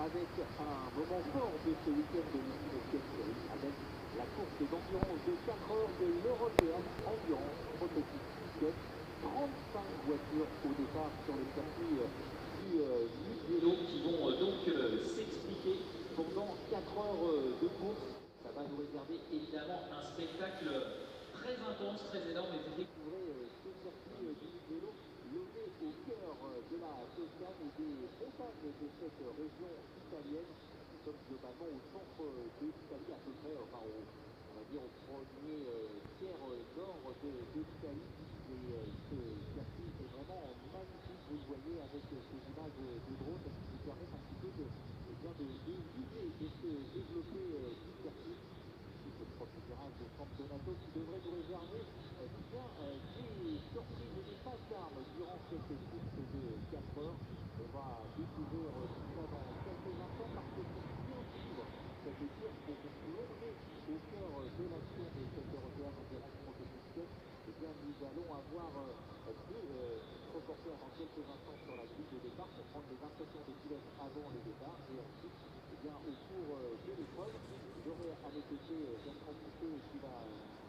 avec un moment fort de ce week-end de l'Ultimate Serie, avec la course d'endurance de 4 heures de l'européenne Endurance Prototype 35 voitures au départ sur le circuit du MUGELLO qui vont donc s'expliquer pendant 4 heures de course. Ça va nous réserver évidemment un spectacle très intense, très énorme, et vous découvrez ce circuit du MUGELLO logé au cœur de la Toscane et des montagnes de cette région italienne. Nous sommes globalement au centre de l'Italie, à peu près, enfin on va dire au premier tiers nord de l'Italie. Et ce circuit est vraiment magnifique, vous le voyez avec ces images de drone qui nous permettent un petit peu de juger de ce développé du circuit. Ce premier virage de Campeonato qui devrait nous réserver des surprises et des passes d'armes durant cette course de 4 heures. On va découvrir tout ça dans quelques instants parce que pour bien suivre cette course, pour vous plonger au cœur de l'action de cette européenne Endurance Prototype, eh bien nous allons avoir deux reporters dans quelques instants sur la grille de départ pour prendre les impressions des pilotes avant le départ et ensuite, eh bien, au cours de l'épreuve, j'aurai à mes côtés Bertrand Pousseau qui va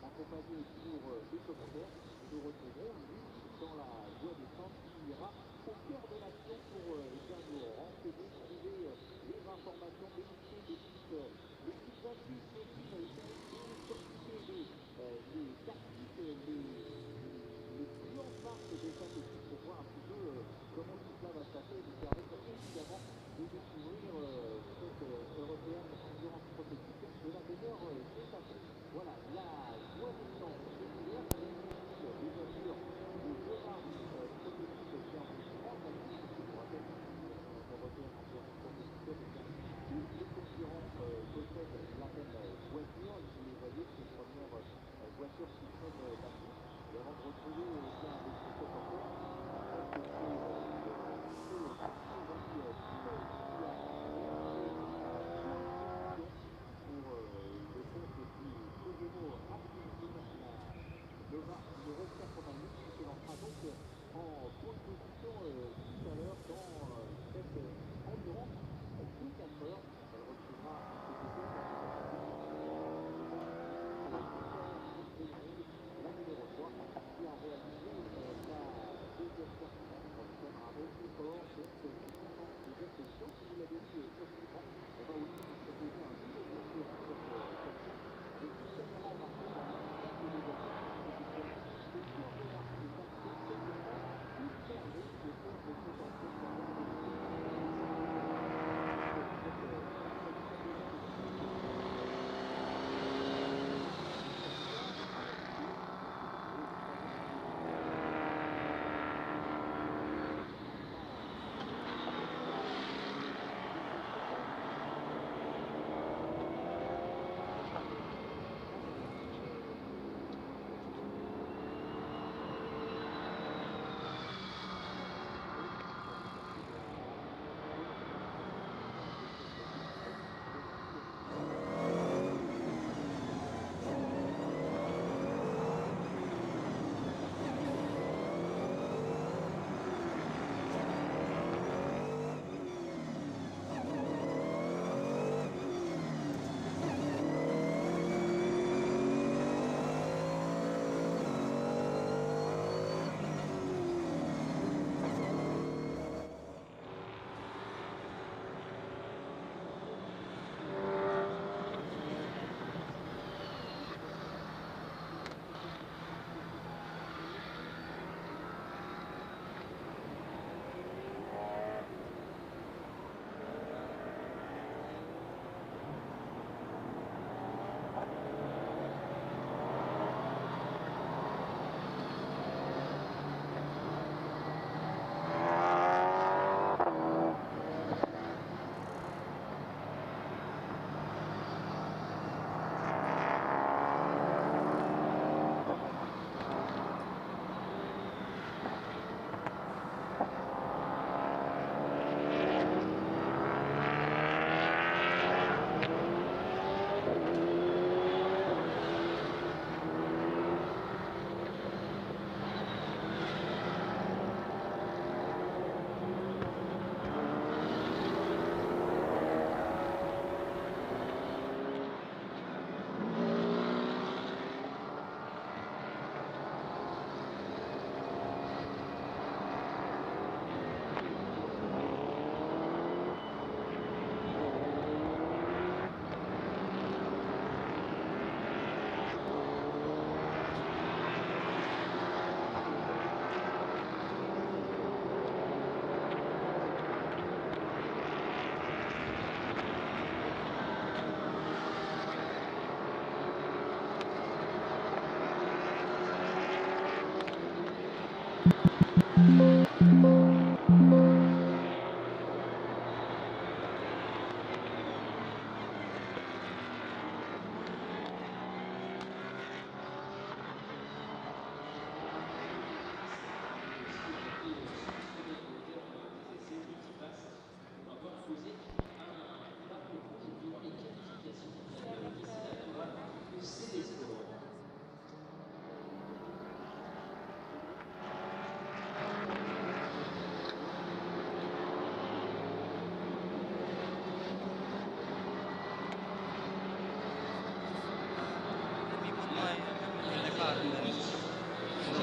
m'accompagner pour les commentaires. Nous nous retrouverons lui dans la voie des centres qui ira au cœur de l'action pour eh bien, nous renseigner, trouver les informations, bénéficier des petites astuces, des décortiquer les tactiques, les plus en face de chaque équipe pour voir un petit peu comment tout cela va se passer et nous permettre évidemment de découvrir cette européenne endurance prototype de la meilleure des façons. Voilà, la voie des centres est ouverte, il y a ici des voitures de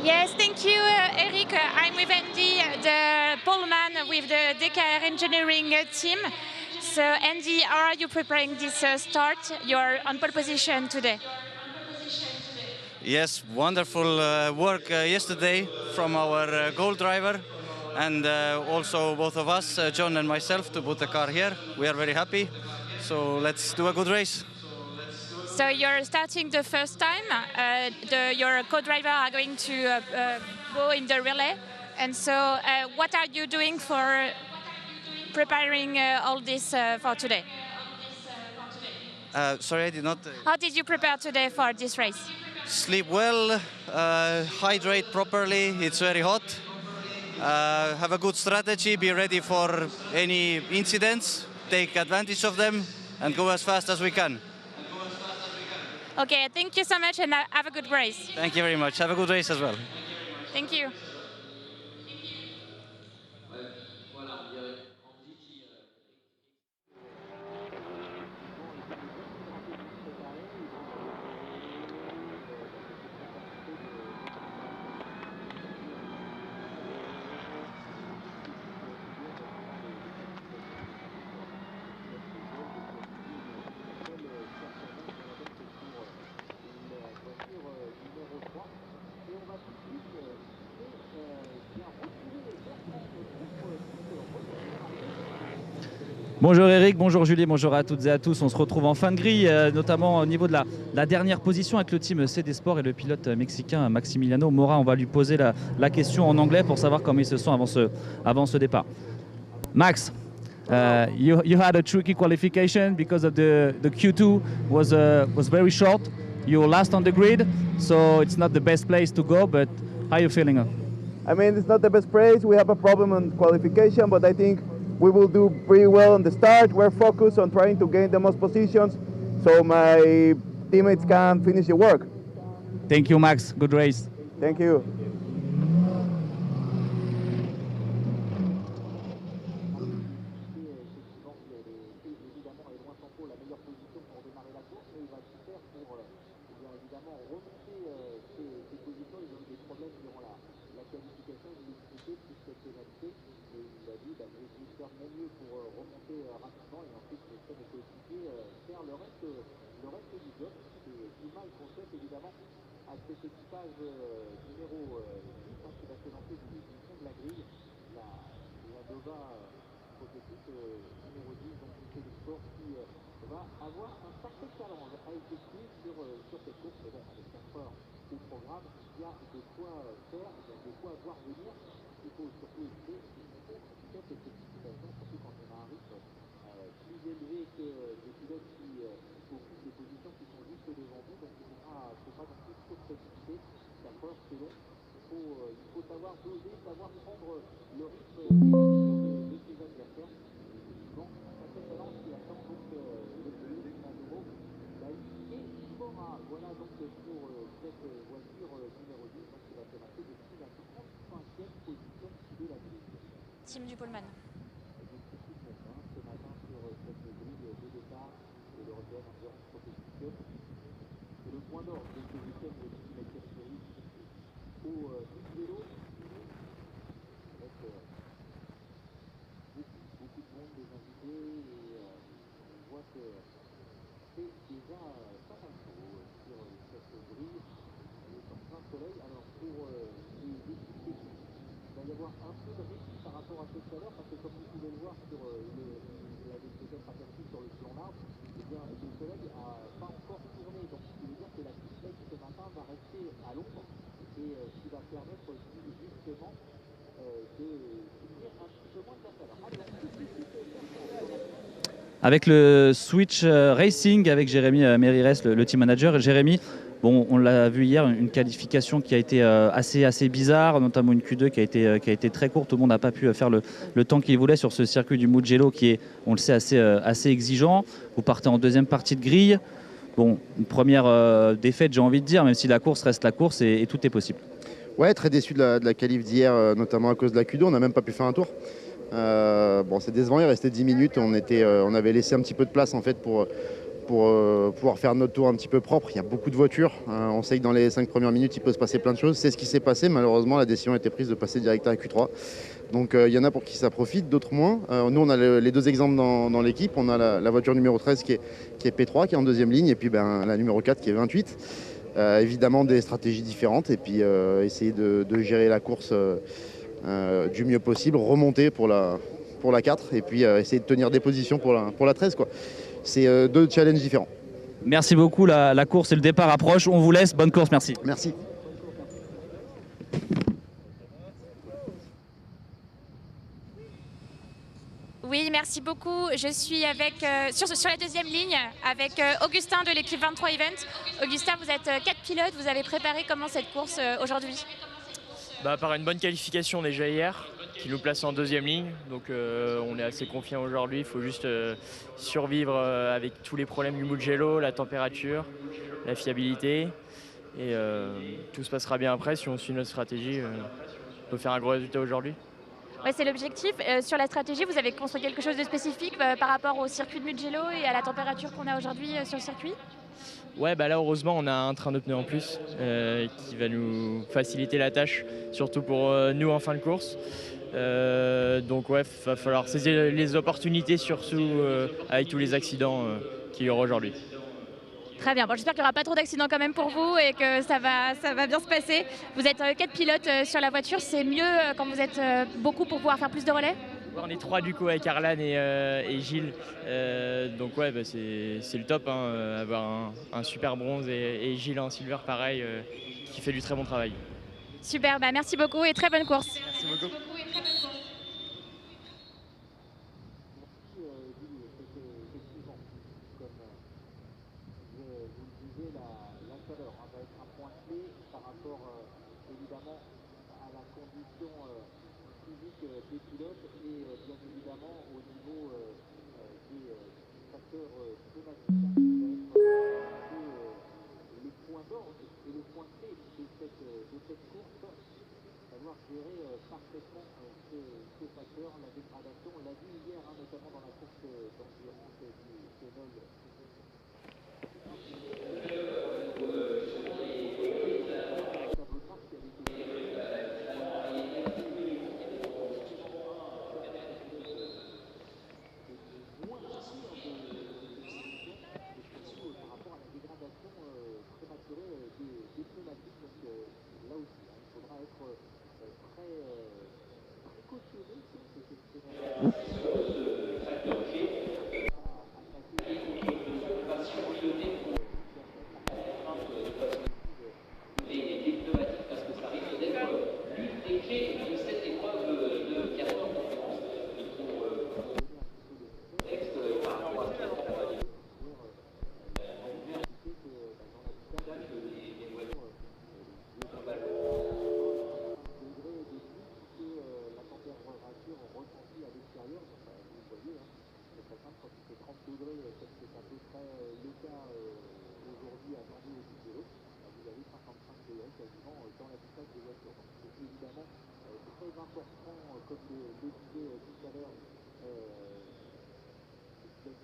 Yes, thank you, Eric. I'm with Andy, the poleman with the DKR engineering team. So, Andy, how are you preparing this start? You're on pole position today. Yes, wonderful work yesterday from our goal driver and also both of us, John and myself, to put the car here. We are very happy. So let's do a good race. So you're starting the first time. Your co-driver are going to go in the relay. And so what are you doing for preparing all this for today? Sorry, I did not... How did you prepare today for this race? Sleep well, hydrate properly, it's very hot. Have a good strategy, be ready for any incidents, take advantage of them and go as fast as we can. Okay, thank you so much and have a good race. Thank you very much. Have a good race as well. Thank you. Bonjour Eric, bonjour Julie, bonjour à toutes et à tous. On se retrouve en fin de grille, notamment au niveau de la dernière position avec le team CD Sport et le pilote mexicain Maximiliano Mora. On va lui poser la question en anglais pour savoir comment ils se sont avant ce départ. Max, you had a tricky qualification because of the Q2 was very short. You were last on the grid, so it's not the best place to go, but how are you feeling? I mean, it's not the best place. We have a problem on qualification, but I think we will do pretty well on the start. We're focused on trying to gain the most positions so my teammates can finish the work. Thank you, Max. Good race. Thank you. Team du poleman. Le point d'orgue de ce week-end de simulation série au MUGELLO, avec beaucoup de monde, des invités, et on voit que c'est déjà pas mal chaud sur cette grille. On est en plein soleil. Alors pour les équipes techniques, il va y avoir un peu de rythme par rapport à tout à l'heure, parce que comme vous pouvez le voir sur peut-être aperçu sur le plan large, eh bien, le soleil n'a pas encore tourné. Donc, ce qui veut dire que la piste ce matin va rester à l'ombre et ce qui va permettre justement Avec le Switch Racing, avec Jérémy Mérires, le team manager. Jérémy, bon, on l'a vu hier, une qualification qui a été assez bizarre, notamment une Q2 qui a été très courte. Tout le monde n'a pas pu faire le temps qu'il voulait sur ce circuit du Mugello qui est, on le sait, assez exigeant. Vous partez en deuxième partie de grille. Bon, une première défaite, j'ai envie de dire, même si la course reste la course et tout est possible. Ouais, très déçu de la qualif d'hier, notamment à cause de la Q2. On n'a même pas pu faire un tour. Bon, c'est décevant, il restait 10 minutes. On avait laissé un petit peu de place en fait pour pouvoir faire notre tour un petit peu propre. Il y a beaucoup de voitures. On sait que dans les 5 premières minutes, il peut se passer plein de choses. C'est ce qui s'est passé. Malheureusement, la décision a été prise de passer direct à la Q3. Donc il y en a pour qui ça profite, d'autres moins. Nous, on a les deux exemples dans l'équipe. On a la voiture numéro 13 qui est P3, qui est en deuxième ligne, et puis la numéro 4 qui est 28. Évidemment, des stratégies différentes, et puis essayer de gérer la course du mieux possible, remonter pour la 4, et puis essayer de tenir des positions pour la 13, quoi. C'est deux challenges différents. Merci beaucoup, la course et le départ approchent. On vous laisse, bonne course, merci. Merci. Oui, merci beaucoup. Je suis sur la deuxième ligne avec Augustin de l'équipe 23 Event. Augustin, vous êtes 4 pilotes. Vous avez préparé comment cette course aujourd'hui? Par une bonne qualification déjà hier, qui nous place en deuxième ligne. Donc on est assez confiant aujourd'hui. Il faut juste survivre avec tous les problèmes du Mugello, la température, la fiabilité. Et tout se passera bien après. Si on suit notre stratégie, on peut faire un gros résultat aujourd'hui. Ouais, c'est l'objectif. Sur la stratégie, vous avez construit quelque chose de spécifique par rapport au circuit de Mugello et à la température qu'on a aujourd'hui sur le circuit? Ouais, là heureusement on a un train de pneus en plus qui va nous faciliter la tâche, surtout pour nous en fin de course. Donc ouais, il va falloir saisir les opportunités, surtout avec tous les accidents qu'il y aura aujourd'hui. Très bien, bon, j'espère qu'il n'y aura pas trop d'accidents quand même pour vous et que ça va bien se passer. Vous êtes 4 pilotes sur la voiture, c'est mieux quand vous êtes beaucoup pour pouvoir faire plus de relais? Ouais, on est 3 du coup avec Arlan et Gilles, donc ouais, c'est le top, hein, avoir un super bronze et Gilles en silver pareil, qui fait du très bon travail. Super, merci beaucoup et très bonne course. Merci beaucoup. La chaleur va être un point clé par rapport évidemment à la condition physique des pilotes et bien évidemment au niveau des facteurs climatiques qui va être les points d'orgue et les points clés de cette course. Il va falloir gérer parfaitement ces facteurs, la dégradation. On l'a vu hier, notamment dans la course d'endurance du Renault. Des pneumatiques, donc là aussi, il faudra être très précautionneux sur cette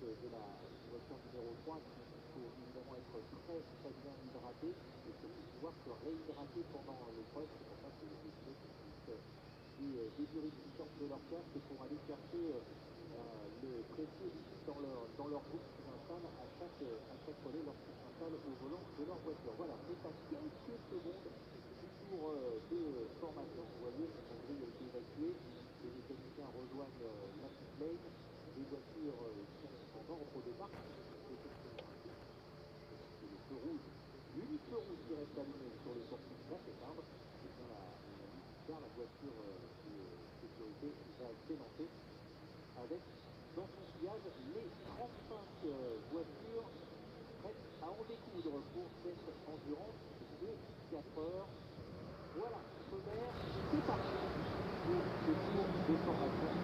de la voiture numéro 3, il faut évidemment être très bien hydraté et surtout pouvoir se réhydrater pendant l'épreuve. C'est pour ça que les pilotes utilisent des purifiants de leur casque pour aller chercher le précieux dans leur boucle qui s'installe à chaque relais lorsqu'ils s'installent au volant de leur voiture. Voilà, c'est à quelques secondes du tour de formation. Vous voyez, cette grille a été évacuée. Les mécaniciens rejoignent la pit lane. Les voitures sont en ordre au départ. C'est le feu rouge, l'unique feu rouge qui reste allumé sur le portique va s'éteindre. Et bien la voiture de avec dans son sillage les 35 voitures prêtes à en découdre pour cette endurance de 4 heures. Voilà, feu vert, c'est parti pour ce tour de formation.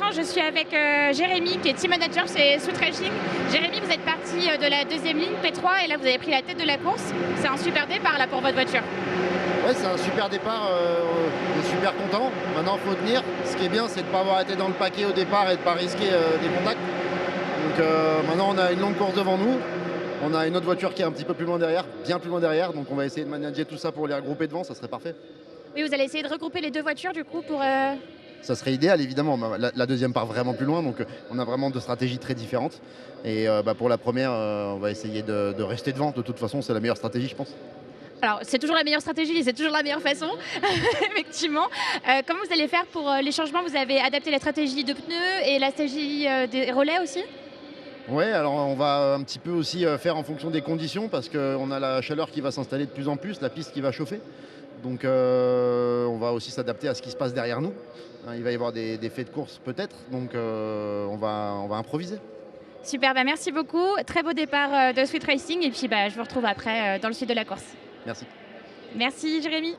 l'instant, je suis avec Jérémy, qui est team manager chez Sweet Racing. Jérémy, vous êtes parti de la deuxième ligne, P3, et là, vous avez pris la tête de la course. C'est un super départ là pour votre voiture. Ouais, c'est un super départ, on est super content. Maintenant, il faut tenir. Ce qui est bien, c'est de ne pas avoir été dans le paquet au départ et de ne pas risquer des contacts. Donc maintenant, on a une longue course devant nous. On a une autre voiture qui est un petit peu plus loin derrière, bien plus loin derrière. Donc on va essayer de manager tout ça pour les regrouper devant, ça serait parfait. Oui, vous allez essayer de regrouper les deux voitures du coup pour... Ça serait idéal, évidemment. La deuxième part vraiment plus loin, donc on a vraiment deux stratégies très différentes. Et pour la première, on va essayer de rester devant. De toute façon, c'est la meilleure stratégie, je pense. Alors, c'est toujours la meilleure stratégie et c'est toujours la meilleure façon, effectivement. Comment vous allez faire pour les changements? Vous avez adapté la stratégie de pneus et la stratégie des relais aussi? Oui, alors on va un petit peu aussi faire en fonction des conditions parce qu'on a la chaleur qui va s'installer de plus en plus, la piste qui va chauffer. Donc on va aussi s'adapter à ce qui se passe derrière nous. Il va y avoir des faits de course peut-être, donc on va improviser. Super, merci beaucoup. Très beau départ de Sweet Racing et puis je vous retrouve après dans le sud de la course. Merci. Merci Jérémy.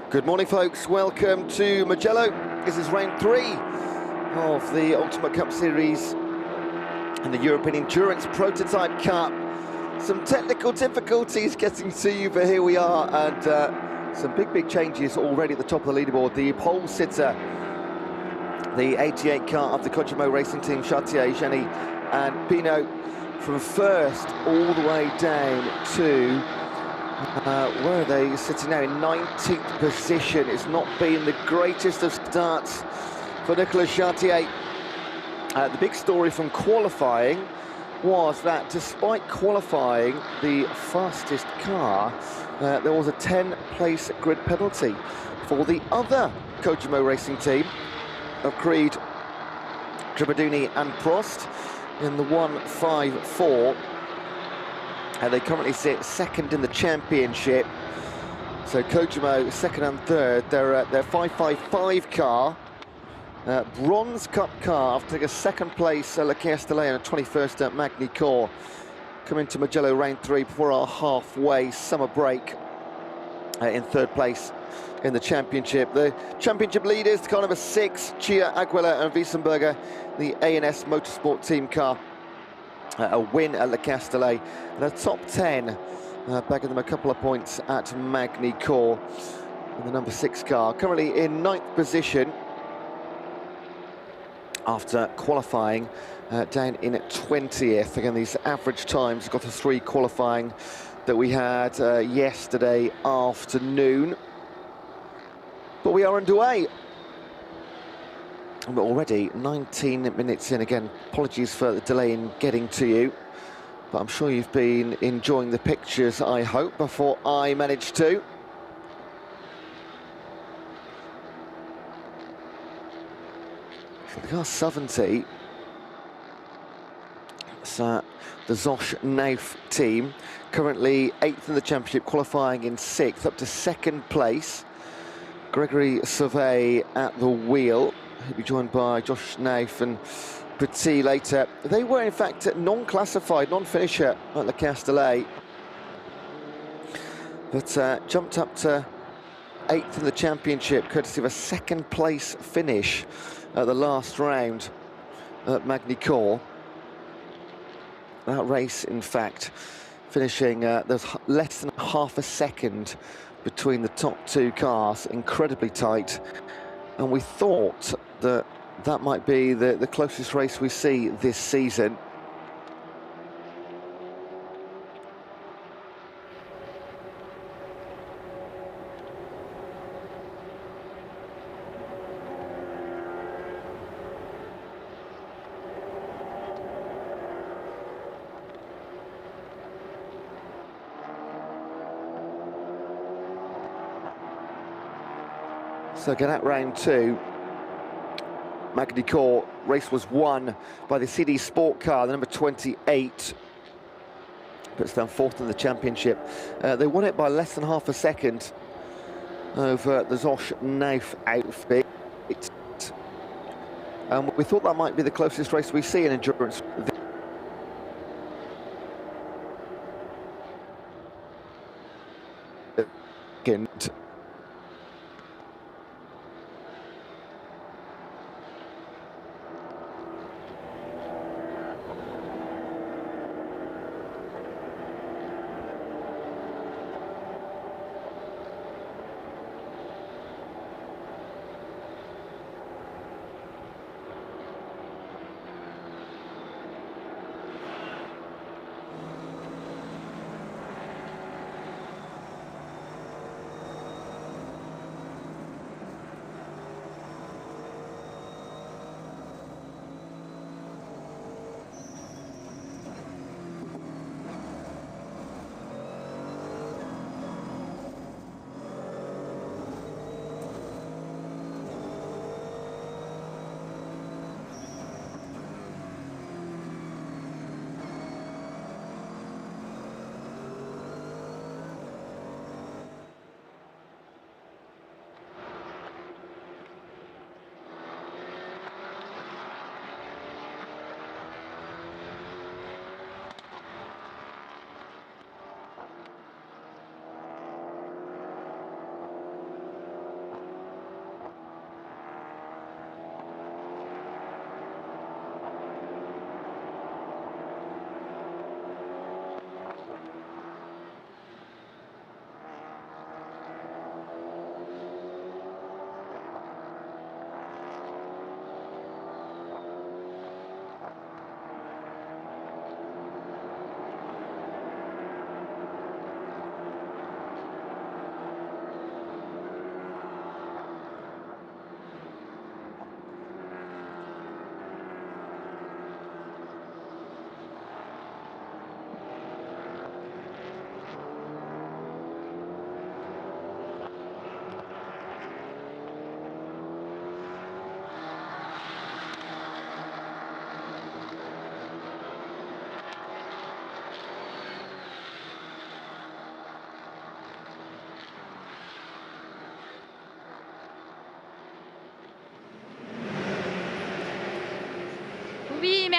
Good morning, folks. Welcome to Mugello. This is round 3 of the Ultimate Cup Series and the European Endurance Prototype Cup. Some technical difficulties getting to you, but here we are, and some big changes already at the top of the leaderboard. The pole sitter, the 88 car of the Kojimo Racing Team, Chartier, Jenny and Pinot, from first all the way down to where are they sitting now? In 19th position. It's not been the greatest of starts for Nicolas Chartier. The big story from qualifying was that despite qualifying the fastest car, there was a 10-place grid penalty for the other Kojimo Racing Team of Creed, Tribaduni and Prost in the 1-5-4. And they currently sit second in the championship. So Kojimo second and third. Their 555 car, bronze cup car, after taking a second place at Le Castellet and a 21st at Magny-Cours, coming to Mugello round 3 before our halfway summer break in third place in the championship. The championship leaders, car number 6, Chia, Aguila and Wiesenberger, the A&S Motorsport team car. A win at Le Castellet, and a top 10, bagging them a couple of points at Magny-Cours in the number 6 car. Currently in 9th position after qualifying, down in 20th. Again, these average times got to 3 qualifying that we had yesterday afternoon. But we are underway. We're already 19 minutes in. Again, apologies for the delay in getting to you, but I'm sure you've been enjoying the pictures, I hope, before I managed to. The car 70, so the Zosch Nauf team, currently 8th in the championship, qualifying in 6th, up to 2nd place. Gregory Sauvé at the wheel. He'll be joined by Josh Nauf and Petit later. They were, in fact, non-classified, non-finisher at Le Castellet, but jumped up to 8th in the championship, courtesy of a 2nd place finish at the last round at Magny-Cours. That race, in fact, finishing, there's less than half a second between the top 2 cars, incredibly tight. And we thought that that might be the closest race we see this season. So again, at round 2, Magny-Cours race was won by the CD Sport car, the number 28. Puts them 4th in the championship. They won it by less than half a second over the Zosch Nauf outfit. We thought that might be the closest race we see in endurance.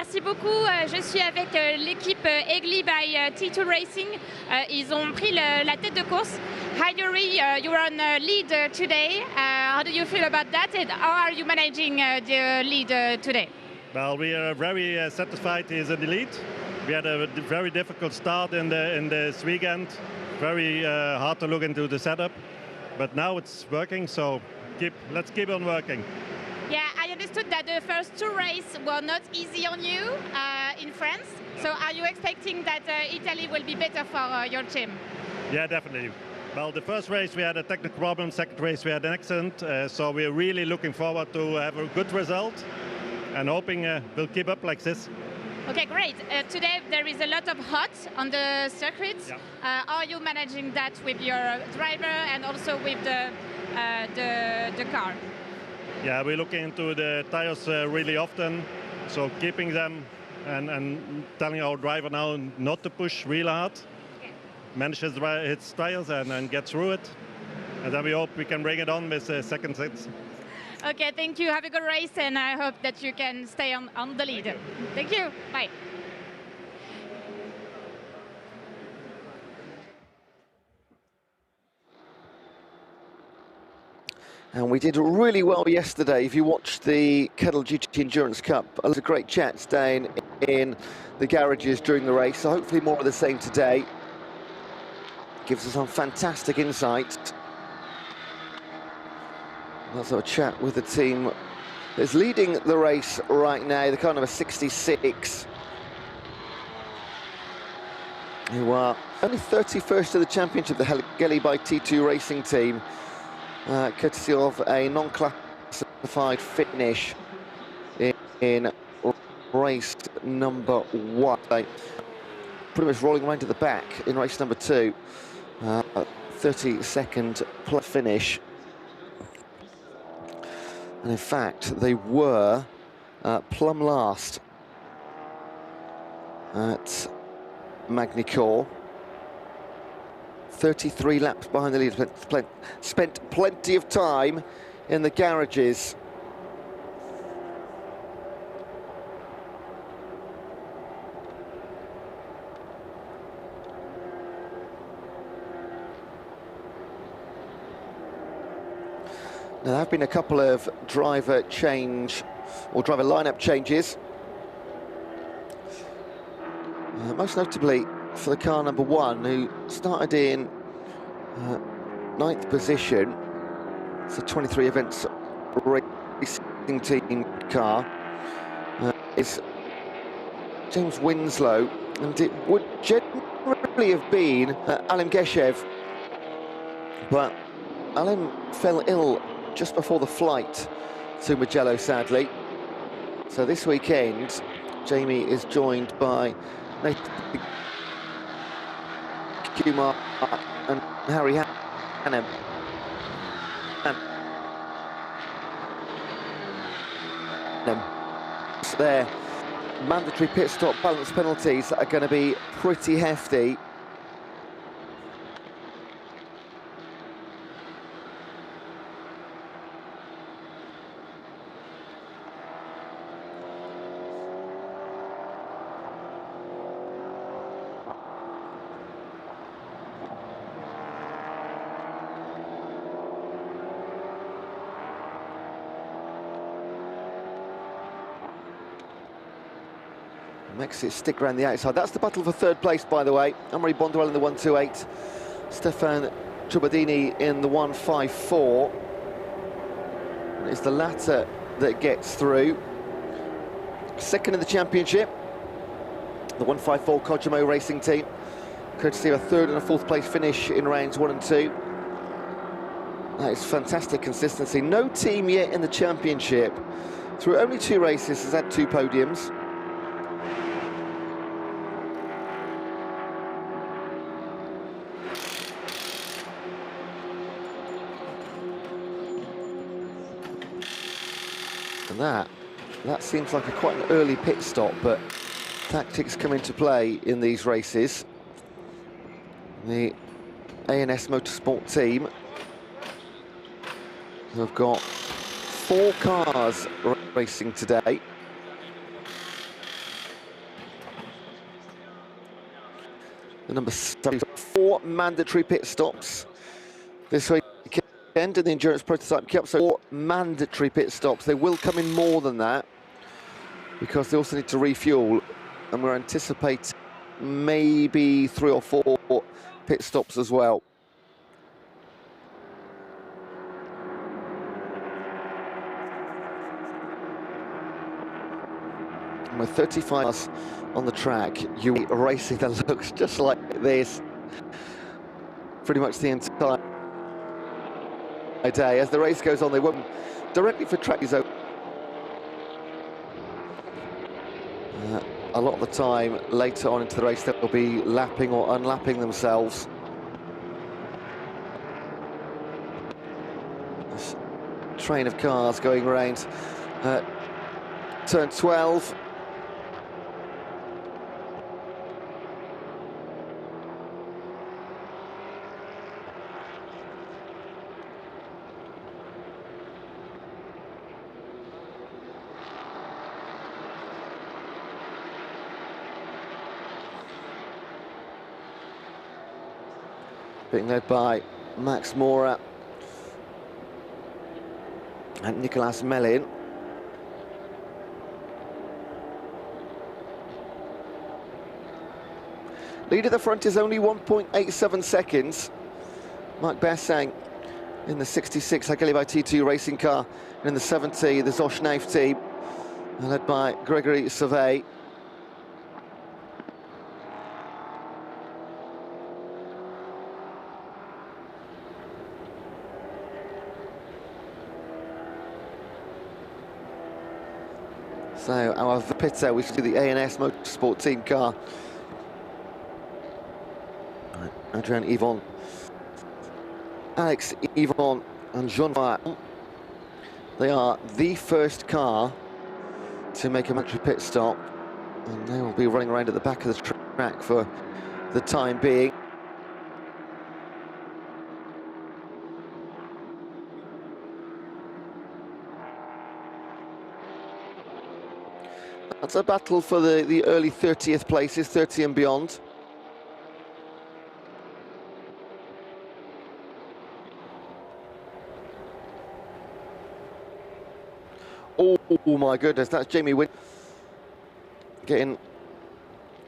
merci beaucoup. Je suis avec l'équipe Egli by T2 Racing. Ils ont pris la tête de course. Hi Yuri, you are on lead today. How do you feel about that and how are you managing the lead today? Well, we are very satisfied he's in the lead. We had a very difficult start in this weekend. Very hard to look into the setup, but now it's working, so let's keep on working. Yeah, I understood that the first two races were not easy on you in France. So are you expecting that Italy will be better for your team? Yeah, definitely. Well, the first race we had a technical problem, second race we had an accident, so we're really looking forward to have a good result and hoping we'll keep up like this. Okay, great. Today there is a lot of hot on the circuits. Yeah. Are you managing that with your driver and also with the car? Yeah, we're looking into the tires really often, so keeping them and telling our driver now not to push real hard, okay. Manage his tires and get through it, and then we hope we can bring it on with second sets. Okay, thank you. Have a good race, and I hope that you can stay on the lead. Thank you. Bye. And we did really well yesterday. If you watched the Kettle GT Endurance Cup, it was a great chat staying in the garages during the race. So hopefully more of the same today. Gives us some fantastic insight. Also a chat with the team that's leading the race right now. The car number 66. Who are only 31st of the championship, the Hallyday by T2 Racing team. Courtesy of a non-classified finish in race number 1. Pretty much rolling around to the back in race number 2. 32nd plus finish. And in fact, they were plumb last at Magny-Cours. 33 laps behind the lead, spent plenty of time in the garages. Now, there have been a couple of driver lineup changes. Most notably for the car number 1, who started in 9th position. It's a 23 events racing team car. It's James Winslow, and it would generally have been Alim Geshev, but Alim fell ill just before the flight to Mugello, sadly. So this weekend, Jamie is joined by Kumar and Harry Hannam. Their mandatory pit stop balance penalties are going to be pretty hefty. Makes it stick around the outside. That's the battle for third place, by the way. Amaury Bonduel in the 128, Stefan Trubadini in the 154. And it's the latter that gets through. Second in the championship, the 154 Kojimo Racing team, courtesy of a third and a fourth place finish in rounds 1 and 2. That is fantastic consistency. No team yet in the championship, through only 2 races, has had 2 podiums. And that seems like quite an early pit stop, but tactics come into play in these races. The ANS Motorsport team have got 4 cars racing today. The number 4 mandatory pit stops this weekend in the Endurance Prototype Cup. So 4 mandatory pit stops. They will come in more than that because they also need to refuel, and we're anticipating maybe 3 or 4 pit stops as well. And with 35 cars on the track, you racing that looks just like this pretty much the entire day. As the race goes on, they won't directly for track zone. A lot of the time later on into the race they'll be lapping or unlapping themselves. This train of cars going around turn 12. Being led by Max Mora and Nicolas Mellin. Lead at the front is only 1.87 seconds. Marc Bessang in the 66 Hallyday T2 racing car, and in the 70 the Zosch Knauf team, led by Gregory Sauvé. So our pitter, we should do the A&S Motorsport team car. Right, Adrian Yvon, Alex Yvon and Jean-Marc. They are the first car to make a mandatory pit stop, and they will be running around at the back of the track for the time being. That's a battle for the early 30th places, 30 and beyond. Oh my goodness, that's Jamie Wynn getting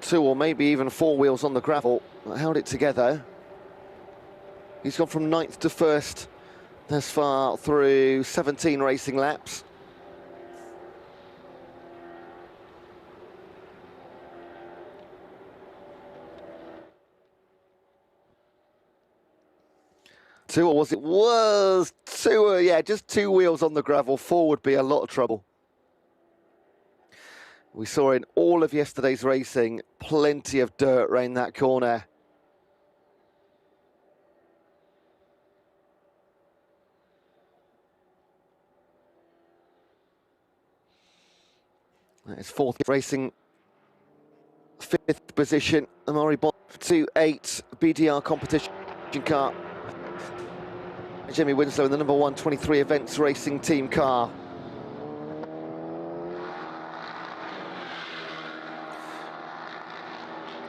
2 or maybe even 4 wheels on the gravel. Held it together. He's gone from 9th to 1st thus far through 17 racing laps. Two, or was it? Was 2, yeah, just 2 wheels on the gravel. 4 would be a lot of trouble. We saw in all of yesterday's racing, plenty of dirt around that corner. That is 4th racing, 5th position. Amaury Bond, 2-8 BDR competition car. Jamie Winslow in the number 123 Events Racing team car.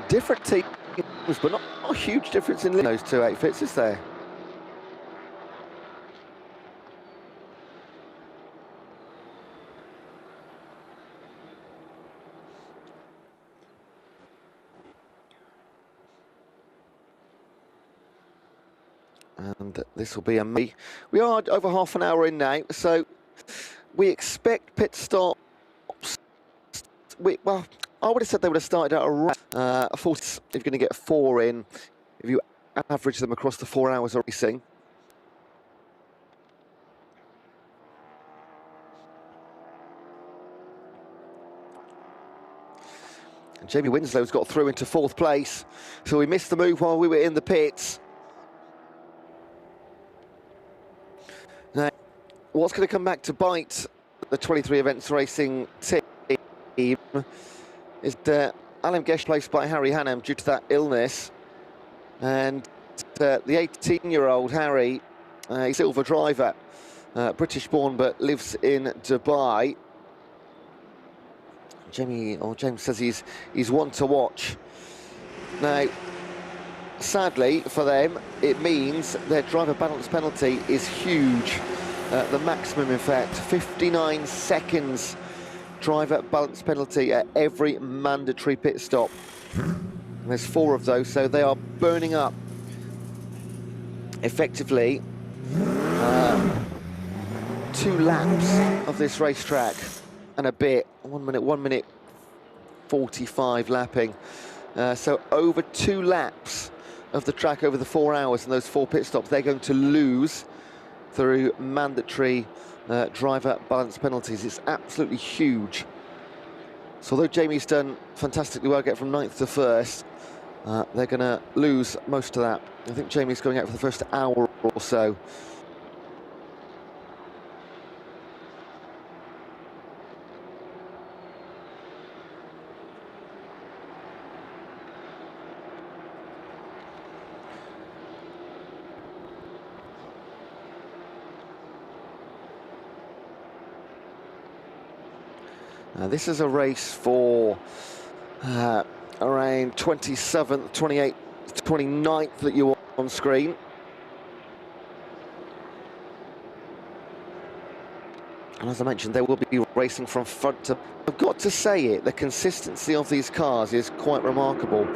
Different teams, but not a huge difference in those 2 outfits, is there? And this will be a me. We are over half an hour in now, so we expect pit stops. Well, I would have said they would have started at around 40. If you're going to get 4 in, if you average them across the 4 hours of racing. And Jamie Winslow's got through into 4th place, so we missed the move while we were in the pits. Now, what's going to come back to bite the 23 Events Racing team is Alan Gesh placed by Harry Hannam due to that illness, and the 18-year-old Harry, a silver driver, British-born but lives in Dubai. James says he's one to watch. Now, sadly for them, it means their driver balance penalty is huge. The maximum, in fact, 59 seconds driver balance penalty at every mandatory pit stop. And there's 4 of those, so they are burning up effectively 2 laps of this racetrack and a bit. 1 minute 45 lapping. So over 2 laps of the track over the 4 hours and those 4 pit stops, they're going to lose through mandatory driver balance penalties. It's absolutely huge. So although Jamie's done fantastically well, get from 9th to 1st, they're going to lose most of that. I think Jamie's going out for the first hour or so. This is a race for around 27th, 28th, 29th that you are on screen. And as I mentioned, they will be racing from front to... I've got to say it, the consistency of these cars is quite remarkable.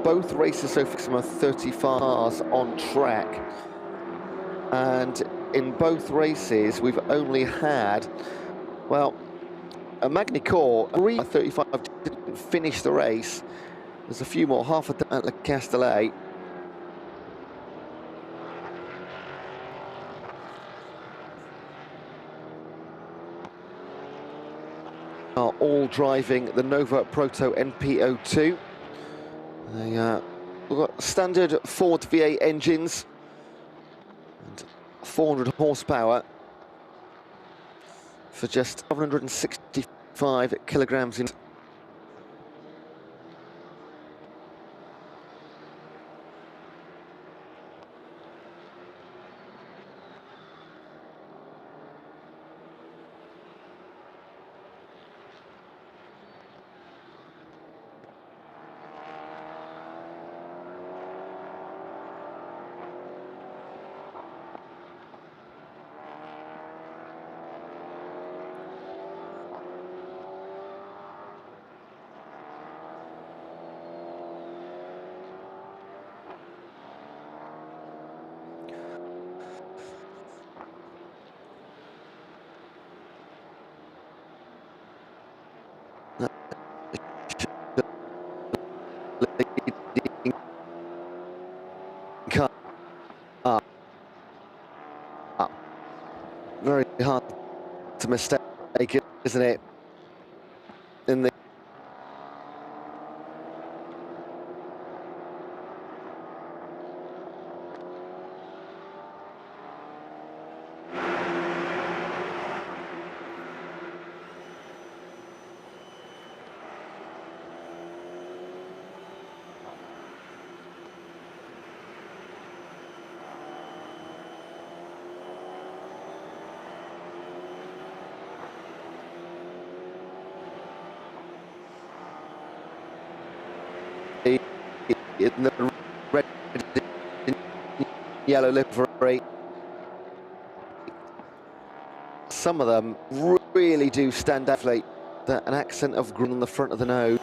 Both races so far are 35 cars on track. And in both races, we've only had... Well, a Magny Corps, 35 didn't finish the race. There's a few more, half a dozen at Le Castellet. Are all driving the Nova Proto NPO2. They we've got standard Ford V8 engines and 400 horsepower. For just 765 kilograms in. Very hard to mistake, isn't it? In the red and yellow livery. Some of them really do stand out, like an accent of green on the front of the nose.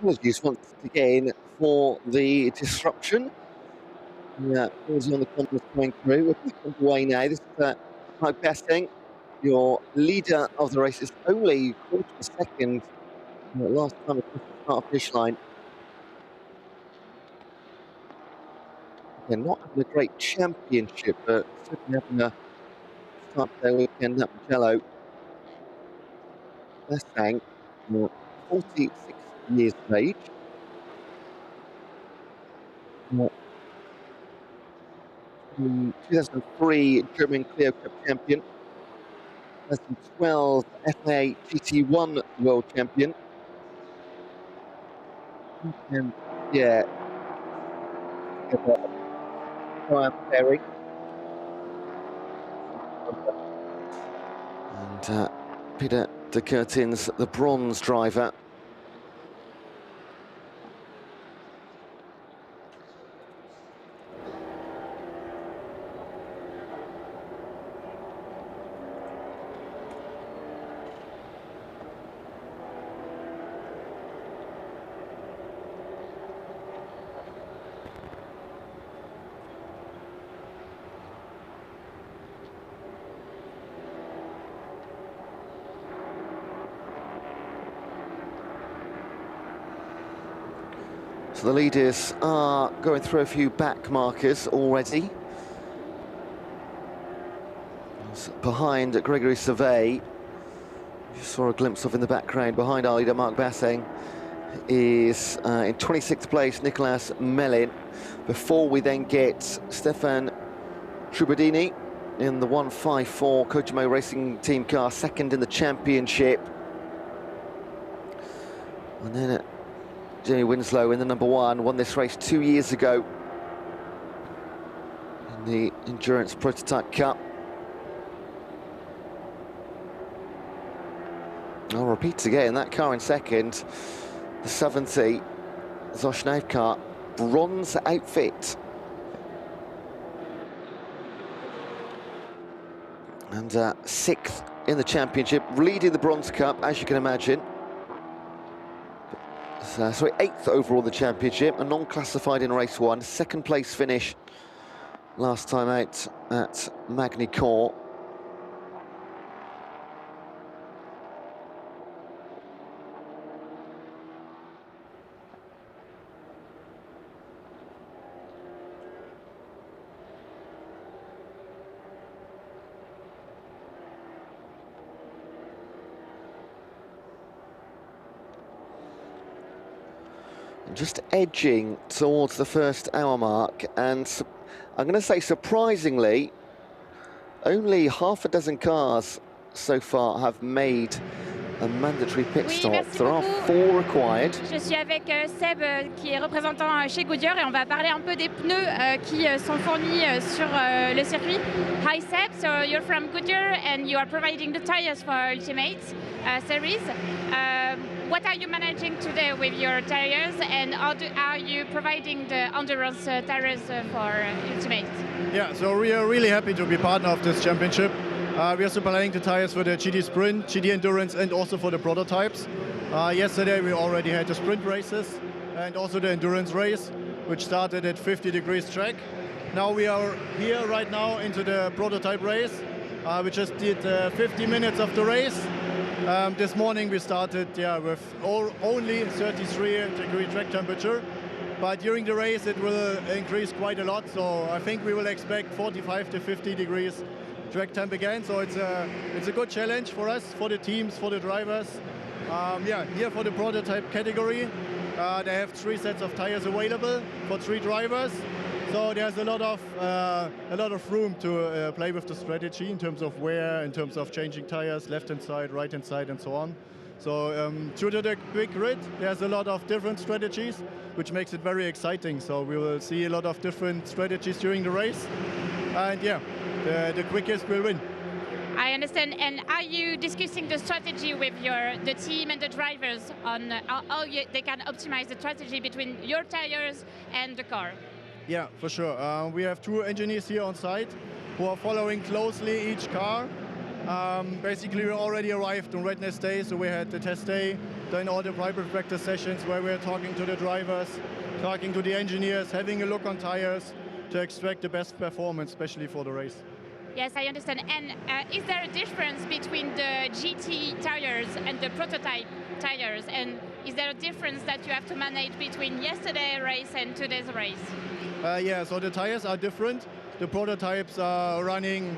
Apologies once again for the disruption. Yeah, pausing on the comments coming through. We're back underway now. This is Mike Besting, your leader of the race. It's only quarter of a second last time across the start-finish line. Again, not having a great championship, but certainly having a start their weekend at MUGELLO. Mustang, 46 years of age. 2003 German Clear Cup champion. 2012 FIA GT1 World Champion. And yeah, Ferrari. And Peter de Curtin's the bronze driver. So the leaders are going through a few back markers already. Behind Gregory Survey, you saw a glimpse of in the background, behind our leader Mark Basseng is in 26th place Nicolas Mellin. Before we then get Stefan Trubadini in the 154 Kojimo Racing Team car, second in the championship. And then Jamie Winslow in the number one, won this race 2 years ago in the Endurance Prototype Cup. I'll repeat again, that car in second, the 70 Zoshnov car, bronze outfit. And sixth in the championship, leading the Bronze Cup, as you can imagine. Sorry, eighth overall in the championship, a non-classified in race one, second place finish last time out at Magny-Cours. Just edging towards the first hour mark, and I'm going to say surprisingly, only half a dozen cars so far have made a mandatory pit stop. There are 4 required. Je suis avec Seb qui est représentant chez Goodyear et on va parler un peu des pneus qui sont fournis sur le circuit. Hi Seb, so you're from Goodyear and you are providing the tires for Ultimate series. What are you managing today with your tires, and how are you providing the endurance tires for Ultimate? Yeah, so we are really happy to be partner of this championship. We are supplying the tires for the GT Sprint, GT Endurance, and also for the prototypes. Yesterday we already had the sprint races and also the endurance race, which started at 50 degrees track. Now we are here right now into the prototype race. We just did 50 minutes of the race. This morning we started with only 33-degree track temperature, but during the race it will increase quite a lot, so I think we will expect 45 to 50 degrees track temp again, so it's a good challenge for us, for the teams, for the drivers. Here for the prototype category, they have 3 sets of tires available for 3 drivers. So there's a lot of room to play with the strategy in terms of wear, in terms of changing tires, left-hand side, right-hand side, and so on. So due to the big grid, there's a lot of different strategies, which makes it very exciting. So we will see a lot of different strategies during the race. And yeah, the quickest will win. I understand. And are you discussing the strategy with the team and the drivers on how they can optimize the strategy between your tires and the car? Yeah, for sure. We have 2 engineers here on site who are following closely each car. Basically, we already arrived on readiness day, so we had the test day. then all the private practice sessions where we're talking to the drivers, talking to the engineers, having a look on tires to extract the best performance, especially for the race. Yes, I understand. And is there a difference between the GT tires and the prototype tires? And is there a difference that you have to manage between yesterday's race and today's race? Yeah, so the tires are different. The prototypes are running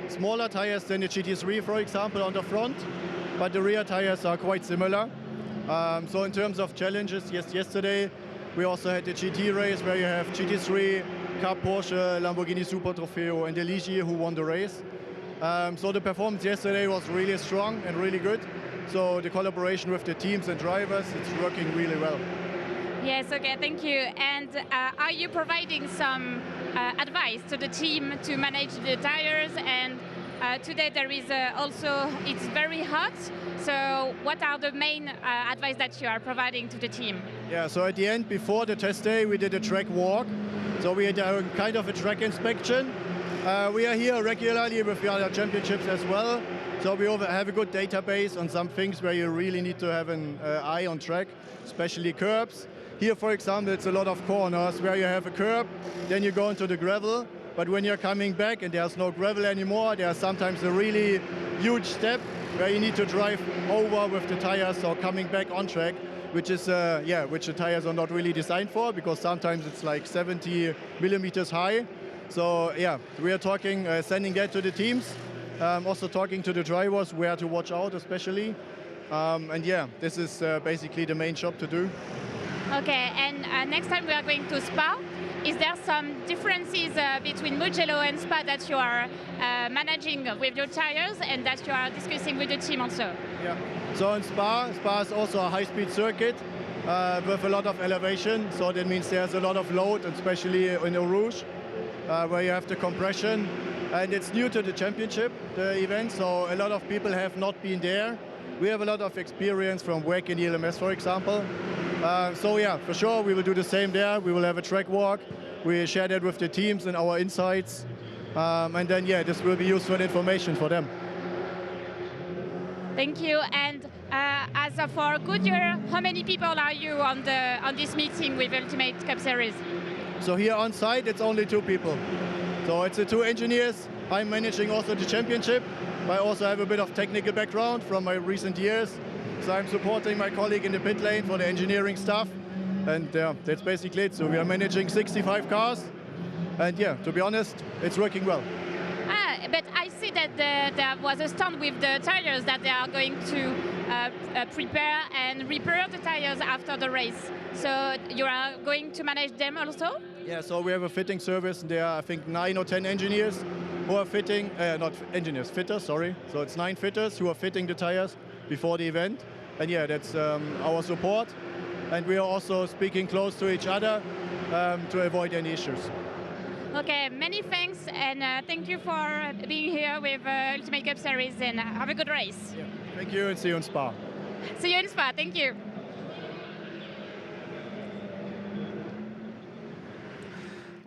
smaller tires than the GT3, for example, on the front, but the rear tires are quite similar. So in terms of challenges, yes, yesterday we also had the GT race where you have GT3, Cup Porsche, Lamborghini Super Trofeo and the Ligier who won the race. So the performance yesterday was really strong and really good. So the collaboration with the teams and drivers, it's working really well. Yes, okay, thank you. And are you providing some advice to the team to manage the tires? And today there is also, it's very hot. So what are the main advice that you are providing to the team? Yeah, so at the end, before the test day, we did a track walk. So we had a kind of a track inspection. We are here regularly with the other championships as well. So we have a good database on some things where you really need to have an eye on track, especially curbs. Here, for example, it's a lot of corners where you have a curb, then you go into the gravel. But when you're coming back and there's no gravel anymore, there's sometimes a really huge step where you need to drive over with the tires or coming back on track, which is, which the tires are not really designed for, because sometimes it's like 70 millimeters high. So yeah, we are talking, sending that to the teams, also talking to the drivers where to watch out especially. And yeah, this is basically the main job to do. Okay, and next time we are going to Spa. Is there some differences between Mugello and Spa that you are managing with your tires and that you are discussing with the team also? Yeah, so in Spa is also a high-speed circuit with a lot of elevation. So that means there's a lot of load, especially in the Rouge, where you have the compression. And it's new to the championship, the event, so a lot of people have not been there. We have a lot of experience from WEC and ELMS, for example. So yeah, for sure, we will do the same there. We will have a track walk. We share that with the teams and our insights. And then, yeah, this will be useful information for them. Thank you. And as for Goodyear, how many people are you on this meeting with Ultimate Cup Series? So here on site, it's only 2 people. So it's the 2 engineers. I'm managing also the championship. I also have a bit of technical background from my recent years. So I'm supporting my colleague in the pit lane for the engineering stuff. And that's basically it. So we are managing 65 cars. And yeah, to be honest, it's working well. But I see that there was a stand with the tires that they are going to prepare and repair the tires after the race. So you are going to manage them also? Yeah, so we have a fitting service. And there are, I think, 9 or 10 engineers who are fitting, not engineers, fitters, sorry. So it's 9 fitters who are fitting the tires before the event. And yeah, that's our support. And we are also speaking close to each other to avoid any issues. Okay, many thanks, and thank you for being here with Ultimate Cup Series, and have a good race. Yeah. Thank you, and see you in Spa. See you in Spa, thank you.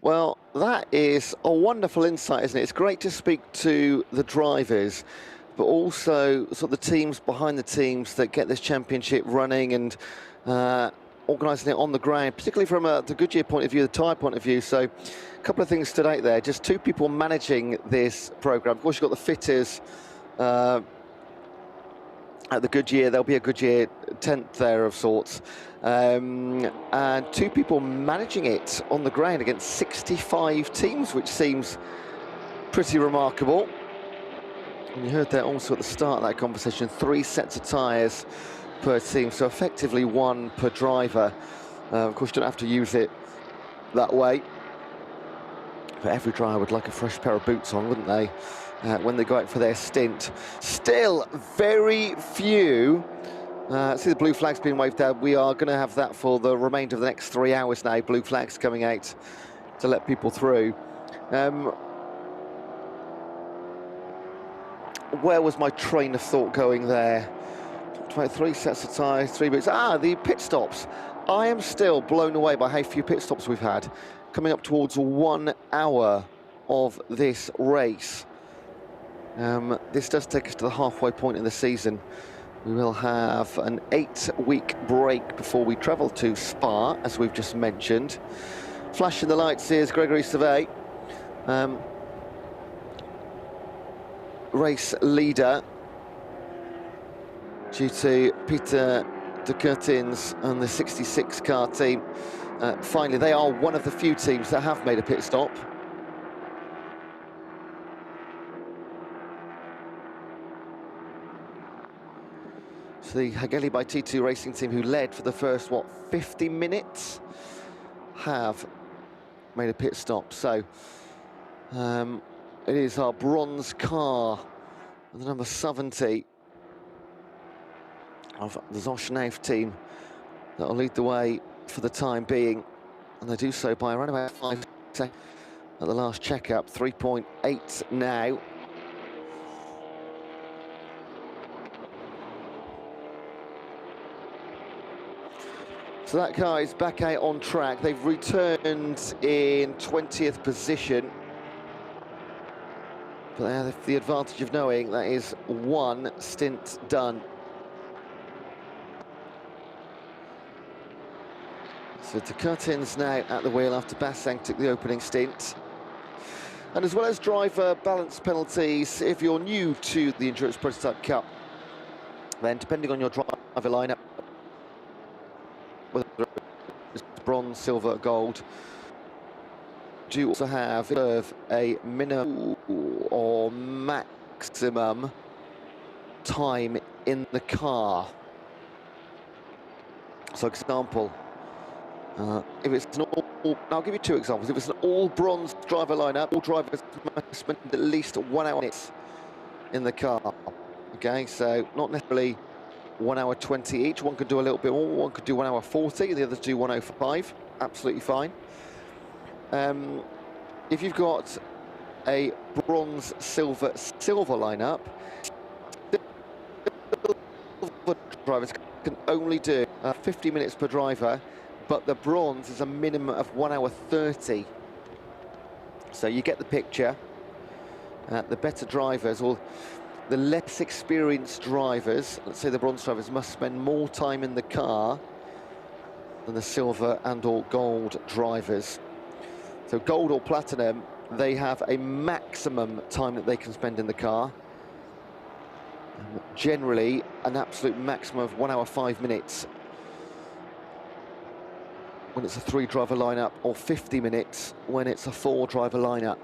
Well, that is a wonderful insight, isn't it? It's great to speak to the drivers, but also sort of the teams behind the teams that get this championship running and organising it on the ground, particularly from the Goodyear point of view, the tyre point of view. So a couple of things stood out there. Just 2 people managing this programme. Of course, you've got the fitters at the Goodyear. There'll be a Goodyear tent there of sorts. And 2 people managing it on the ground against 65 teams, which seems pretty remarkable. And you heard that also at the start of that conversation, 3 sets of tyres per team, so effectively 1 per driver. Of course, you don't have to use it that way. But every driver would like a fresh pair of boots on, wouldn't they, when they go out for their stint. Still, very few. See the blue flags being waved out. We are going to have that for the remainder of the next 3 hours now. Blue flags coming out to let people through. Where was my train of thought going there? Talked about 3 sets of tyres, 3 boots. The pit stops. I am still blown away by how few pit stops we've had. Coming up towards 1 hour of this race. This does take us to the halfway point in the season. We will have an 8-week break before we travel to Spa, as we've just mentioned. Flashing the lights here is Gregory Savet, race leader, due to Peter de Curtins and the 66 car team. Finally, they are one of the few teams that have made a pit stop. So the Hallyday by T2 racing team, who led for the first, 50 minutes, have made a pit stop. So it is our bronze car, the number 70 of the Zosch team, that will lead the way for the time being, and they do so by around about 5 seconds at the last checkup. 3.8 now. So that car is back out on track. They've returned in 20th position, but they have the advantage of knowing that is one stint done. So de Curtins now at the wheel after Bassang took the opening stint. And as well as driver balance penalties, if you're new to the Endurance Prototype Cup, then depending on your driver lineup, whether it's bronze, silver, gold, do you also have a minimum or maximum time in the car. So, example, if it's an all, I'll give you two examples. If it's an all bronze driver lineup, all drivers must spend at least 1 hour in the car. Okay, so not necessarily 1 hour 20 each. One could do a little bit more, one could do 1 hour 40, the others do 1:05. Absolutely fine. If you've got a bronze, silver lineup, drivers can only do 50 minutes per driver, but the bronze is a minimum of 1 hour 30. So you get the picture. The better drivers, or the less experienced drivers, let's say the bronze drivers, must spend more time in the car than the silver and or gold drivers. So gold or platinum, they have a maximum time that they can spend in the car. Generally, an absolute maximum of 1 hour 5 minutes when it's a 3-driver lineup, or 50 minutes when it's a 4-driver lineup.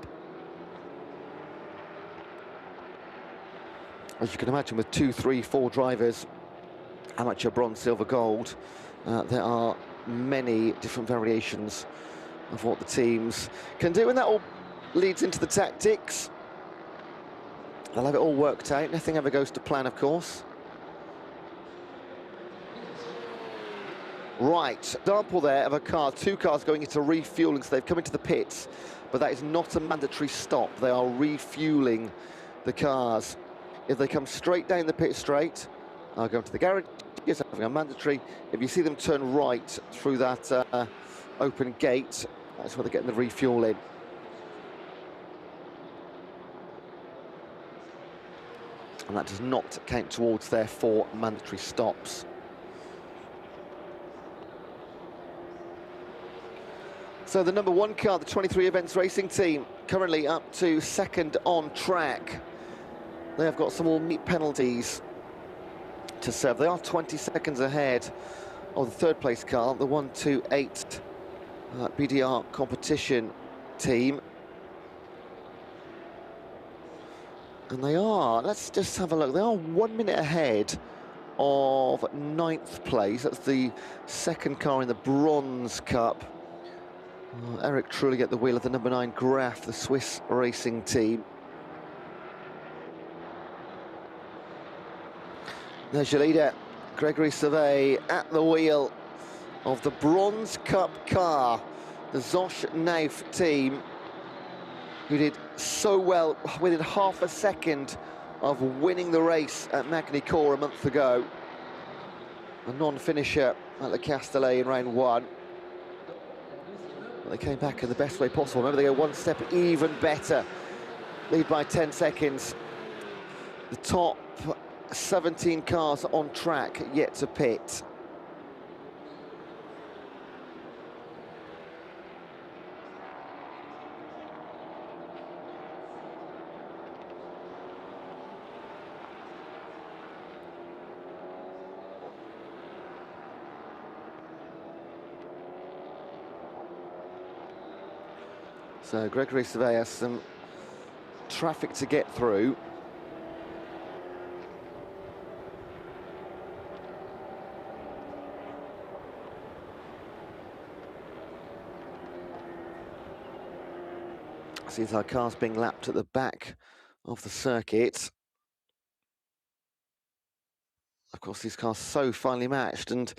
As you can imagine, with 2, 3, 4 drivers, amateur, bronze, silver, gold, there are many different variations of what the teams can do, and that all leads into the tactics. They'll have it all worked out. Nothing ever goes to plan, of course. Right, example there of a car, 2 cars going into refueling, so they've come into the pits, but that is not a mandatory stop. They are refueling the cars. If they come straight down the pit straight, I'll go to the garage, yes, having a mandatory. If you see them turn right through that open gate, that's where they're getting the refuel in. And that does not count towards their 4 mandatory stops. So the number 1 car, the 23 Events Racing Team, currently up to 2nd on track. They have got some more meat penalties to serve. They are 20 seconds ahead of the 3rd place car, the 128 BDR competition team. And they are, let's just have a look, they are 1 minute ahead of 9th place. That's the 2nd car in the Bronze Cup. Eric Truly at the wheel of the number 9 Graf, the Swiss racing team. There's your leader, Gregory Savet, at the wheel of the Bronze Cup car, the Zosch Nauf team, who did so well within half a second of winning the race at Magny-Cours a month ago. A non-finisher at Le Castellet in round 1. But they came back in the best way possible. Remember, they go one step even better. Lead by 10 seconds. The top 17 cars on track yet to pit. So Gregory Survey has some traffic to get through. Seems our cars being lapped at the back of the circuit. Of course, these cars so finely matched, and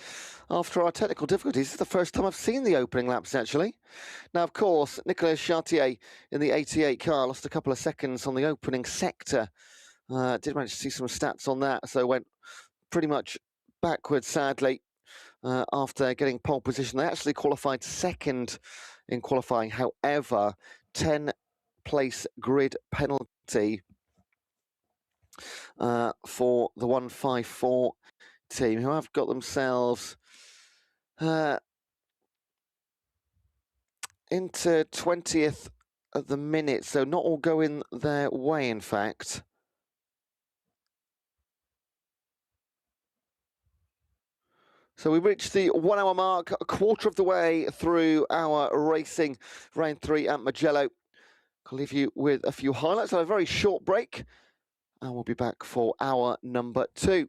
after our technical difficulties, this is the first time I've seen the opening laps, actually. Now, of course, Nicolas Chartier in the 88 car lost a couple of seconds on the opening sector. Did manage to see some stats on that, so went pretty much backwards, sadly, after getting pole position. They actually qualified second in qualifying. However, 10-place grid penalty for the 154 team, who have got themselves into 20th at the minute, so not all going their way, in fact. So we reached the 1 hour mark, a quarter of the way through our racing round 3 at Mugello. I'll leave you with a few highlights. I'll have a very short break, and we'll be back for hour number 2.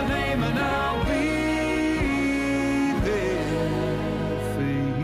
name and I'll be there for you.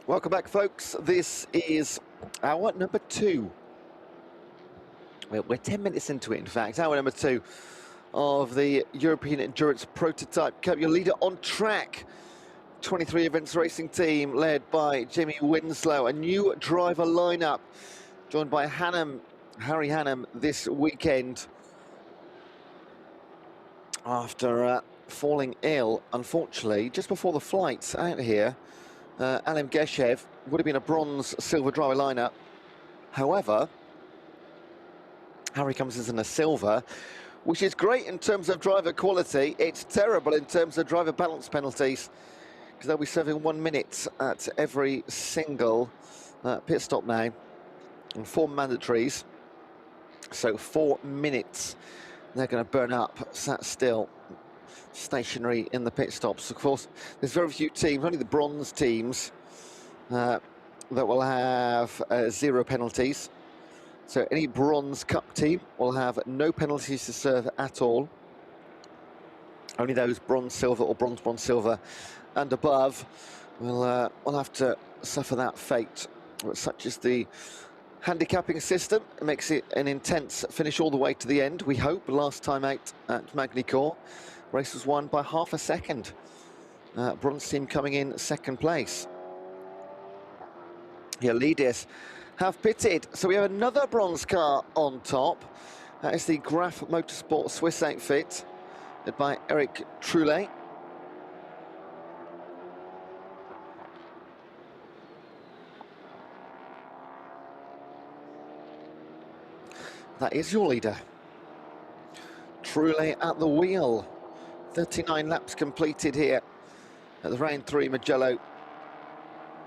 Welcome back, folks. This is hour number 2. We're 10 minutes into it, in fact. Hour number 2 of the European Endurance Prototype Cup. Your leader on track, 23 Events Racing team, led by Jamie Winslow. A new driver lineup, joined by Harry Hannam this weekend. After falling ill, unfortunately, just before the flight out here, Alim Geshev would have been a bronze-silver driver lineup. However, Harry comes in a silver, which is great in terms of driver quality. It's terrible in terms of driver balance penalties, because they'll be serving 1 minute at every single pit stop now, and 4 mandatories. So 4 minutes they're going to burn up, sat still, stationary in the pit stops. Of course, there's very few teams, only the bronze teams, that will have 0 penalties. So any bronze cup team will have no penalties to serve at all. Only those bronze, silver, or bronze, bronze, silver and above will have to suffer that fate. But such is the handicapping system. It makes it an intense finish all the way to the end, we hope. Last time out at Magny-Cours, race was won by half a second. Bronze team coming in second place. Here, Ligier have pitted, so we have another bronze car on top. That is the Graf Motorsport Swiss outfit, led by Eric Troulet. That is your leader. Troulet at the wheel. 39 laps completed here at the round 3 Mugello.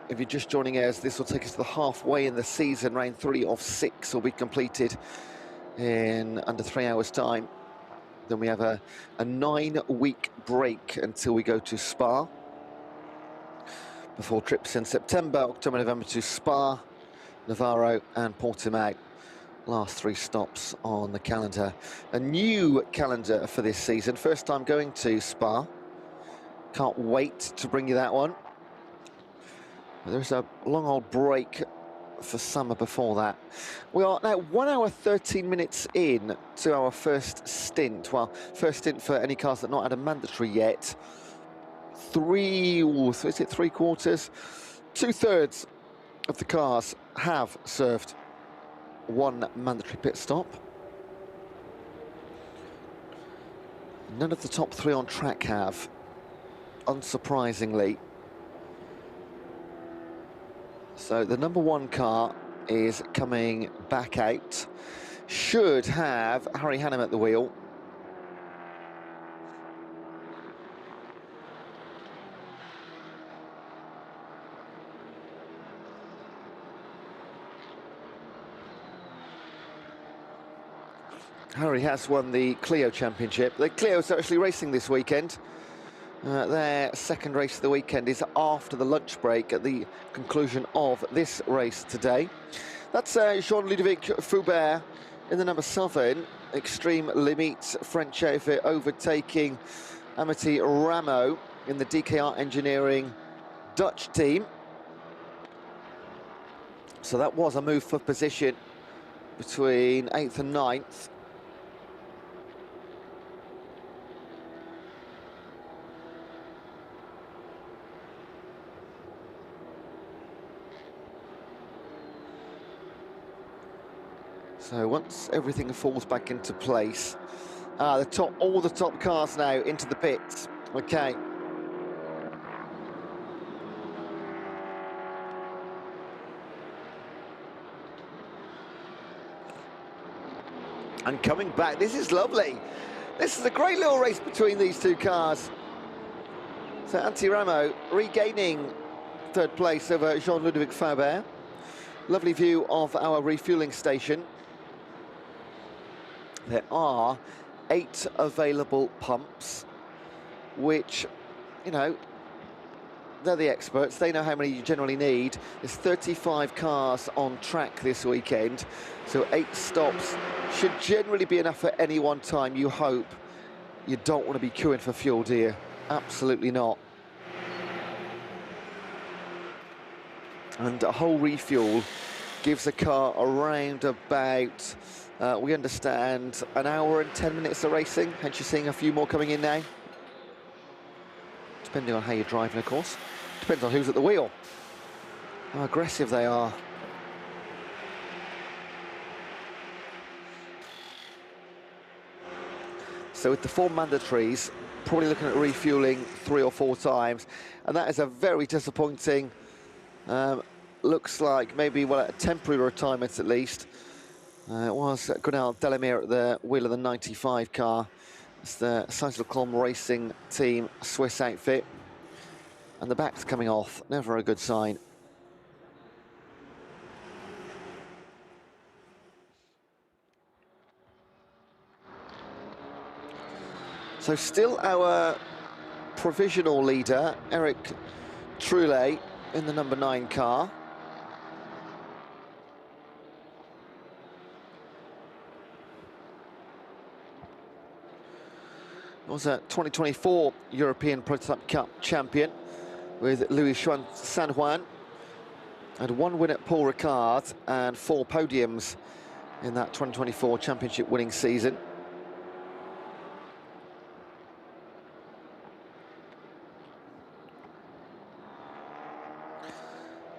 If you're just joining us, this will take us to the halfway in the season. Round 3 of 6 will be completed in under 3 hours' time. Then we have a 9-week break until we go to Spa. Before trips in September, October, November to Spa, Navarro and Portimao. Last 3 stops on the calendar. A new calendar for this season. First time going to Spa. Can't wait to bring you that one. There's a long old break for summer before that. We are now 1 hour 13 minutes in to our first stint. Well, first stint for any cars that not had a mandatory yet. 3/4? 2/3 of the cars have served 1 mandatory pit stop. None of the top 3 on track have, unsurprisingly. So the number 1 car is coming back out. Should have Harry Hannam at the wheel. Harry has won the Clio Championship. The Clio's actually racing this weekend. Their second race of the weekend is after the lunch break at the conclusion of this race today. That's Jean-Ludovic Foubert in the number 7, Extreme Limites French outfit, overtaking Amity Rameau in the DKR Engineering Dutch team. So that was a move for position between 8th and 9th. So once everything falls back into place, all the top cars now into the pits. Okay. And coming back, this is lovely. This is a great little race between these two cars. So Antti Rameau regaining 3rd place over Jean-Ludovic Foubert. Lovely view of our refueling station. There are 8 available pumps, which, you know, they're the experts. They know how many you generally need. There's 35 cars on track this weekend, so 8 stops should generally be enough at any one time, you hope. You don't want to be queuing for fuel, do you? Absolutely not. And a whole refuel gives a car around about, we understand, an hour and 10 minutes of racing. Hence you're seeing a few more coming in now. Depending on how you're driving, of course. Depends on who's at the wheel. How aggressive they are. So with the 4 mandatories, probably looking at refueling 3 or 4 times, and that is a very disappointing, looks like maybe, well, a temporary retirement at least. It was Gunnar Delamere at the wheel of the 95 car. It's the Cyclocom Racing Team Swiss outfit. And the back's coming off, never a good sign. So still our provisional leader, Eric Trullet, in the number 9 car. Was a 2024 European Prototype Cup champion with Luis San Juan. Had 1 win at Paul Ricard and 4 podiums in that 2024 championship winning season.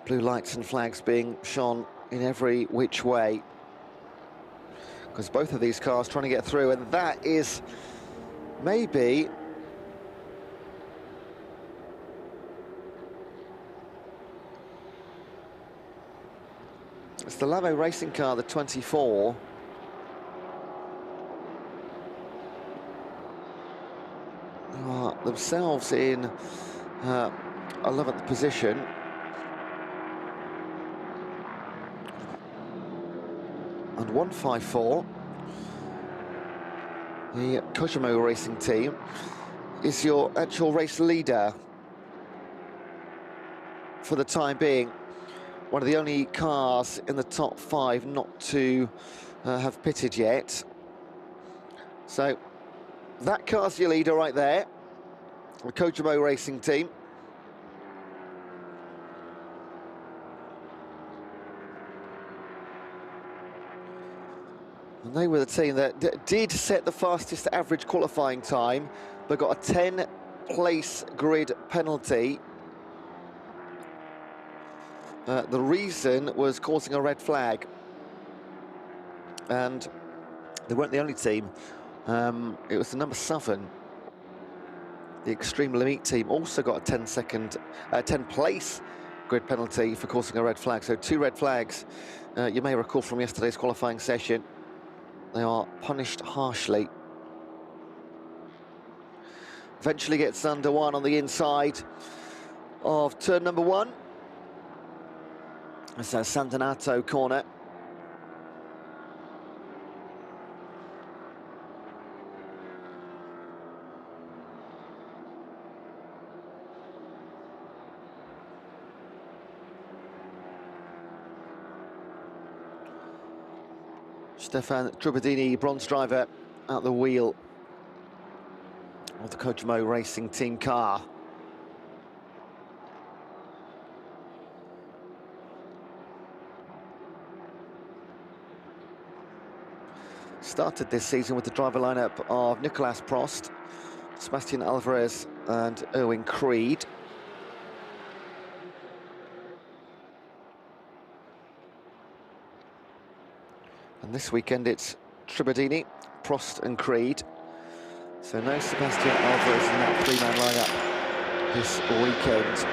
Blue lights and flags being shone in every which way, because both of these cars trying to get through, and that is maybe it's the Labo racing car, the 24. Who are themselves in 11th position. And 154, the Kojimo Racing Team, is your actual race leader for the time being. One of the only cars in the top 5 not to have pitted yet. So that car's your leader right there, the Kojimo Racing Team. And they were the team that did set the fastest average qualifying time, but got a 10-place grid penalty. The reason was causing a red flag. And they weren't the only team. It was the number 7. The Extreme Limite team also got a 10-place grid penalty for causing a red flag. So 2 red flags, you may recall from yesterday's qualifying session. They are punished harshly. Eventually gets under 1 on the inside of turn number 1. It's a San Donato corner. Stefan Trubadini, bronze driver, at the wheel of the Kojimo Racing Team car. Started this season with the driver lineup of Nicolas Prost, Sebastian Alvarez and Erwin Creed. And this weekend it's Trubadini, Prost and Creed. So no Sebastian Alvarez in that three-man lineup this weekend.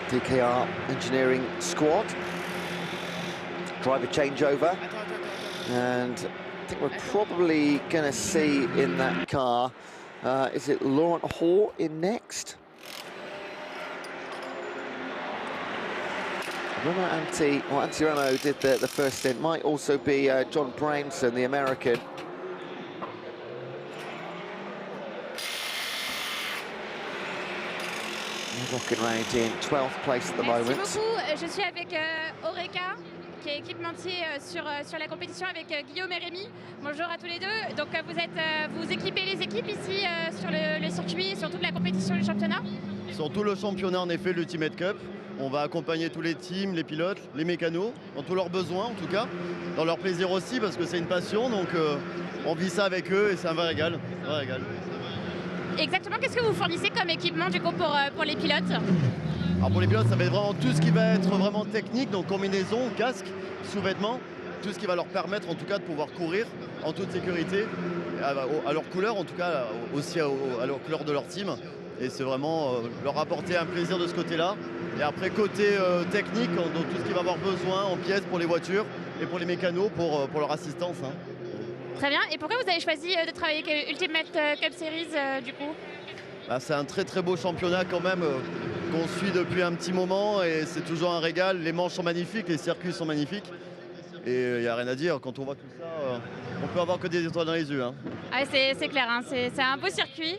DKR engineering squad. Driver changeover. And I think we're probably going to see in that car, is it Laurent Hoare in next? Antti Ramo did the first stint. Might also be John Brownson, the American. Walking around in 12th place at the moment. Merci beaucoup. Je suis avec Oreca, qui est équipementier sur la compétition avec Guillaume et Rémi. Bonjour à tous les deux. Donc vous équipez les équipes ici sur le circuit, sur toute la compétition du championnat? Sur tout le championnat, en effet, l'Ultimate Cup. On va accompagner tous les teams, les pilotes, les mécanos, dans tous leurs besoins en tout cas, dans leur plaisir aussi parce que c'est une passion, donc on vit ça avec eux et c'est un vrai régal. Un vrai régal. Exactement, qu'est-ce que vous fournissez comme équipement du coup pour les pilotes? Alors pour les pilotes, ça va être vraiment tout ce qui va être vraiment technique, donc combinaison, casque, sous-vêtements, tout ce qui va leur permettre en tout cas de pouvoir courir en toute sécurité, à leur couleur en tout cas, aussi à leur couleur de leur team. Et c'est vraiment leur apporter un plaisir de ce côté-là. Et après côté technique, donc tout ce qu'ils vont avoir besoin en pièces pour les voitures et pour les mécanos pour leur assistance. Hein. Très bien. Et pourquoi vous avez choisi de travailler avec Ultimate Cup Series du coup? C'est un très très beau championnat quand même qu'on suit depuis un petit moment et c'est toujours un régal. Les manches sont magnifiques, les circuits sont magnifiques. Et il n'y a rien à dire, quand on voit tout ça, on peut avoir que des étoiles dans les yeux. Hein. Ah, c'est clair, hein, c'est un beau circuit.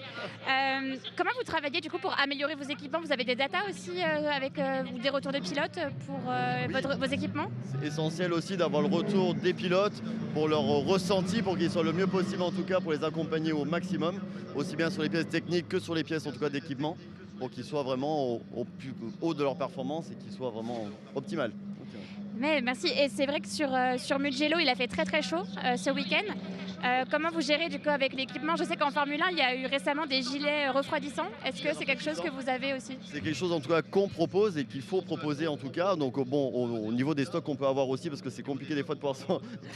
Comment vous travaillez du coup pour améliorer vos équipements? Vous avez des datas aussi avec des retours de pilotes pour vos équipements? C'est essentiel aussi d'avoir le retour des pilotes pour leur ressenti, pour qu'ils soient le mieux possible en tout cas, pour les accompagner au maximum, aussi bien sur les pièces techniques que sur les pièces en tout cas d'équipement, pour qu'ils soient vraiment au plus haut de leur performance et qu'ils soient vraiment optimales. Mais merci. Et c'est vrai que sur Mugello, il a fait très très chaud ce week-end. Comment vous gérez du coup avec l'équipement? Je sais qu'en Formule 1, il y a eu récemment des gilets refroidissants. Est-ce que c'est quelque chose que vous avez aussi? C'est quelque chose en tout cas qu'on propose et qu'il faut proposer en tout cas. Donc bon, au niveau des stocks qu'on peut avoir aussi, parce que c'est compliqué des fois de pouvoir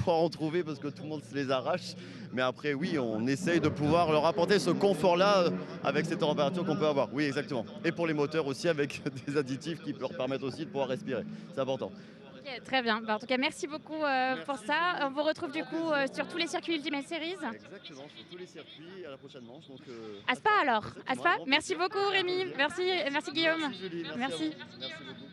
en trouver parce que tout le monde se les arrache. Mais après oui, on essaye de pouvoir leur apporter ce confort-là avec ces températures qu'on peut avoir. Oui, exactement. Et pour les moteurs aussi avec des additifs qui leur permettent aussi de pouvoir respirer. C'est important. Okay, très bien. En tout cas, merci beaucoup pour ça. On vous retrouve du coup sur tous les circuits Ultimate Series. Exactement, sur tous les circuits à la prochaine manche. Donc, à Spa alors. À Spa. Merci beaucoup Rémi. Merci Guillaume. Merci Julie. Merci. Merci beaucoup.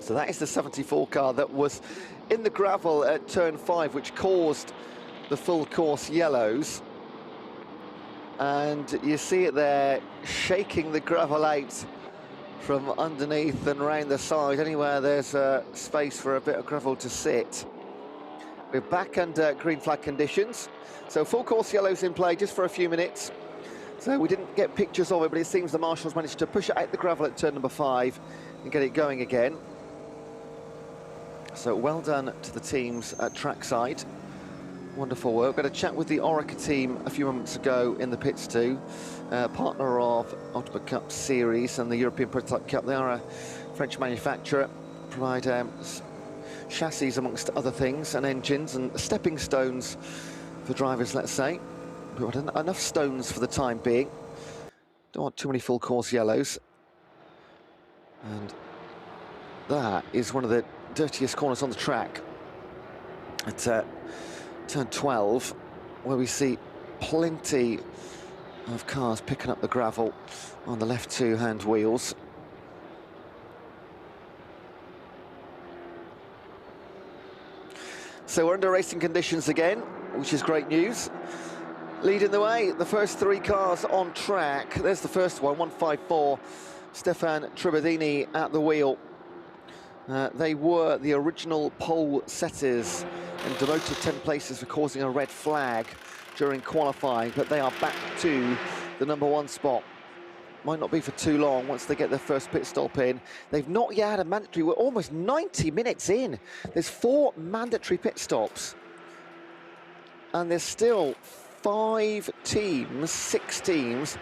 So that is the 74 car that was in the gravel at turn 5, which caused the full course yellows. And you see it there, shaking the gravel out from underneath and round the side, anywhere there's space for a bit of gravel to sit. We're back under green flag conditions. So full course yellows in play just for a few minutes. So we didn't get pictures of it, but it seems the marshals managed to push it out the gravel at turn number 5 and get it going again. So well done to the teams at trackside. Wonderful work. Got a chat with the Orica team a few moments ago in the pits too. Partner of Ultimate Cup Series and the European Prototype Cup. They are a French manufacturer, provide chassis amongst other things and engines and stepping stones for drivers, let's say. We've got enough stones for the time being. Don't want too many full course yellows. And that is one of the dirtiest corners on the track at turn 12, where we see plenty of cars picking up the gravel on the left two-hand wheels. So we're under racing conditions again, which is great news. Leading the way, the first 3 cars on track. There's the first one, 154, Stefan Tribadini at the wheel. They were the original pole setters and demoted 10 places for causing a red flag during qualifying, but they are back to the #1 spot. Might not be for too long once they get their first pit stop in. They've not yet had a mandatory, we're almost 90 minutes in. There's 4 mandatory pit stops. And there's still 5 teams, 6 teams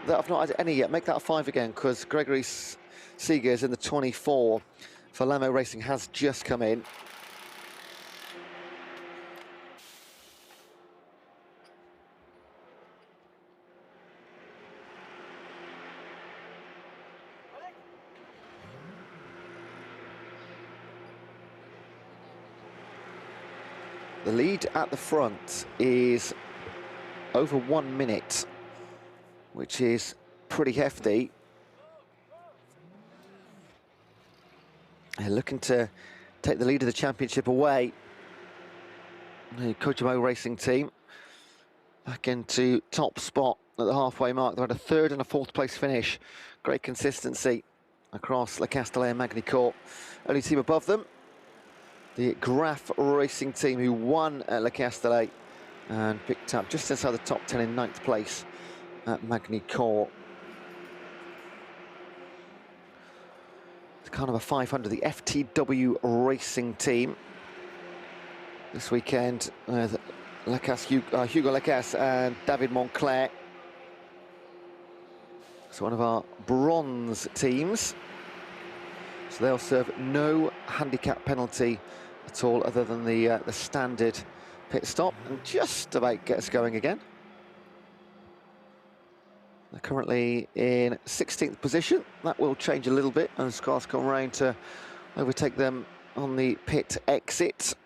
that have not had any yet. Make that a 5 again, because Gregory Seegers in the 24 for Lamo Racing has just come in. The lead at the front is over 1 minute, which is pretty hefty. They're looking to take the lead of the championship away. The Kochimo Racing team back into top spot at the halfway mark. They had a 3rd and a 4th place finish. Great consistency across Le Castellet and Magny-Cours. Only team above them, the Graf Racing team, who won at Le Castellet and picked up just inside the top 10 in 9th place at Magny-Cours. It's kind of a 500, the FTW Racing team this weekend with Hugo Lacasse and David Moncler. It's one of our bronze teams, so they'll serve no handicap penalty at all, other than the standard pit stop, and just about get us going again. They're currently in 16th position. That will change a little bit as cars come around to overtake them on the pit exit.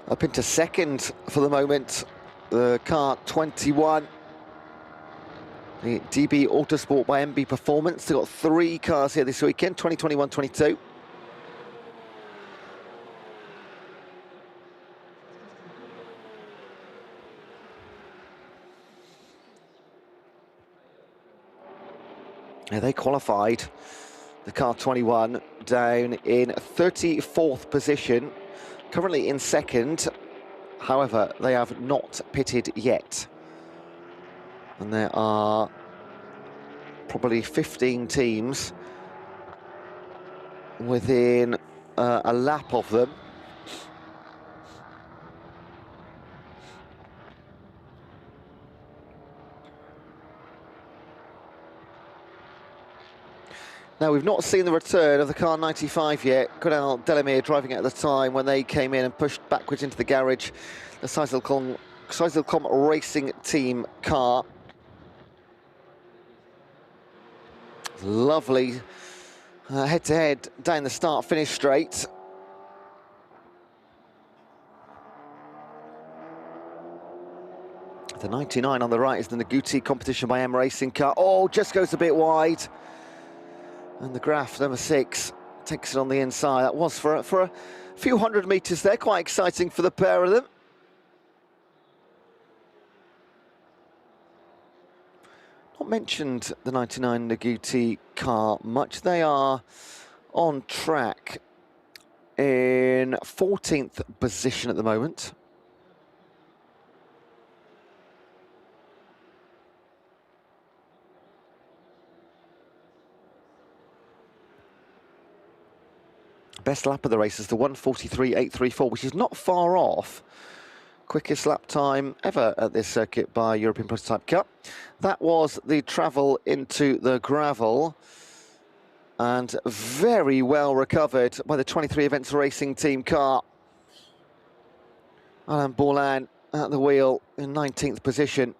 Up into second for the moment, the car 21. The DB Autosport by MB Performance. They've got 3 cars here this weekend, 2021, 22. Yeah, they qualified, the car 21, down in 34th position. Currently in second, however, they have not pitted yet. And there are probably 15 teams within a lap of them. Now, we've not seen the return of the car 95 yet. Conal Delamere driving it at the time when they came in and pushed backwards into the garage. The Seizelcom Racing Team car. Lovely head-to-head down the start-finish straight. The 99 on the right is the Noguchi competition by M Racing car. Oh, just goes a bit wide. And the Graf, number 6, takes it on the inside. That was for a few hundred metres there, quite exciting for the pair of them. Not mentioned the 99 Noguchi car much. They are on track in 14th position at the moment. Best lap of the race is the 1:43.834, which is not far off. Quickest lap time ever at this circuit by European Prototype Cup. That was the travel into the gravel, and very well recovered by the 23 Events Racing Team car. Alain Bourlin at the wheel in 19th position.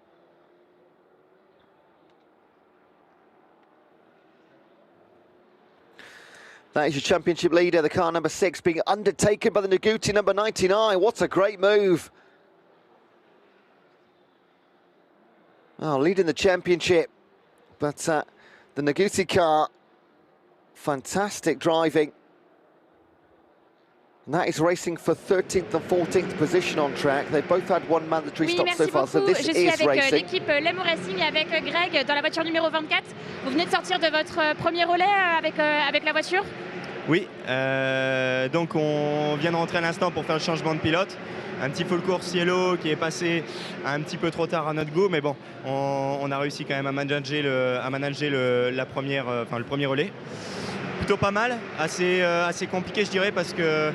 That is your championship leader, the car number 6, being undertaken by the Noguchi number 99. What a great move. Oh, leading the championship. But the Noguchi car, fantastic driving. And that is racing for 13th and 14th position on track. They both had one mandatory stop so far, so this Je suis is avec racing. l'équipe Lamborghini Racing avec Greg dans la voiture numéro 24. Vous venez de sortir de votre premier relais avec la voiture? Oui, donc on vient de rentrer à l'instant pour faire le changement de pilote. Un petit full course yellow qui est passé un petit peu trop tard à notre goût, mais bon, on a réussi quand même à manager le premier relais. Plutôt pas mal, assez compliqué je dirais, parce que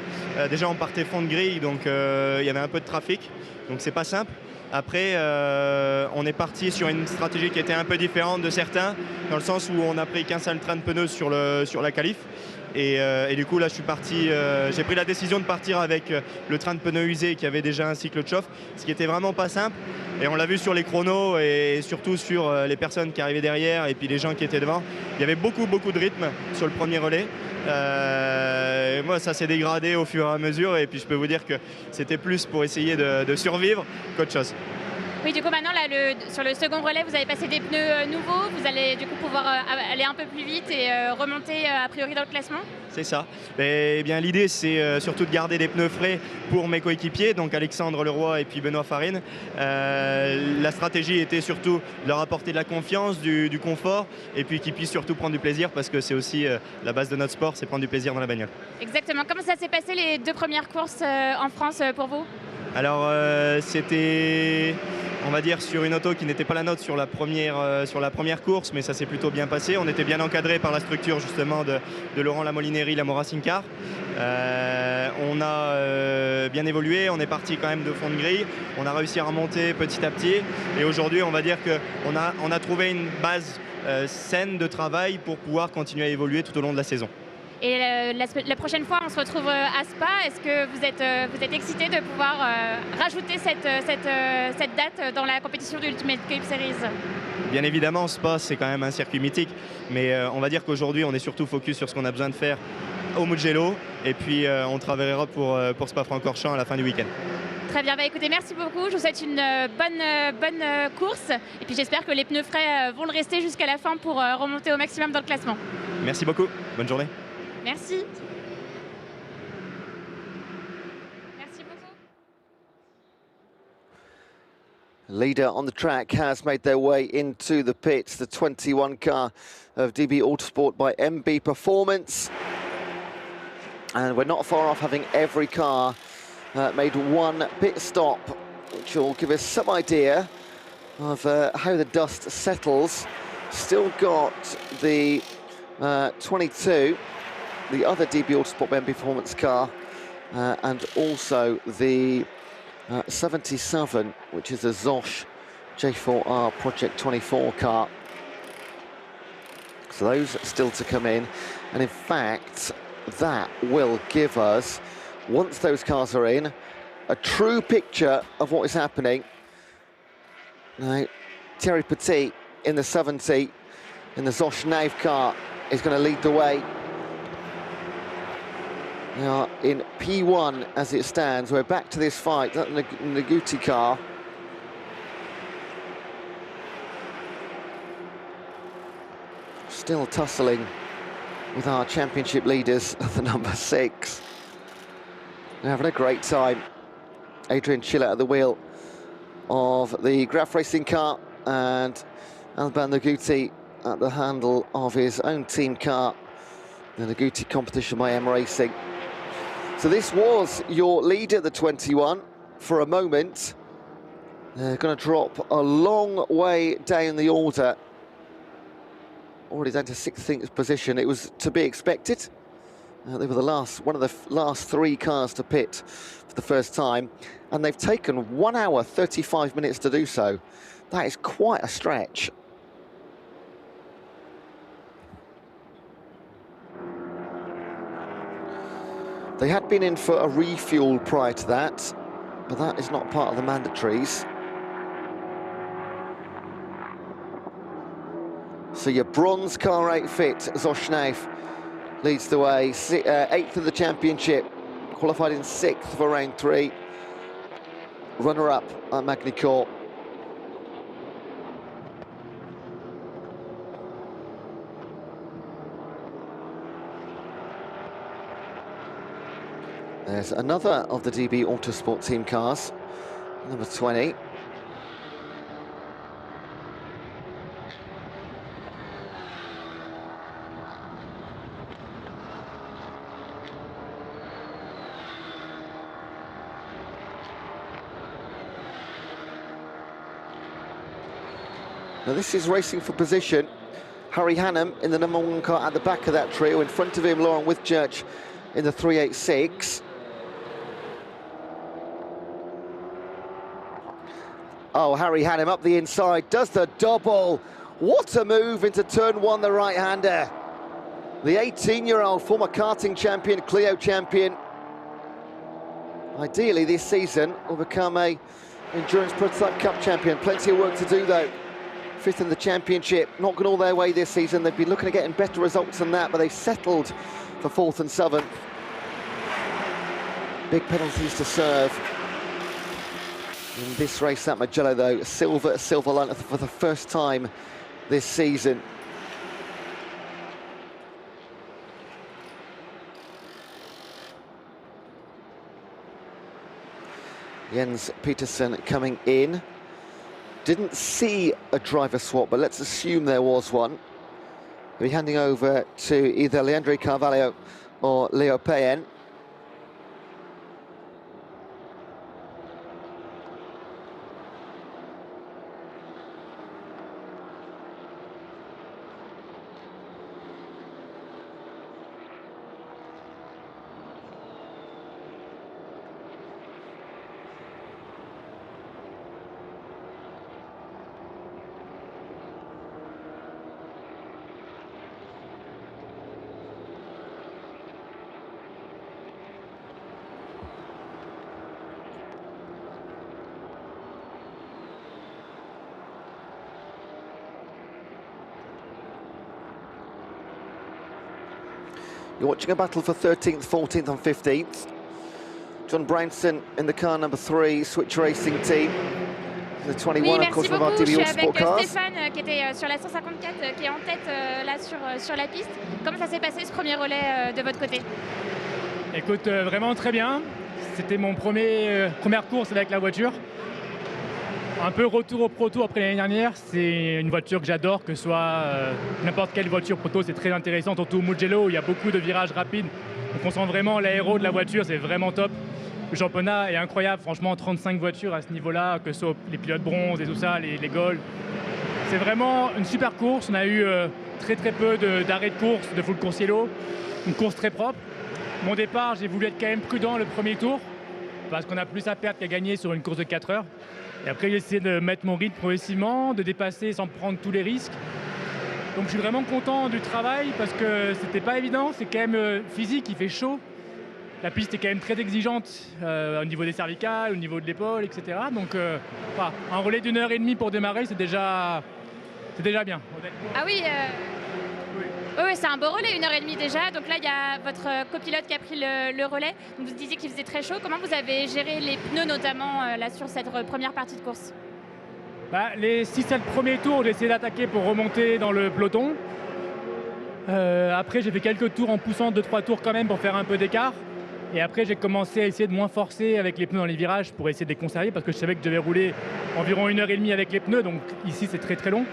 déjà on partait fond de grille, donc il y avait un peu de trafic, donc c'est pas simple. Après, on est parti sur une stratégie qui était un peu différente de certains, dans le sens où on a pris qu'un seul train de pneus sur la qualif. Et du coup là je suis parti, j'ai pris la décision de partir avec le train de pneus usé qui avait déjà un cycle de chauffe, ce qui était vraiment pas simple, et on l'a vu sur les chronos et surtout sur les personnes qui arrivaient derrière et puis les gens qui étaient devant. Il y avait beaucoup de rythme sur le premier relais. Moi ça s'est dégradé au fur et à mesure, et puis je peux vous dire que c'était plus pour essayer de survivre qu'autre chose. Oui, du coup maintenant là, sur le second relais, vous avez passé des pneus nouveaux, vous allez du coup pouvoir aller un peu plus vite et remonter a priori dans le classement? C'est ça. Eh bien, l'idée, c'est surtout de garder des pneus frais pour mes coéquipiers, donc Alexandre Leroy et puis Benoît Farine. La stratégie était surtout de leur apporter de la confiance, du confort, et puis qu'ils puissent surtout prendre du plaisir, parce que c'est aussi la base de notre sport, c'est prendre du plaisir dans la bagnole. Exactement. Comment ça s'est passé les 2 premières courses en France pour vous? Alors, c'était, on va dire, sur une auto qui n'était pas la nôtre sur la première course, mais ça s'est plutôt bien passé. On était bien encadré par la structure justement de Laurent Lamolinerie, Lamo Racing Car. On a bien évolué, on est parti quand même de fond de grille, on a réussi à remonter petit à petit, et aujourd'hui on va dire qu'on a trouvé une base saine de travail pour pouvoir continuer à évoluer tout au long de la saison. Et la prochaine fois, on se retrouve à Spa. Est-ce que vous êtes excité de pouvoir rajouter cette date dans la compétition de Ultimate Cup Series? Bien évidemment, Spa, c'est quand même un circuit mythique, mais on va dire qu'aujourd'hui, on est surtout focus sur ce qu'on a besoin de faire au Mugello, et puis on travaillera pour Spa-Francorchamps à la fin du week-end. Très bien, bah écoutez, merci beaucoup. Je vous souhaite une bonne course, et puis j'espère que les pneus frais vont le rester jusqu'à la fin pour remonter au maximum dans le classement. Merci beaucoup, bonne journée. Merci. Merci beaucoup. Leader on the track has made their way into the pits, the 21 car of DB Autosport by MB Performance. And we're not far off having every car made one pit stop, which will give us some idea of how the dust settles. Still got the 22, the other DB Autosport MB Performance car, and also the 77, which is a Zosch J4R Project 24 car. So those still to come in, and in fact that will give us, once those cars are in, a true picture of what is happening. Now, Thierry Petit in the 70, in the Zoshnave car is going to lead the way. They are in P1 as it stands. We're back to this fight, that Naguti car. Still tussling with our championship leaders at the number 6. They're having a great time. Adrian Schiller at the wheel of the Graf Racing car and Alban Naguti at the handle of his own team car, the Naguti Competition by M Racing. So this was your leader, the 21, for a moment. They're going to drop a long way down the order. Already down to 16th position. It was to be expected. They were one of the last 3 cars to pit for the first time, and they've taken 1 hour 35 minutes to do so. That is quite a stretch. They had been in for a refuel prior to that, but that is not part of the mandatories. So your bronze car outfit, Zoshnave, leads the way, 8th in the championship, qualified in 6th for round 3. Runner-up at Magny-Cours. There's another of the DB Autosport team cars, number 20. Now this is racing for position. Harry Hannum in the number 1 car at the back of that trio. In front of him, Laurent Withchurch in the 386. Oh, Harry Hannum up the inside, does the double. What a move into turn 1, the right-hander. The 18-year-old former karting champion, Clio champion. Ideally this season will become a Endurance Prototype Cup champion. Plenty of work to do though. 5th in the championship, not gone all their way this season. They've been looking at getting better results than that, but they've settled for 4th and 7th. Big penalties to serve in this race at Mugello though. Silver line for the first time this season. Jens Petersen coming in. Didn't see a driver swap, but let's assume there was one. He'll be handing over to either Leandro Carvalho or Leo Payen. You're watching a battle for 13th, 14th and 15th. John Brownson in the car number 3, Switch Racing team. The 21, of course, with our DB Autosport cars. Stéphane qui était sur la 154, qui est en tête là sur la piste. Comment ça s'est passé ce premier relais de votre côté? Écoute, vraiment très bien. C'était mon première course avec la voiture. Un peu retour au proto après l'année dernière. C'est une voiture que j'adore, que ce soit n'importe quelle voiture proto, c'est très intéressant, surtout au Mugello où il y a beaucoup de virages rapides. Donc on sent vraiment l'aéro de la voiture, c'est vraiment top. Le championnat est incroyable, franchement 35 voitures à ce niveau-là, que ce soit les pilotes bronze et tout ça, les Gaules. C'est vraiment une super course, on a eu très peu d'arrêts de course, de full coursiello, une course très propre. Mon départ, j'ai voulu être quand même prudent le premier tour, parce qu'on a plus à perdre qu'à gagner sur une course de 4 heures. Et après, j'ai essayé de mettre mon rythme progressivement, de dépasser sans prendre tous les risques. Donc je suis vraiment content du travail parce que c'était pas évident, c'est quand même physique, il fait chaud. La piste est quand même très exigeante au niveau des cervicales, au niveau de l'épaule, etc. Donc un relais d'1 heure et demie pour démarrer, c'est déjà c'est déjà bien. Ah oui, oui, c'est un beau relais, 1h30 déjà. Donc là, il y a votre copilote qui a pris le relais. Donc vous disiez qu'il faisait très chaud. Comment vous avez géré les pneus, notamment là sur cette première partie de course? Les 6-7 premiers tours, j'ai essayé d'attaquer pour remonter dans le peloton. Après, j'ai fait quelques tours en poussant 2-3 tours quand même pour faire un peu d'écart. Et après, j'ai commencé à essayer de moins forcer avec les pneus dans les virages pour essayer de les conserver parce que je savais que je devais rouler environ 1h30 avec les pneus. Donc ici, c'est très très long.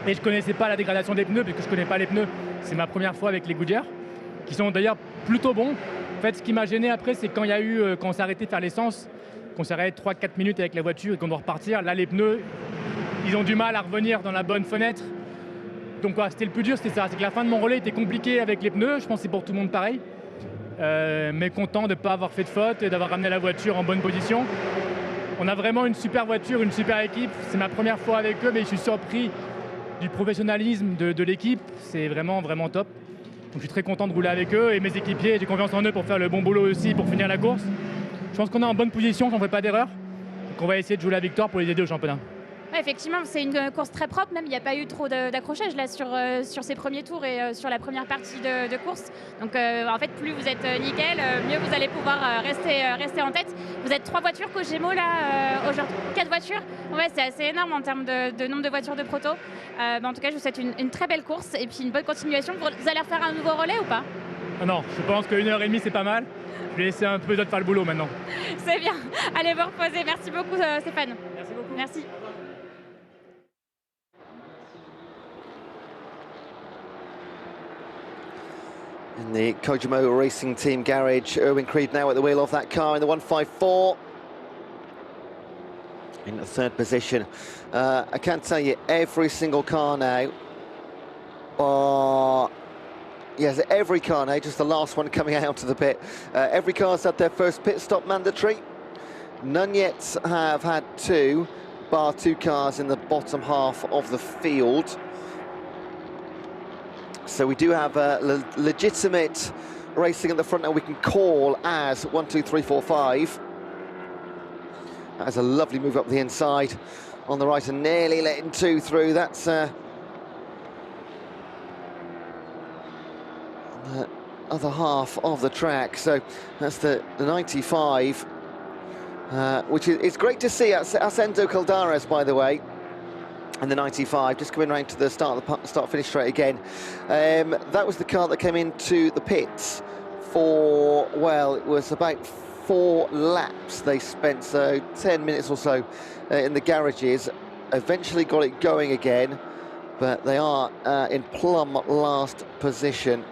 Et je ne connaissais pas la dégradation des pneus puisque je ne connais pas les pneus. C'est ma première fois avec les Goodyear, qui sont d'ailleurs plutôt bons. En fait, ce qui m'a gêné après, c'est quand on s'est arrêté de faire l'essence, qu'on s'est arrêté 3-4 minutes avec la voiture et qu'on doit repartir. Là, les pneus, ils ont du mal à revenir dans la bonne fenêtre. Donc voilà, c'était le plus dur, c'était ça. C'est que la fin de mon relais était compliquée avec les pneus. Je pense que c'est pour tout le monde pareil. Mais content de ne pas avoir fait de faute et d'avoir ramené la voiture en bonne position. On a vraiment une super voiture, une super équipe. C'est ma première fois avec eux, mais je suis surpris du professionnalisme de l'équipe. C'est vraiment, vraiment top. Donc je suis très content de rouler avec eux et mes équipiers, j'ai confiance en eux pour faire le bon boulot aussi, pour finir la course. Je pense qu'on est en bonne position, qu'on ne fait pas d'erreur. Donc on va essayer de jouer la victoire pour les aider au championnat. Ouais, effectivement, c'est une course très propre, même il n'y a pas eu trop d'accrochage là sur ces premiers tours et sur la première partie de course. Donc en fait, plus vous êtes nickel, mieux vous allez pouvoir rester en tête. Vous êtes 3 voitures qu'au Gémeaux là, aujourd'hui 4 voitures. Ouais, c'est assez énorme en termes de nombre de voitures de proto. En tout cas, je vous souhaite une très belle course et puis une bonne continuation. Vous allez refaire un nouveau relais ou pas? Non, je pense que 1h30 c'est pas mal. Je vais laisser un peu les autres faire le boulot maintenant. C'est bien. Allez vous reposer. Merci beaucoup Stéphane. Merci beaucoup. Merci. In the Kojimo Racing Team garage, Erwin Creed now at the wheel of that car in the 154. In the 3rd position. I can tell you, every single car now, yes, every car now, just the last one coming out of the pit. Every car's had their first pit stop mandatory. None yet have had 2, bar 2 cars in the bottom half of the field. So we do have legitimate racing at the front now we can call as 1, 2, 3, 4, 5. That is a lovely move up the inside on the right and nearly letting 2 through. That's the other half of the track. So that's the 95, which is great to see. That's Ascendo Caldares, by the way. And the 95, just coming round to the start-finish straight again. That was the car that came into the pits for, well, it was about 4 laps they spent, so 10 minutes or so in the garages. Eventually got it going again, but they are in plumb last position.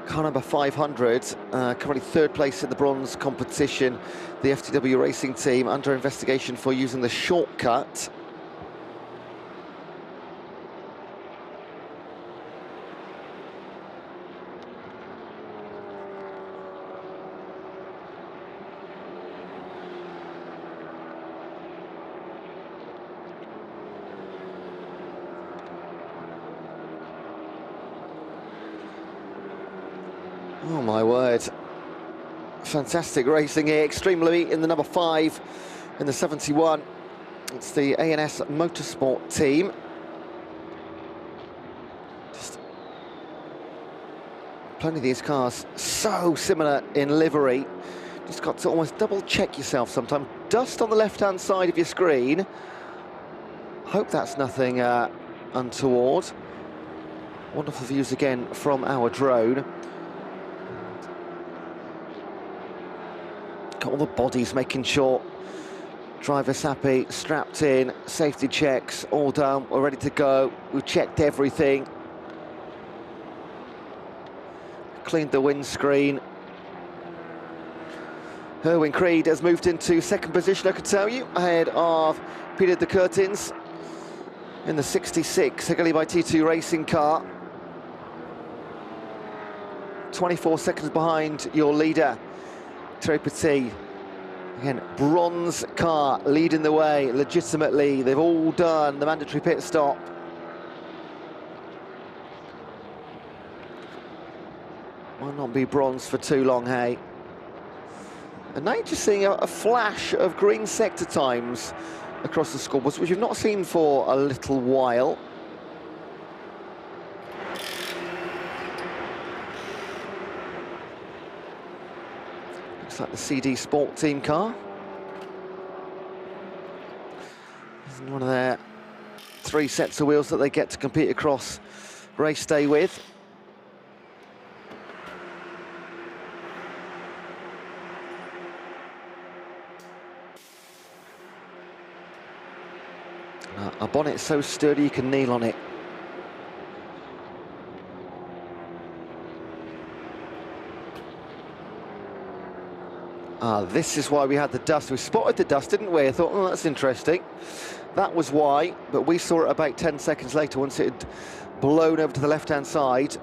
Car number 500, currently 3rd place in the bronze competition. The FTW Racing Team under investigation for using the shortcut. Oh my word. Fantastic racing here. Extreme Louis in the number 5 in the 71. It's the A&S Motorsport team. Just plenty of these cars so similar in livery. Just got to almost double check yourself sometimes. Dust on the left-hand side of your screen. Hope that's nothing untoward. Wonderful views again from our drone. Got all the bodies, making sure driver's happy, strapped in, safety checks, all done, we're ready to go. We've checked everything. Cleaned the windscreen. Erwin Creed has moved into 2nd position, I could tell you, ahead of Peter de Curtins in the 66 Higgley by T2 racing car. 24 seconds behind your leader, Thierry Petit. Again, bronze car leading the way legitimately. They've all done the mandatory pit stop. Might not be bronze for too long, hey? And now you're just seeing a flash of green sector times across the scoreboards, which we've not seen for a little while. Looks like the CD Sport team car. This is one of their 3 sets of wheels that they get to compete across race day with. A bonnet so sturdy you can kneel on it. This is why we had the dust. We spotted the dust, didn't we? I thought, oh, that's interesting. That was why, but we saw it about 10 seconds later once it had blown over to the left-hand side.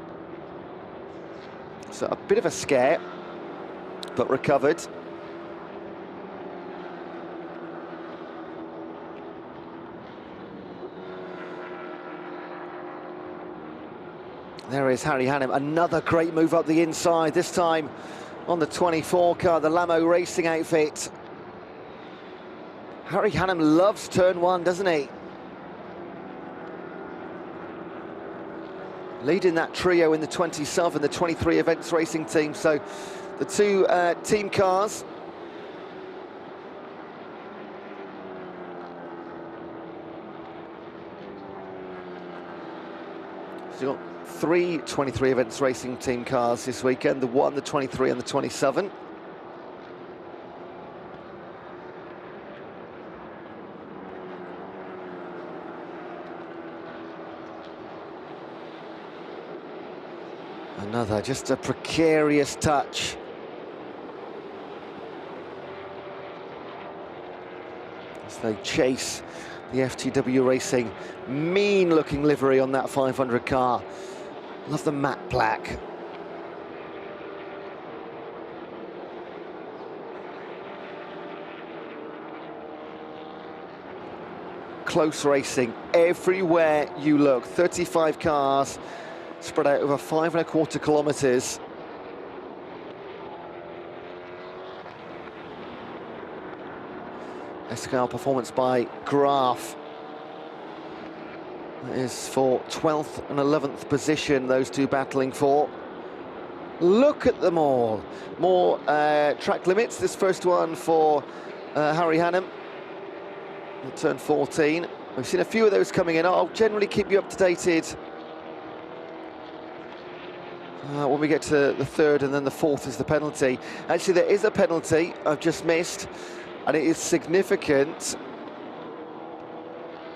So a bit of a scare, but recovered. There is Harry Hannum, another great move up the inside, this time on the 24 car, the Lamo Racing outfit. Harry Hannum loves turn 1, doesn't he? Leading that trio in the 20 Sov and the 23 Events Racing team, so the 2 team cars. So you've got 3 23 Events Racing team cars this weekend, the 1, the 23 and the 27. Another, just a precarious touch. As they chase the FTW Racing mean-looking livery on that 500 car. Love the matte black. Close racing everywhere you look. 35 cars spread out over 5¼ kilometres. Escal performance by Graf. That is for 12th and 11th position, those 2 battling for. Look at them all. More track limits. This first one for Harry Hannum, turn 14. We've seen a few of those coming in. I'll generally keep you up to date when we get to the 3rd, and then the 4th is the penalty. Actually, there is a penalty I've just missed, and it is significant.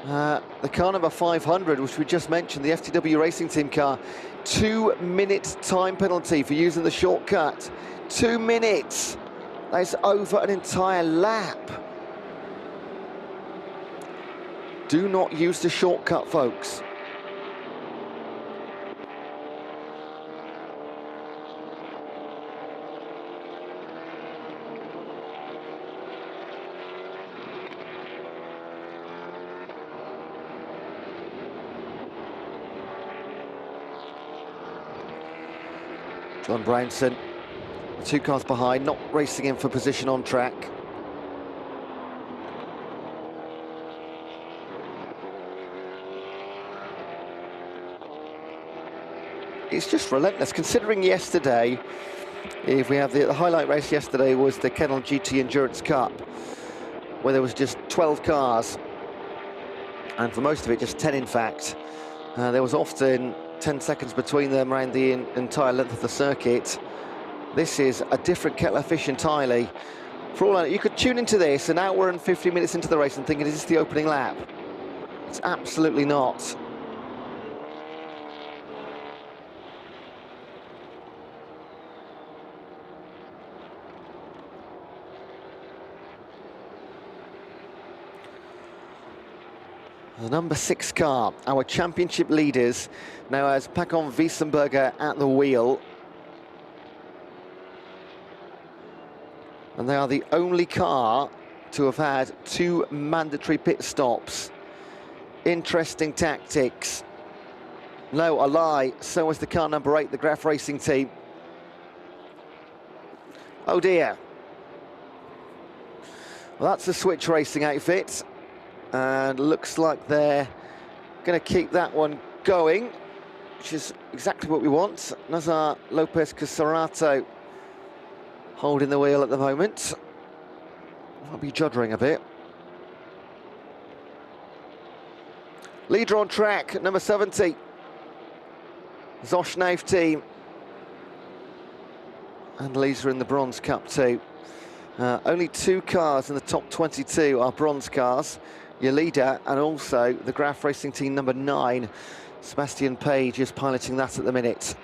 The car number 500, which we just mentioned, the FTW Racing Team car, 2-minute time penalty for using the shortcut. 2 minutes. That is over an entire lap. Do not use the shortcut, folks. John Brownson, 2 cars behind, not racing in for position on track. It's just relentless, considering yesterday, if we have the highlight race yesterday was the Kennel GT Endurance Cup, where there was just 12 cars, and for most of it, just 10 in fact. There was often 10 seconds between them around the entire length of the circuit. This is a different kettle of fish entirely. For all I know, you could tune into this an hour and 50 minutes into the race and think, is this the opening lap? It's absolutely not. The number 6 car, our championship leaders, now has Paco Wiesenberger at the wheel. And they are the only car to have had 2 mandatory pit stops. Interesting tactics. No, a lie, so was the car number 8, the Graf Racing team. Oh dear. Well, that's the Switch Racing outfit. And looks like they're going to keep that one going, which is exactly what we want. Nazar Lopez Casarato holding the wheel at the moment. Might be juddering a bit. Leader on track, number 70. Zoshnav team. And leader in the Bronze Cup too. Only 2 cars in the top 22 are bronze cars. Your leader and also the Graf Racing team number 9. Sebastian Page is piloting that at the minute.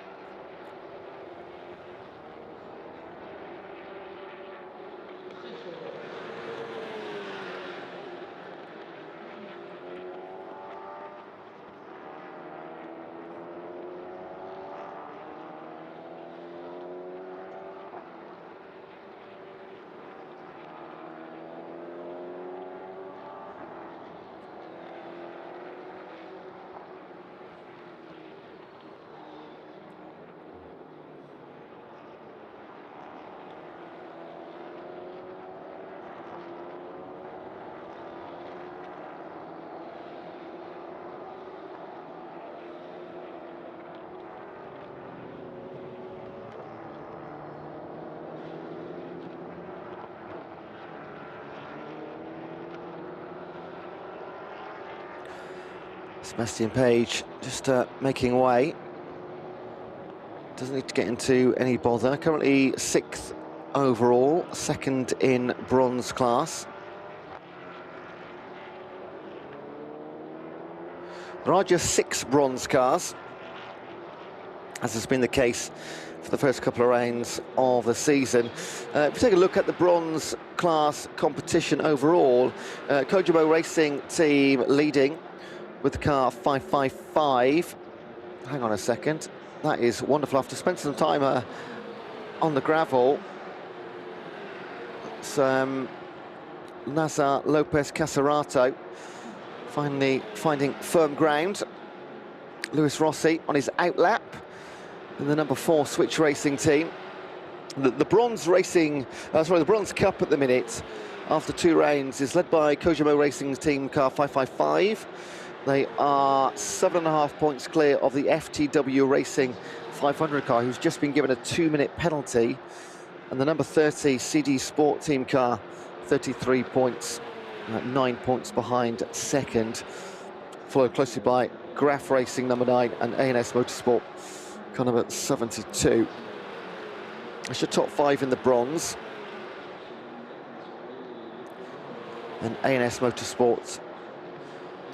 Sebastian Page just making way. Doesn't need to get into any bother. Currently 6th overall, 2nd in bronze class. There are just 6 bronze cars, as has been the case for the first couple of rounds of the season. If we take a look at the bronze class competition overall, Kojimo Racing team leading with the car 555. Hang on a second. That is wonderful. After spending some time on the gravel, it's Nazar Lopez Casarato finally finding firm ground. Lewis Rossi on his outlap in the number 4 Switch Racing team. The bronze racing, the bronze cup at the minute, after 2 rounds, is led by Kojimo Racing's team car 555. They are 7.5 points clear of the FTW Racing 500 car, who's just been given a 2-minute penalty. And the number 30 CD Sport team car, 33 points, 9 points behind second. Followed closely by Graf Racing number 9 and A&S Motorsport, car number 72. That's your top 5 in the bronze. And A&S Motorsport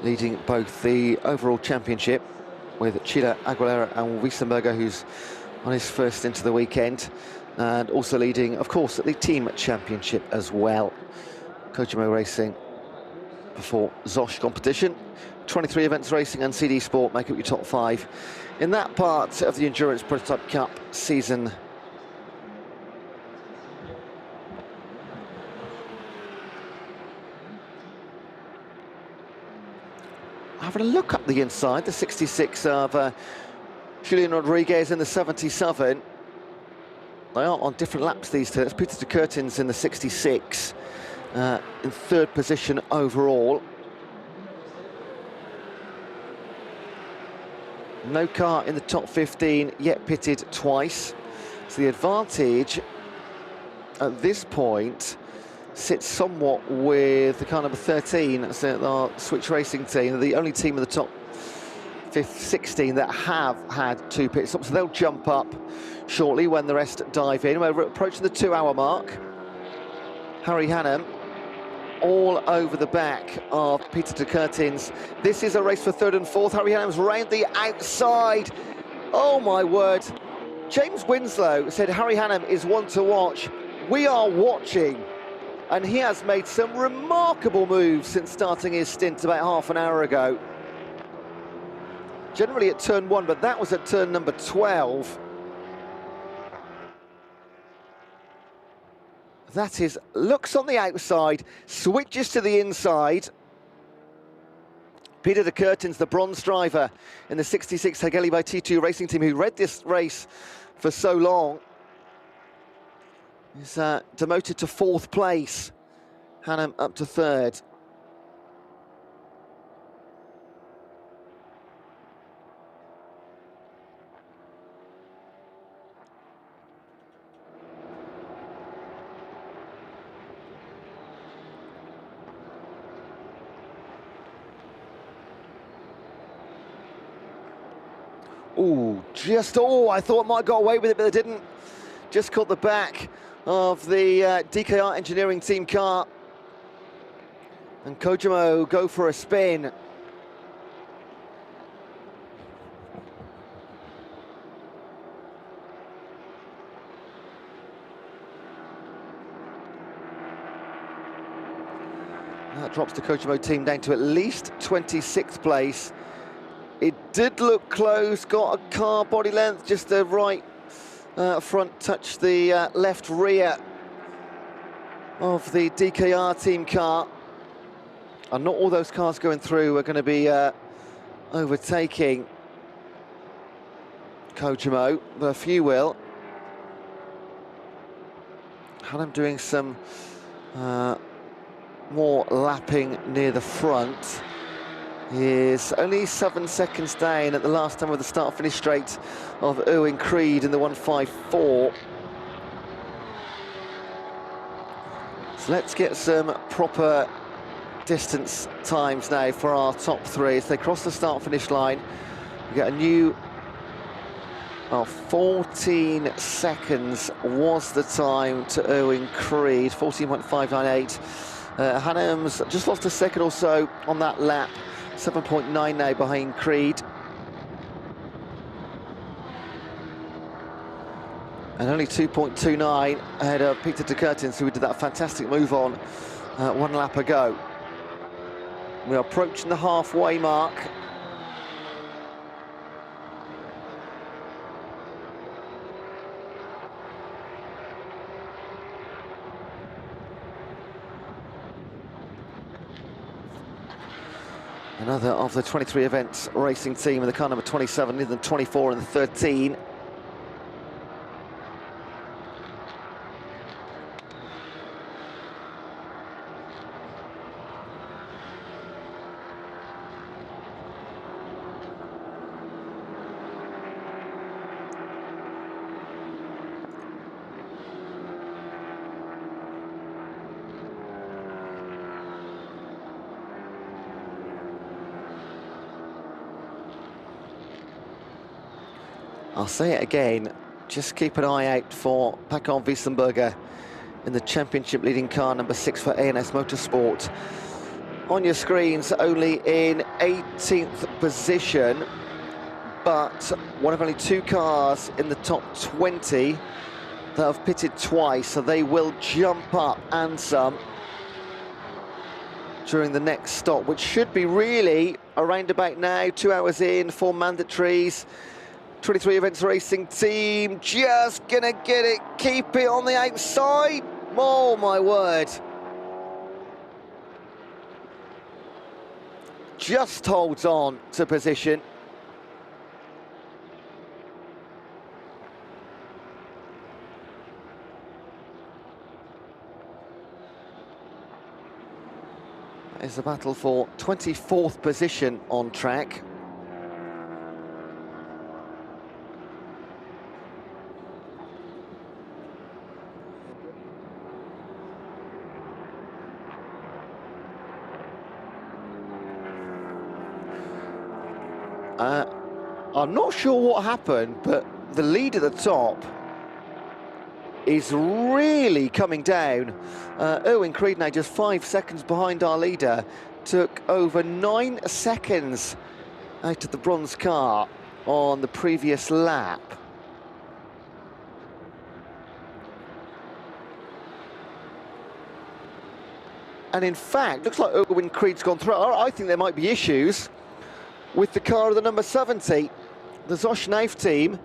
leading both the overall championship with Chila Aguilera and Wiesenberger, who's on his first into the weekend, and also leading, of course, the team championship as well. Kojimo Racing before Zosh competition. 23 events racing and CD Sport make up your top 5 in that part of the Endurance Prototype Cup season. Having a look up the inside, the 66 of Julian Rodriguez in the 77. They are on different laps these two. It's Peter de Curtins in the 66, in 3rd position overall. No car in the top 15 yet pitted twice. So the advantage at this point sits somewhat with the car number 13, so our Switch Racing team. They're the only team in the top 16 that have had 2 pit stops, so they'll jump up shortly when the rest dive in. We're approaching the 2-hour mark. Harry Hannam all over the back of Peter de Curtins. This is a race for 3rd and 4th. Harry Hannam's round the outside. Oh my word. James Winslow said Harry Hannam is one to watch. We are watching. And he has made some remarkable moves since starting his stint about half an hour ago. Generally at turn 1, but that was at turn number 12. That is, looks on the outside, switches to the inside. Peter de Curtins, the bronze driver in the 66 Hageli by T2 Racing team, who led this race for so long, is demoted to 4th place. Hannam up to 3rd. Ooh, I thought might have got away with it, but they didn't. Just caught the back of the DKR engineering team car. And Kojimo go for a spin. That drops the Kojimo team down to at least 26th place. It did look close, got a car body length, just the right front touched the left rear of the DKR team car. And not all those cars going through are going to be overtaking Kojimo, but a few will. Hanem doing some more lapping near the front. He is only 7 seconds down at the last time of the start-finish straight of Erwin Creed in the 154. So let's get some proper distance times now for our top three. As they cross the start-finish line, we get a new 14 seconds was the time to Erwin Creed, 14.598. Hanem's just lost a second or so on that lap, 7.9 now behind Creed. And only 2.29 ahead of Peter de Curtins, who did that fantastic move on one lap ago. We are approaching the halfway mark. Another of the 23 events racing team in the car number 27, neither than 24 and 13. I'll say it again, just keep an eye out for Paco Wiesenberger in the championship leading car number 6 for A&S Motorsport. On your screens, only in 18th position, but one of only 2 cars in the top 20 that have pitted twice, so they will jump up and some during the next stop, which should be really around about now, 2 hours in, 4 mandatories. 23 events racing team, just gonna get it, keep it on the outside. Oh my word. Just holds on to position. That is a battle for 24th position on track. I'm not sure what happened, but the lead at the top is really coming down. Erwin Creed now just 5 seconds behind our leader, took over 9 seconds out of the bronze car on the previous lap. And in fact, looks like Erwin Creed's gone through. I think there might be issues with the car of the number 70, the Zosch Knife team.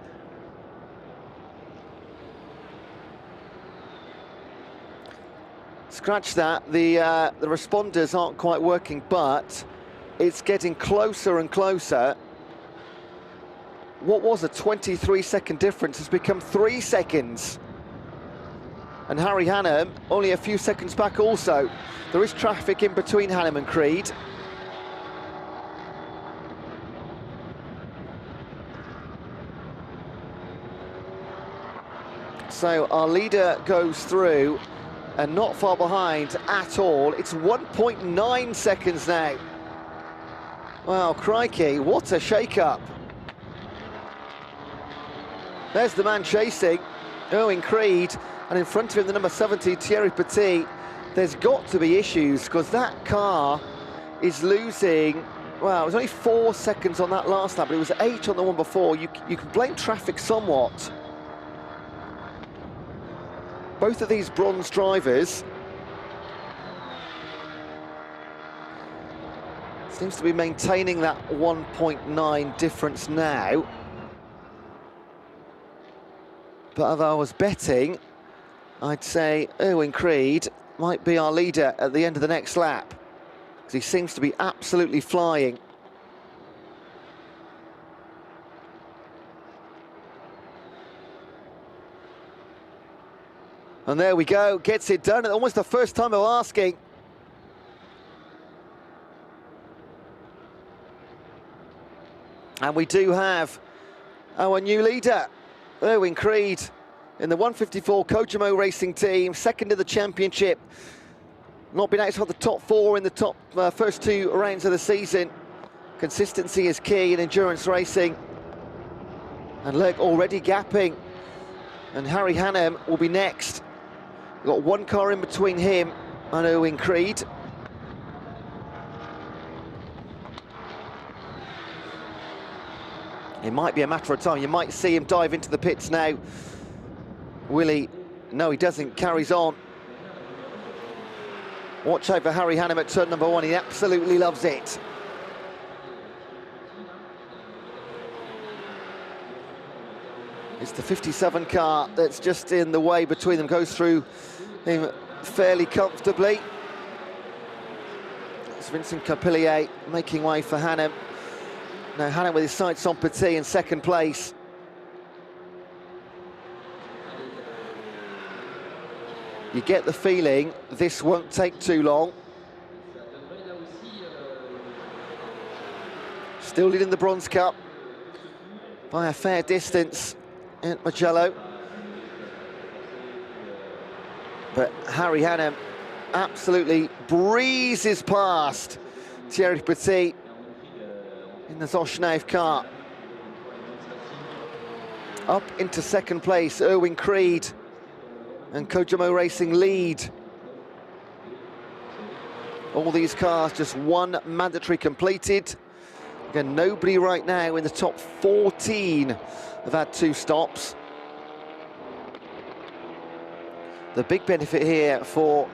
Scratch that, the responders aren't quite working, but it's getting closer and closer. What was a 23-second difference has become 3 seconds. And Harry Hanem only a few seconds back also. There is traffic in between Hanem and Creed. So our leader goes through, and not far behind at all. It's 1.9 seconds now. Wow, crikey, what a shake-up. There's the man chasing, Owen Creed, and in front of him the number 70, Thierry Petit. There's got to be issues, because that car is losing, well, it was only 4 seconds on that last lap, but it was 8 on the one before. You can blame traffic somewhat. Both of these bronze drivers seems to be maintaining that 1.9 difference now. But if I was betting, I'd say Owen Creed might be our leader at the end of the next lap, because he seems to be absolutely flying. And there we go, gets it done, almost the first time of asking. And we do have our new leader, Owen Creed, in the 154 Kojimo Racing team, second in the championship. Not been outside the top 4 in the top first 2 rounds of the season. Consistency is key in endurance racing. And look, already gapping. And Harry Hannum will be next. We've got 1 car in between him and Owen Creed. It might be a matter of time. You might see him dive into the pits now. Will he? No, he doesn't. Carries on. Watch out for Harry Hannum at turn number 1. He absolutely loves it. It's the 57 car that's just in the way between them. Goes through him fairly comfortably. It's Vincent Capillier making way for Hannum. Now Hannum with his sights on Petit in second place. You get the feeling this won't take too long. Still leading the Bronze Cup by a fair distance at Mugello. But Harry Hannum absolutely breezes past Thierry Petit in the Zoschneif car. Up into second place, Owen Creed and Kojimo Racing lead. All these cars, just 1 mandatory completed. Again, nobody right now in the top 14 have had 2 stops. The big benefit here for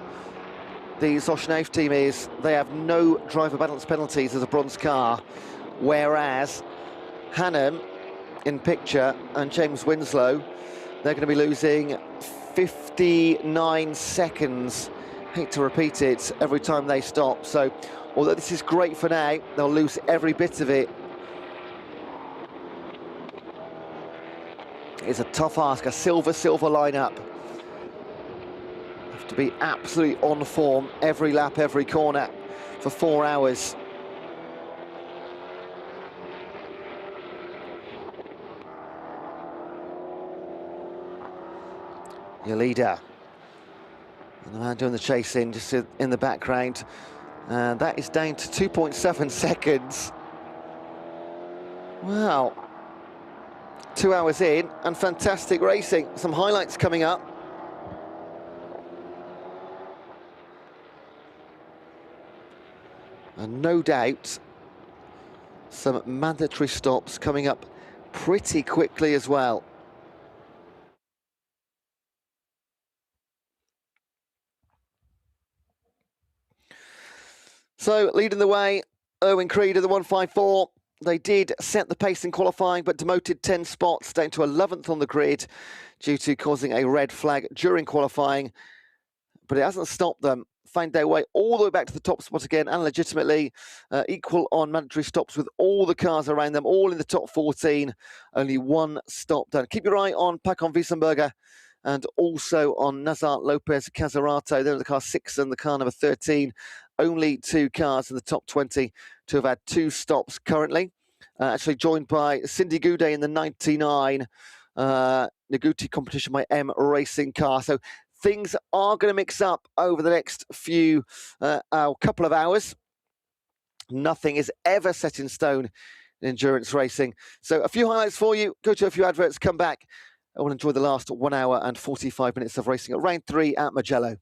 the Zoschneif team is they have no driver balance penalties as a bronze car, whereas Hannum in picture and James Winslow, they're going to be losing 59 seconds. Hate to repeat it, every time they stop. So although this is great for now, they'll lose every bit of it. It's a tough ask, a silver lineup. Have to be absolutely on form every lap, every corner for 4 hours. Your leader, and the man doing the chasing just in the background, and that is down to 2.7 seconds. Wow, 2 hours in and fantastic racing. Some highlights coming up. And no doubt some mandatory stops coming up pretty quickly as well. So, leading the way, Owen Creed of the 154. They did set the pace in qualifying, but demoted 10 spots down to 11th on the grid due to causing a red flag during qualifying. But it hasn't stopped them. Find their way all the way back to the top spot again, and legitimately equal on mandatory stops with all the cars around them, all in the top 14. Only 1 stop done. Keep your eye on Pacon Wiesenberger and also on Nazar Lopez Casarato. They're the car 6 and the car number 13. Only 2 cars in the top 20 to have had 2 stops currently. Actually joined by Cindy Goudet in the 99 Naguti competition by M Racing car. So things are going to mix up over the next few couple of hours. Nothing is ever set in stone in endurance racing. So a few highlights for you. Go to a few adverts, come back, I will enjoy the last 1 hour and 45 minutes of racing at round 3 at Mugello.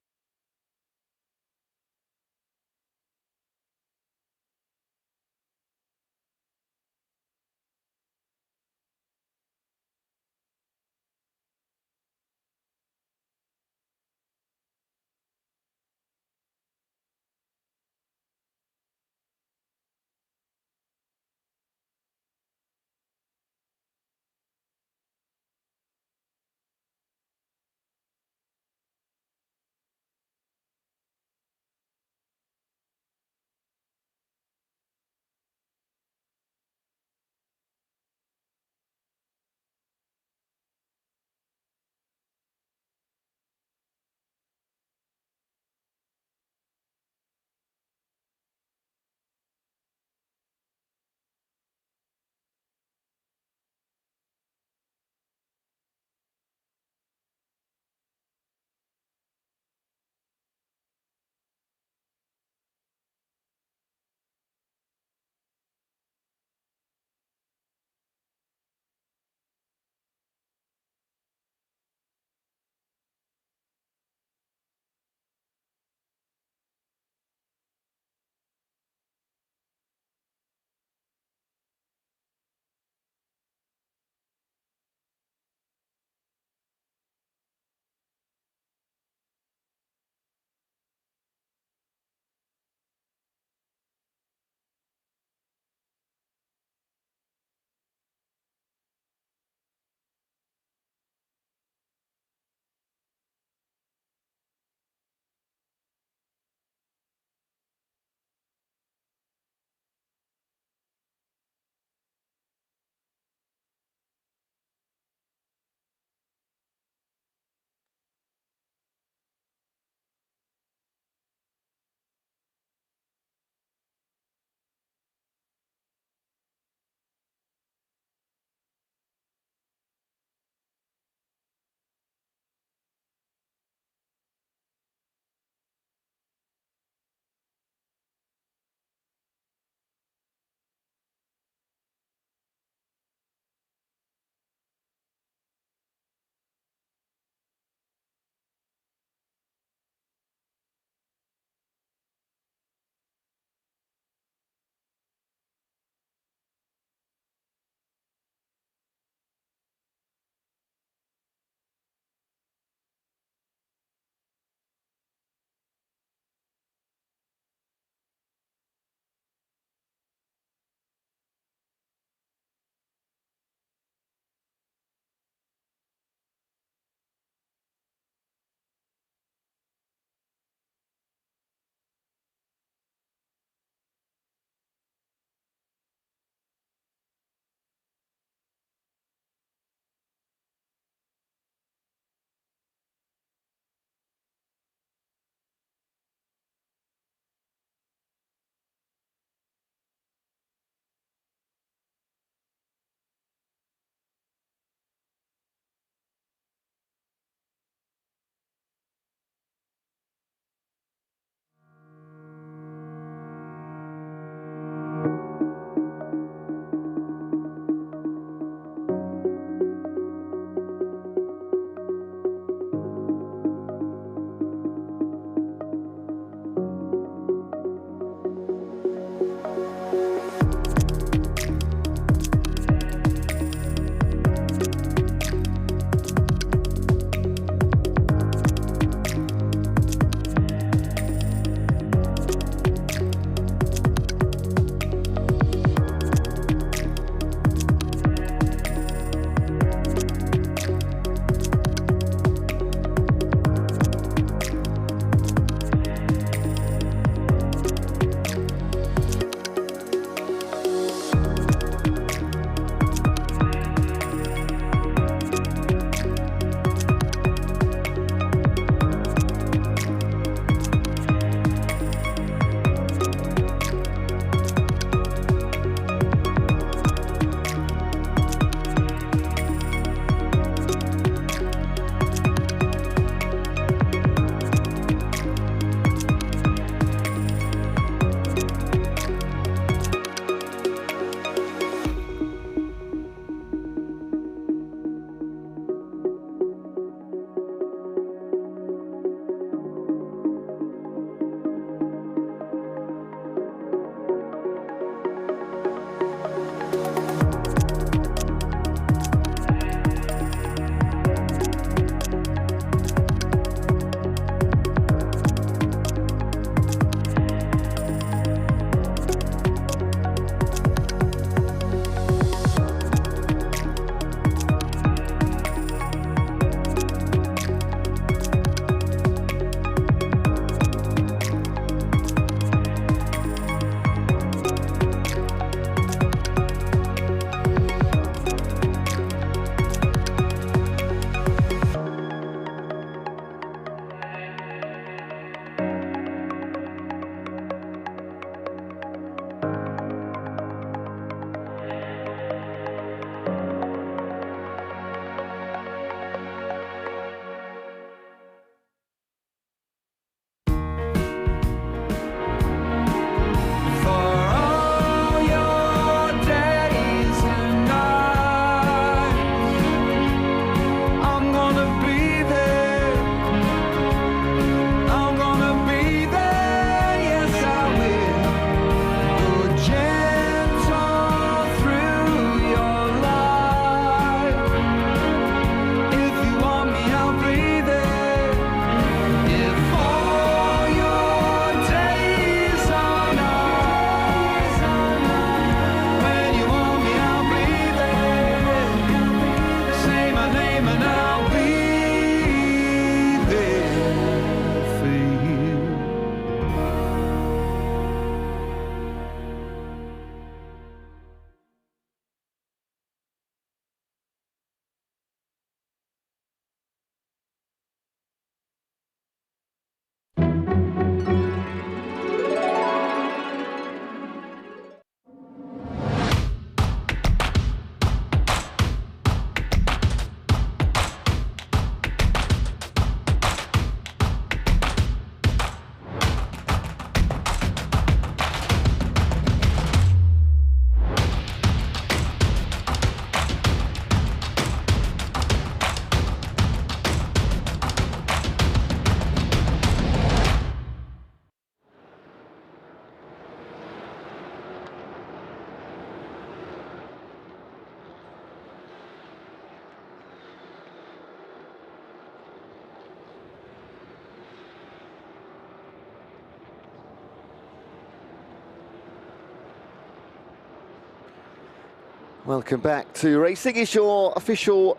Welcome back to racing. Is your official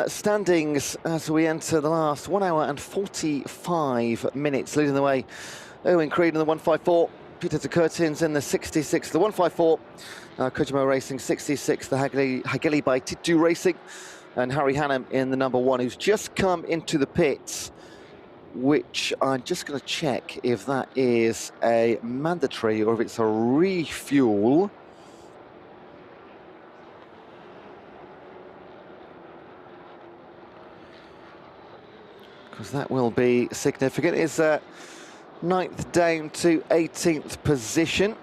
standings as we enter the last 1 hour and 45 minutes. Leading the way, Owen Creed in the 154, Peter de Curtins in the 66, the 154, Kojimo Racing 66, the Hallyday by Titu Racing, and Harry Hannam in the number 1, who's just come into the pits, which I'm just going to check if that is a mandatory or if it's a refuel. Because that will be significant. Is 9th down to 18th position.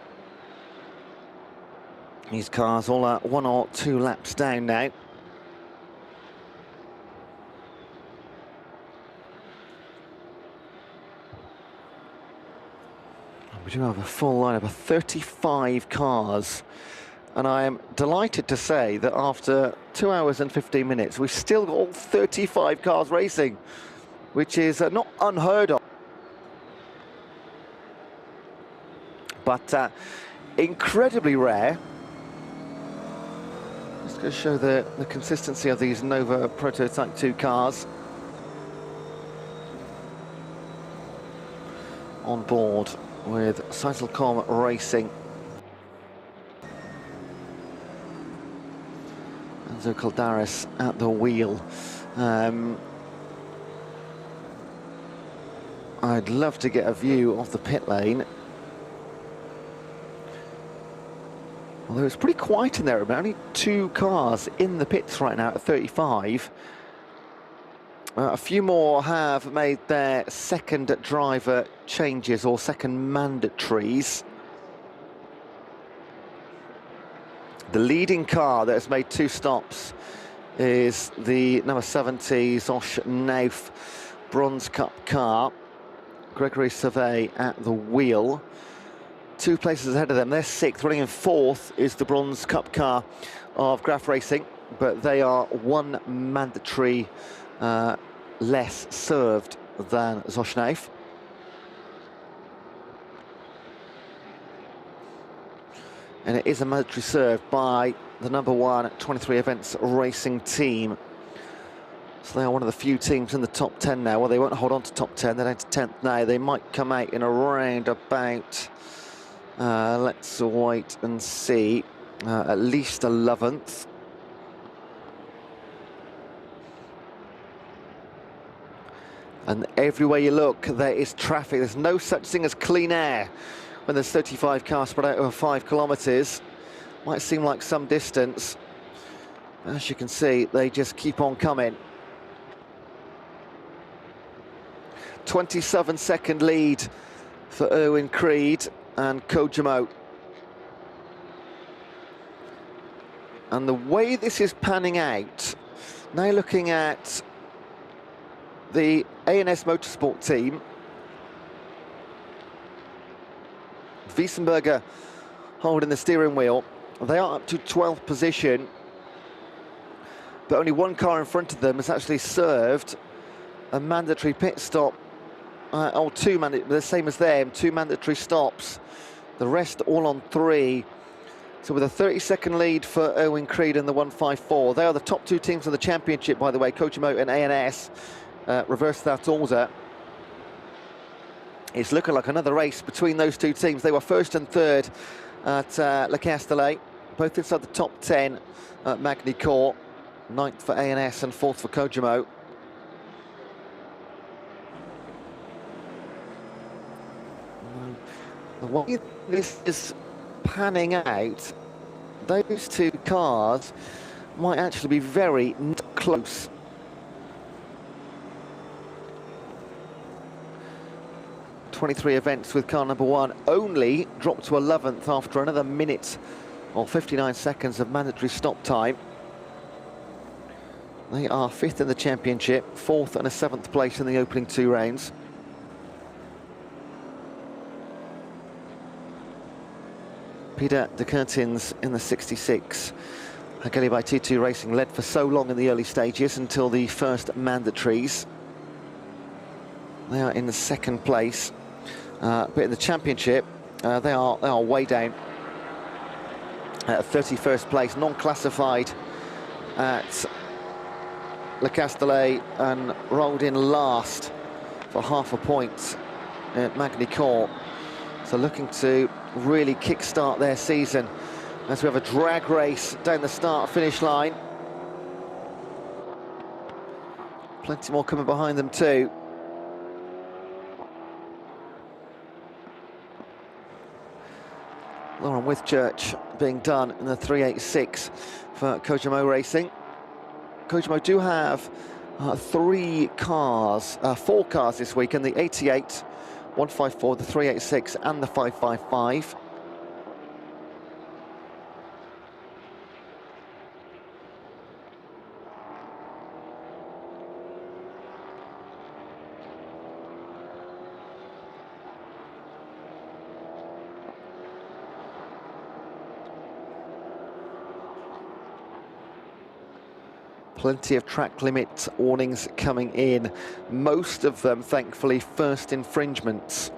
These cars all 1 or 2 laps down now. We do have a full lineup of 35 cars. And I am delighted to say that after 2 hours and 15 minutes, we've still got all 35 cars racing, which is not unheard of, but incredibly rare. Just going to show the consistency of these Nova Prototype 2 cars. On board with Cyclecom Racing. Enzo Caldaris at the wheel. I'd love to get a view of the pit lane. Although it's pretty quiet in there, only 2 cars in the pits right now at 35. A few more have made their second driver changes or second mandatories. The leading car that has made 2 stops is the number 70 Zosch Nauf Bronze Cup car. Gregory Survey at the wheel. 2 places ahead of them. They're 6th. Running in 4th is the Bronze Cup car of Graf Racing, but they are 1 mandatory less served than Zosch Nauf. And it is a mandatory serve by the number 1 23 Events Racing team. So they are one of the few teams in the top 10 now. Well, they won't hold on to top 10. They're down to 10th now. They might come out in around about, let's wait and see, at least 11th. And everywhere you look, there is traffic. There's no such thing as clean air when there's 35 cars spread out over 5 kilometres. Might seem like some distance. As you can see, they just keep on coming. 27-second lead for Erwin Creed and Kojimo. And the way this is panning out, now looking at the A&S Motorsport team, Wiesenberger holding the steering wheel. They are up to 12th position, but only 1 car in front of them has actually served a mandatory pit stop. Or 2 the same as them, 2 mandatory stops. The rest all on 3. So with a 30-second lead for Erwin Creed in the 154. They are the top 2 teams in the championship, by the way, Kojimo and A&S. Reverse that order. It's looking like another race between those 2 teams. They were 1st and 3rd at Le Castellet, both inside the top 10 at Magny-Cours. 9th for A&S and 4th for Kojimo. The way this is panning out, those 2 cars might actually be very close. '23 Events with car number 1 only dropped to 11th after another minute or 59 seconds of mandatory stop time. They are 5th in the championship, 4th and a 7th place in the opening 2 rounds. Peter de Curtins in the 66. Hallyday by Titu Racing led for so long in the early stages until the first mandatories. They are in the 2nd place, but in the championship they are way down. 31st place, non-classified at Le Castellet, and rolled in last for half a point at Magny-Cours. So looking to really kick-start their season as we have a drag race down the start-finish line. Plenty more coming behind them too. Lauren Withchurch being done in the 386 for Kojimo Racing. Kojimo do have four cars this weekend: the 88, 154, the 386 and the 555. Plenty of track limit warnings coming in, most of them, thankfully, first infringements.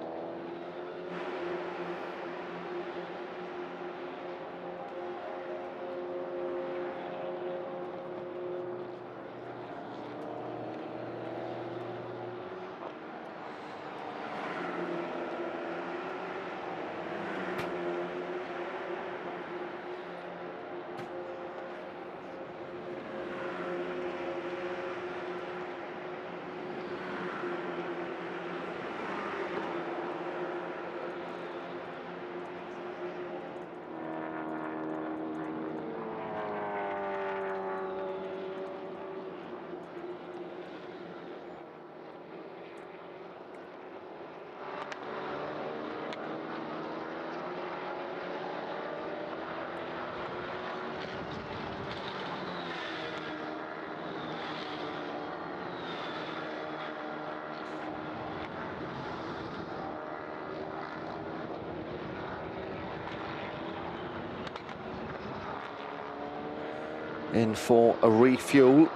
In for a refuel.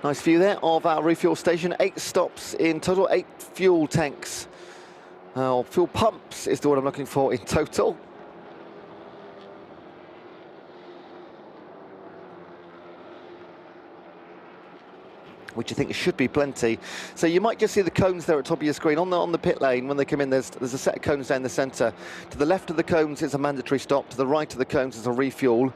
Nice view there of our refuel station. 8 stops in total, 8 fuel tanks. Fuel pumps is the word I'm looking for in total. Which you think should be plenty. So you might just see the cones there at the top of your screen. On the pit lane, when they come in, there's a set of cones down the centre. To the left of the cones is a mandatory stop. To the right of the cones is a refuel.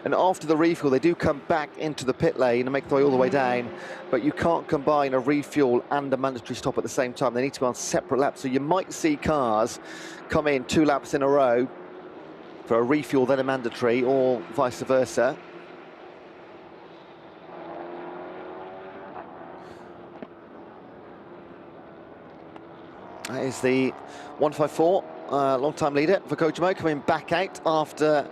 And after the refuel, they do come back into the pit lane and make their way all the way down. But you can't combine a refuel and a mandatory stop at the same time. They need to go on separate laps. So you might see cars come in 2 laps in a row for a refuel, then a mandatory, or vice versa. That is the 154, long-time leader for Kojimo, coming back out after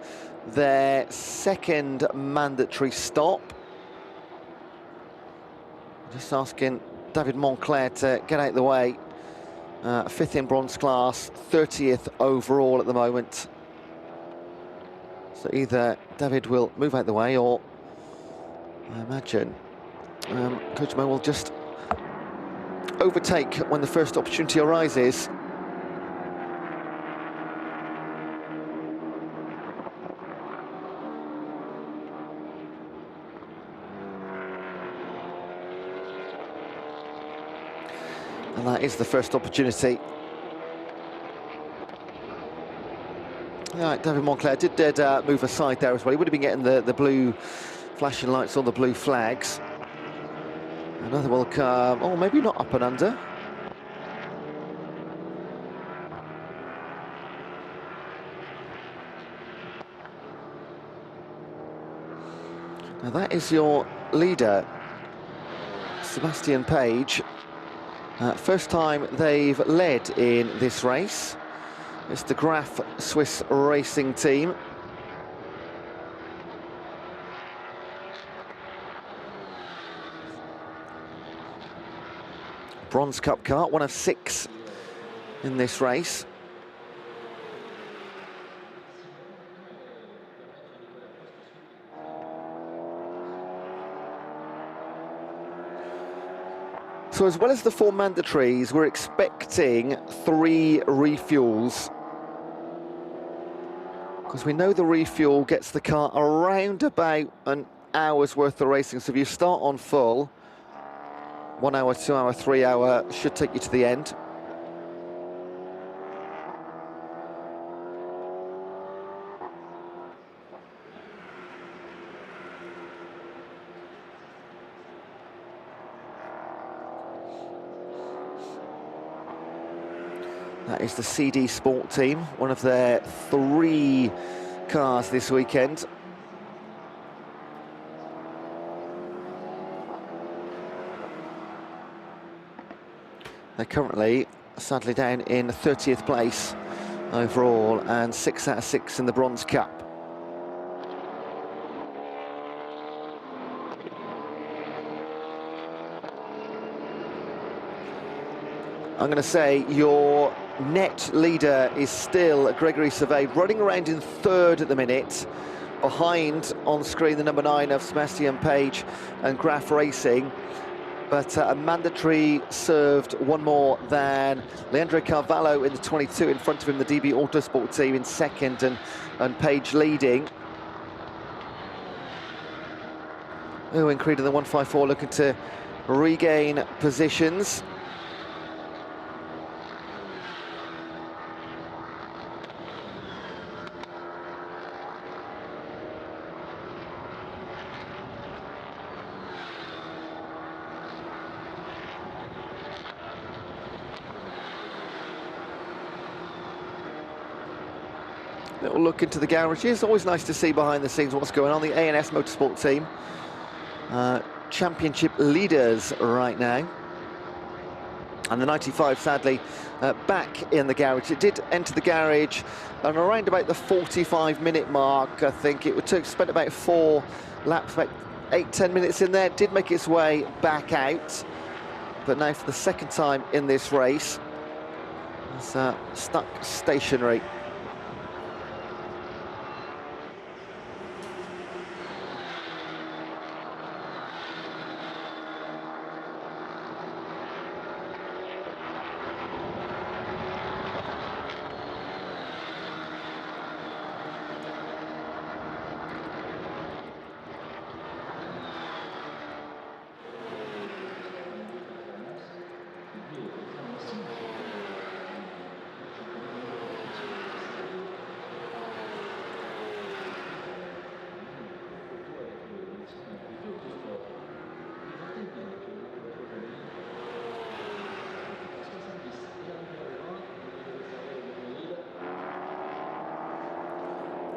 their second mandatory stop. Just asking David Moncler to get out of the way. 5th in bronze class, 30th overall at the moment. So either David will move out of the way, or I imagine Kojimo will just overtake when the first opportunity arises. And that is the first opportunity. Right, David Moncler did move aside there as well. He would have been getting the blue flashing lights on the blue flags. Another will come, oh, maybe not up and under. Now that is your leader, Sebastian Page. First time they've led in this race. It's the Graf Swiss Racing Team. Bronze Cup car, one of 6 in this race. So as well as the 4 mandatories, we're expecting 3 refuels. Because we know the refuel gets the car around about an hour's worth of racing. So if you start on full, 1 hour, 2 hour, 3 hour should take you to the end. That is the CD Sport team, one of their 3 cars this weekend. They're currently, sadly, down in 30th place overall and 6 out of 6 in the Bronze Cup. I'm going to say your net leader is still Gregory Survey, running around in 3rd at the minute, behind on screen the number 9 of Sébastien Page and Graf Racing, but a mandatory served 1 more than Leandro Carvalho in the 22, in front of him the DB Autosport team in 2nd and Page leading. Owen Creed in the 154 looking to regain positions. Little look into the garages. Always nice to see behind the scenes what's going on. The A&S Motorsport team, championship leaders right now. And the 95, sadly, back in the garage. It did enter the garage and around about the 45-minute mark, I think. It spent about 4 laps, about 8-10 minutes in there. Did make its way back out. But now for the 2nd time in this race, it's stuck stationary.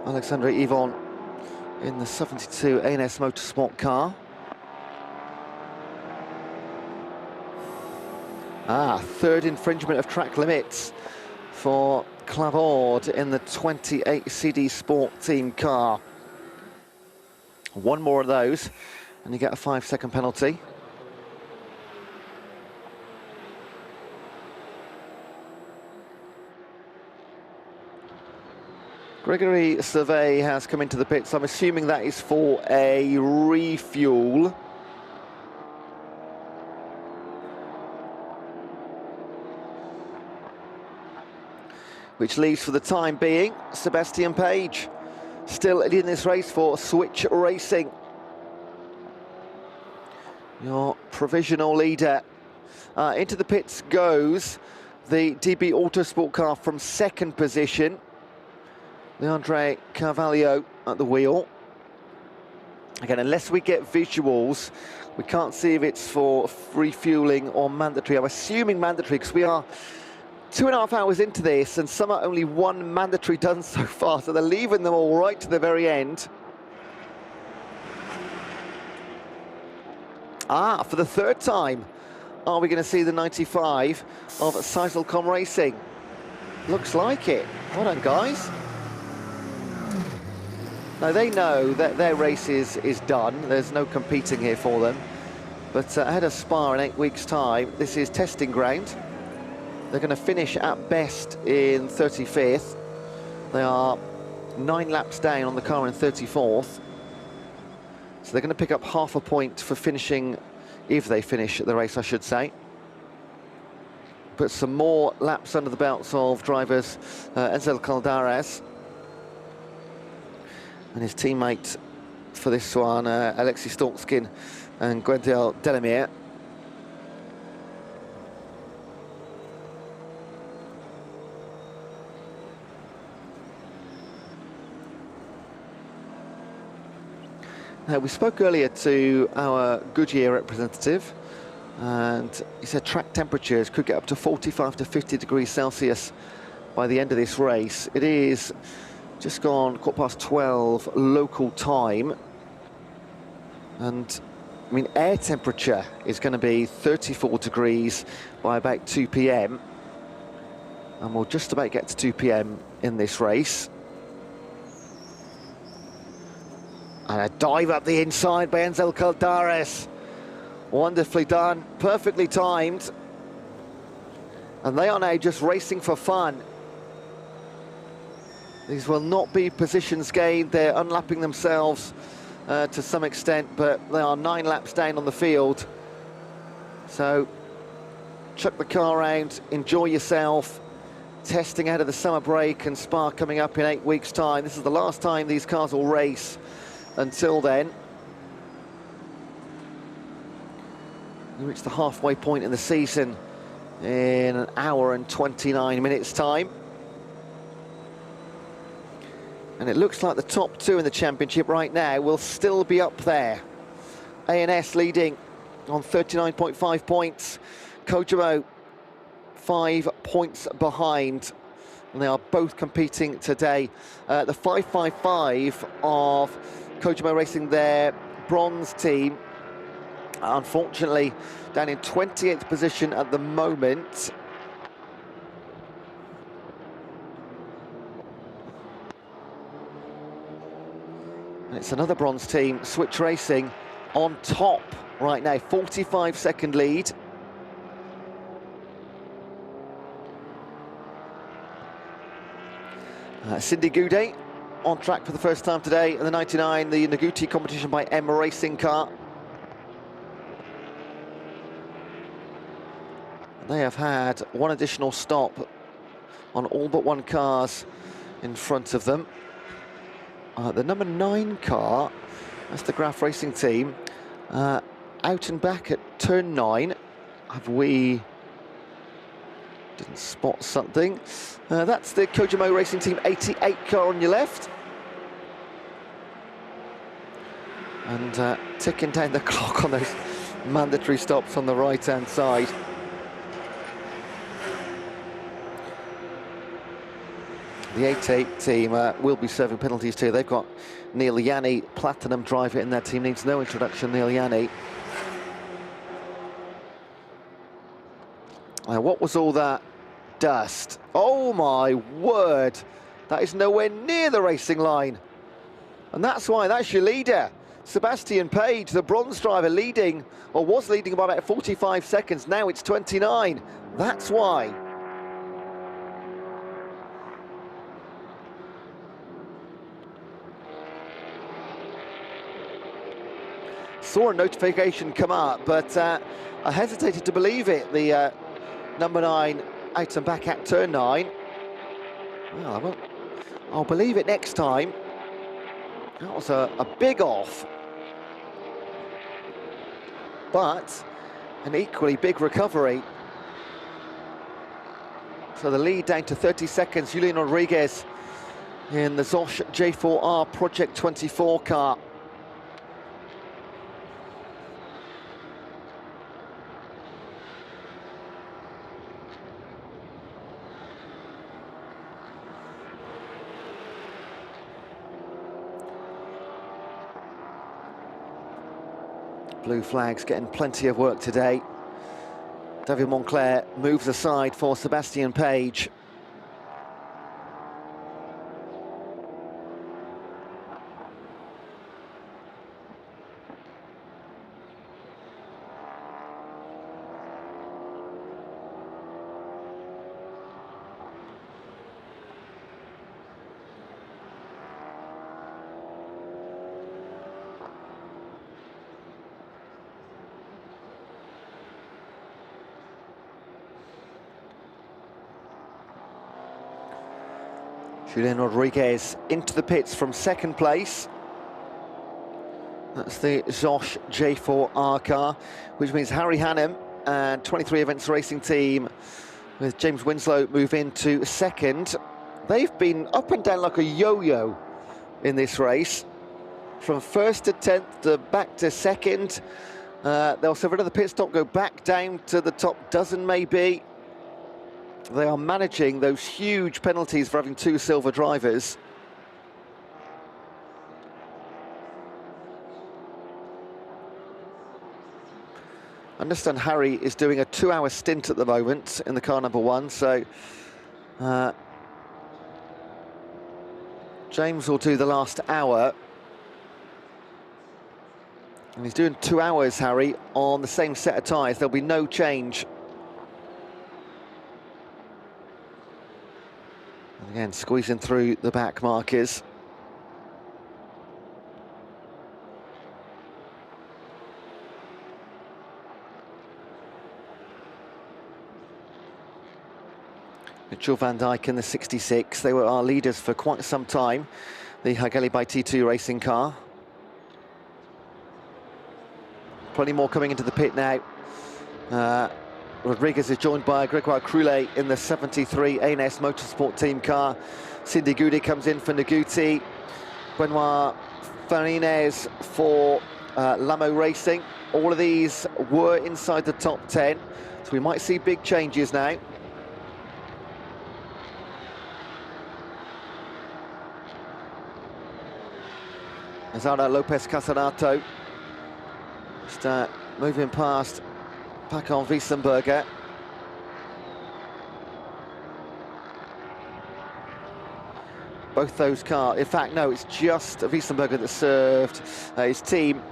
Alexandre Yvon in the 72 A&S Motorsport car. Third infringement of track limits for Clavard in the 28 CD Sport team car. 1 more of those and you get a 5-second penalty. Gregory Survey has come into the pits. I'm assuming that is for a refuel. Which leaves for the time being Sébastien Page, still leading this race for Switch Racing. Your provisional leader. Into the pits goes the DB Autosport car from 2nd position. Leandro Carvalho at the wheel. Again, unless we get visuals, we can't see if it's for refueling or mandatory. I'm assuming mandatory because we are 2.5 hours into this and some are only 1 mandatory done so far, so they're leaving them all right to the very end. For the 3rd time, are we going to see the 95 of Seiselcom Racing? Looks like it. Well done, guys. Now, they know that their race is done. There's no competing here for them. But ahead of Spa in 8 weeks' time, this is testing ground. They're going to finish at best in 35th. They are 9 laps down on the car in 34th. So they're going to pick up half a point for finishing, if they finish the race, I should say. put some more laps under the belts of drivers Enzo Caldares and his teammate for this one, Alexei Stalkskin and Gwendel Delamere. Now, we spoke earlier to our Goodyear representative, and he said track temperatures could get up to 45 to 50 degrees Celsius by the end of this race. It is just gone 12:15 local time, and I mean, air temperature is going to be 34 degrees by about 2 p.m. and we'll just about get to 2 p.m. in this race. And a dive up the inside by Enzo Caldares. Wonderfully done, perfectly timed. And they are now just racing for fun. These will not be positions gained. They're unlapping themselves to some extent, but they are 9 laps down on the field. So chuck the car around, enjoy yourself. Testing out of the summer break and Spa coming up in 8 weeks' time. This is the last time these cars will race. Until then, we reach the halfway point in the season in an hour and 29 minutes time. And it looks like the top 2 in the championship right now will still be up there. A&S leading on 39.5 points. Kojimo 5 points behind. And they are both competing today. The 555 of Kojimo Racing, their bronze team, unfortunately down in 28th position at the moment. And it's another bronze team, Switch Racing, on top right now, 45-second lead. Cindy Goudet on track for the first time today in the 99, the Noguchi competition by M Racing car. They have had one additional stop on all but one cars in front of them. The number 9 car, that's the Graf Racing team, out and back at turn 9. Have we... didn't spot something. That's the Kojimo Racing Team 88 car on your left. And ticking down the clock on those mandatory stops on the right-hand side. The 88 team will be serving penalties too. They've got Neil Yanni, platinum driver in their team, needs no introduction, Neil Yanni. What was all that dust? Oh my word, that is nowhere near the racing line. And that's why, that's your leader. Sebastian Page, the bronze driver, leading, or was leading by about 45 seconds. Now it's 29. That's why. Saw a notification come up, but I hesitated to believe it. The number 9 out and back at turn 9. Well, I'll believe it next time. That was a big off. But an equally big recovery. So the lead down to 30 seconds. Julian Rodriguez in the Zosh J4R Project 24 car. Blue flags getting plenty of work today. David Moncler moves aside for Sebastian Page. Julian Rodriguez into the pits from second place. That's the Zosh J4R car, which means Harry Hannum and 23 Events Racing Team with James Winslow move into second. They've been up and down like a yo-yo in this race, from first to 10th to back to second. They'll suffer another pit stop, go back down to the top dozen maybe. They are managing those huge penalties for having two silver drivers. I understand Harry is doing a 2-hour stint at the moment in the car number 1, so James will do the last hour. And he's doing 2 hours, Harry, on the same set of tyres. There'll be no change. And again, squeezing through the back markers. Mitchell van Dijk in the 66. They were our leaders for quite some time, the Hallyday by T2 racing car. Plenty more coming into the pit now. Rodriguez is joined by Gregoire Croulet in the 73 ANS Motorsport team car. Cindy Goody comes in for Naguti. Benoit Farines for Lamo Racing. All of these were inside the top 10, so we might see big changes now. Azara Lopez Casanato just moving past Paco Wiesenberger. Both those cars, in fact, no, it's just Wiesenberger that served. His team,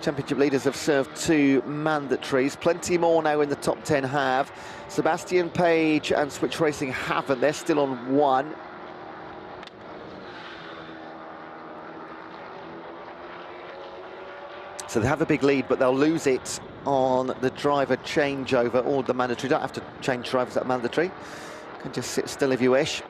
championship leaders, have served 2 mandatories. Plenty more now in the top 10 have. Sebastian Page and Switch Racing haven't, they're still on 1. So they have a big lead, but they'll lose it on the driver changeover or the mandatory. You don't have to change drivers, that mandatory. You can just sit still if you wish.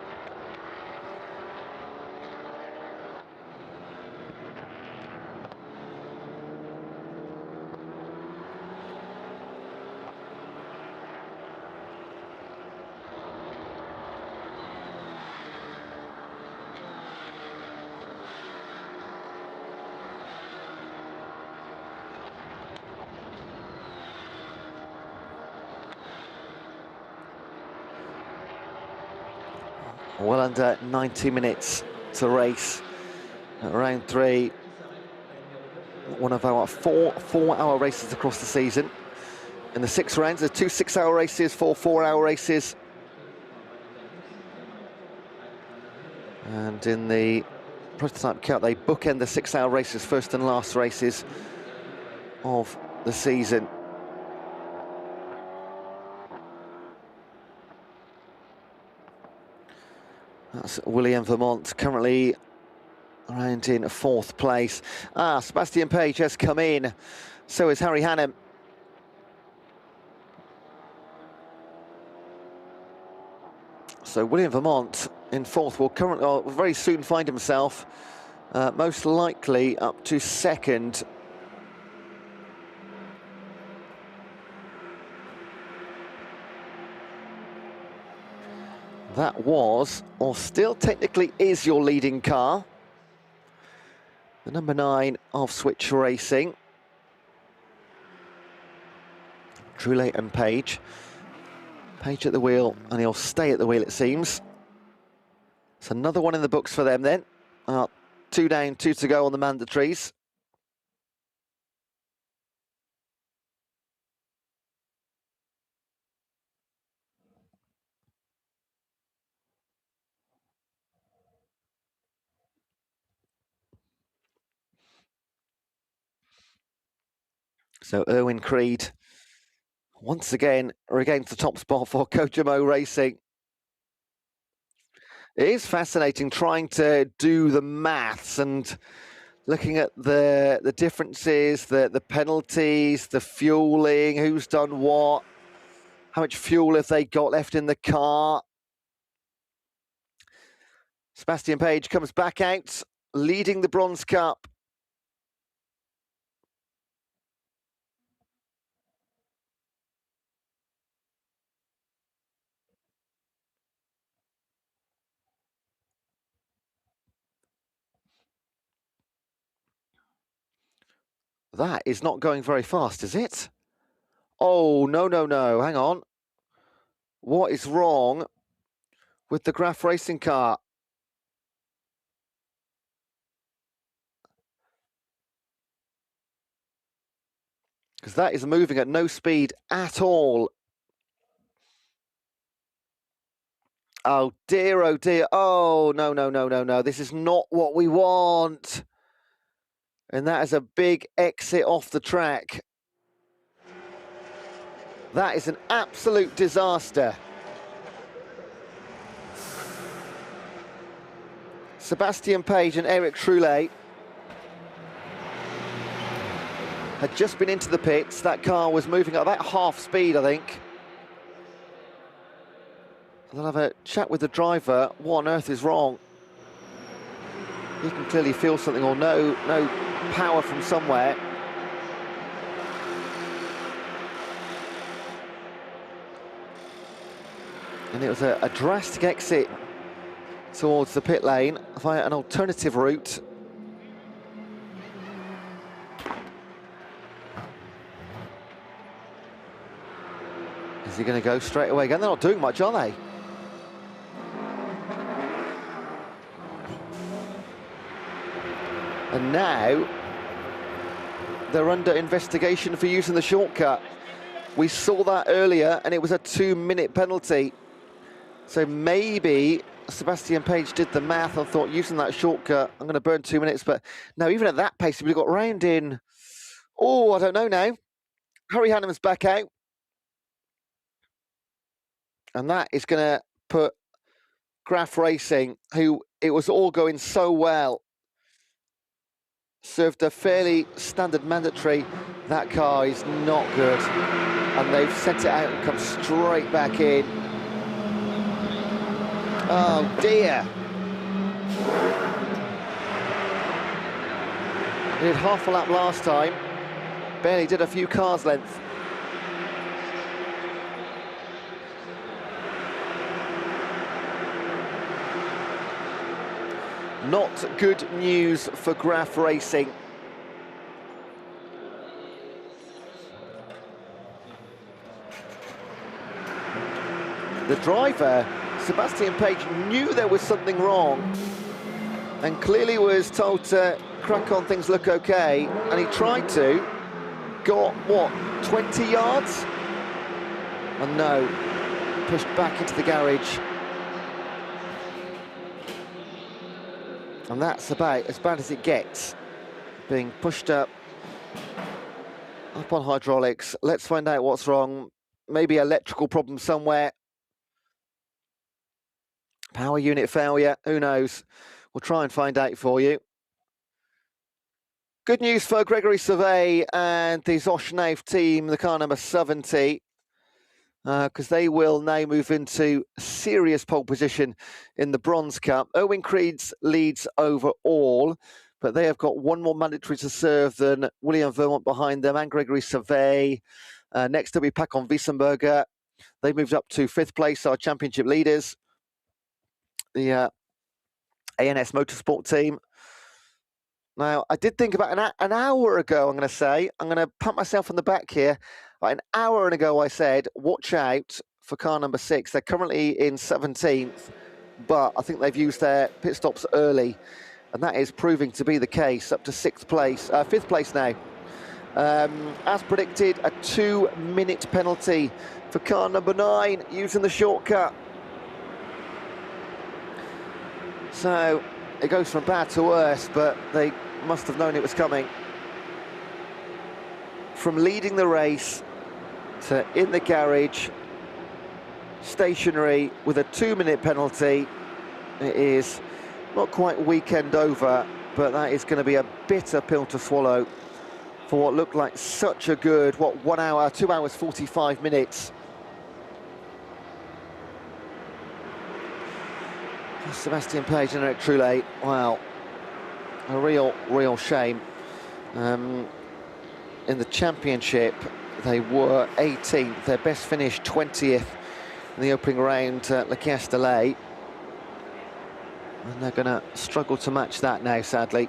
Well under 90 minutes to race at round 3. One of our four-hour races across the season. In the 6 rounds, there's 2 6-hour races, 4 4-hour races. And in the Prototype Cup, they bookend the 6-hour races, first and last races of the season. That's William Vermont, currently around in 4th place. Sebastian Page has come in, so is Harry Hannum. So William Vermont in 4th will very soon find himself most likely up to 2nd. That was, or still technically is, your leading car. The number 9 of Switch Racing. Truley and Page. Page at the wheel, and he'll stay at the wheel, it seems. It's another one in the books for them then. 2 down, 2 to go on the mandatories. So Erwin Creed, once again, regains the top spot for Kojimo Racing. It is fascinating trying to do the maths and looking at the differences, the penalties, the fueling, who's done what, how much fuel have they got left in the car. Sébastien Page comes back out, leading the Bronze Cup. That is not going very fast, is it? Oh, no, no, no, hang on. What is wrong with the Graf racing car? Because that is moving at no speed at all. Oh dear, oh dear. Oh, no, no, no, no, no. This is not what we want. And that is a big exit off the track. That is an absolute disaster. Sébastien Page and Eric Troulet had just been into the pits. That car was moving at about half speed, I think. They'll have a chat with the driver. What on earth is wrong? He can clearly feel something, or no power from somewhere. And it was a drastic exit towards the pit lane via an alternative route. Is he going to go straight away again? They're not doing much, are they? And now they're under investigation for using the shortcut. We saw that earlier, and it was a 2-minute penalty. So maybe Sébastien Page did the math and thought, using that shortcut, I'm going to burn 2 minutes. But no, even at that pace, we got round in, oh, I don't know now. Harry Hanneman's back out. And that is going to put Graf Racing, who it was all going so well, served a fairly standard mandatory. That car is not good. And they've sent it out and come straight back in. Oh dear. They did half a lap last time. Barely did a few cars length. Not good news for Graf Racing. The driver, Sébastien Page, knew there was something wrong and clearly was told to crack on, things look okay, and he tried to, got, what, 20 yards? And no, pushed back into the garage. And that's about as bad as it gets, being pushed up on hydraulics. Let's find out what's wrong. Maybe electrical problem somewhere. Power unit failure, who knows? We'll try and find out for you. Good news for Gregory Sauvet and the Zoshnav team, the car number 70. Because they will now move into serious pole position in the Bronze Cup. Owen Creeds leads overall, but they have got one more mandatory to serve than William Vermont behind them and Gregory Sauvet. Next will be Pacon Wiesenberger. They moved up to 5th place, our championship leaders. The ANS Motorsport team. Now, I did think about an hour ago, I'm going to say, I'm going to pat myself on the back here. About an hour ago, I said, watch out for car number 6. They're currently in 17th, but I think they've used their pit stops early, and that is proving to be the case, up to 5th place now. As predicted, a 2-minute penalty for car number 9, using the shortcut. So it goes from bad to worse, but they must have known it was coming. From leading the race to in the garage, stationary with a 2-minute penalty. It is not quite weekend over, but that is going to be a bitter pill to swallow for what looked like such a good, 1 hour, 2 hours, 45 minutes. Sebastian Page and Eric Troulet, wow, a real shame. In the championship, they were 18th, their best finish 20th in the opening round at Le Castellet. And they're going to struggle to match that now, sadly.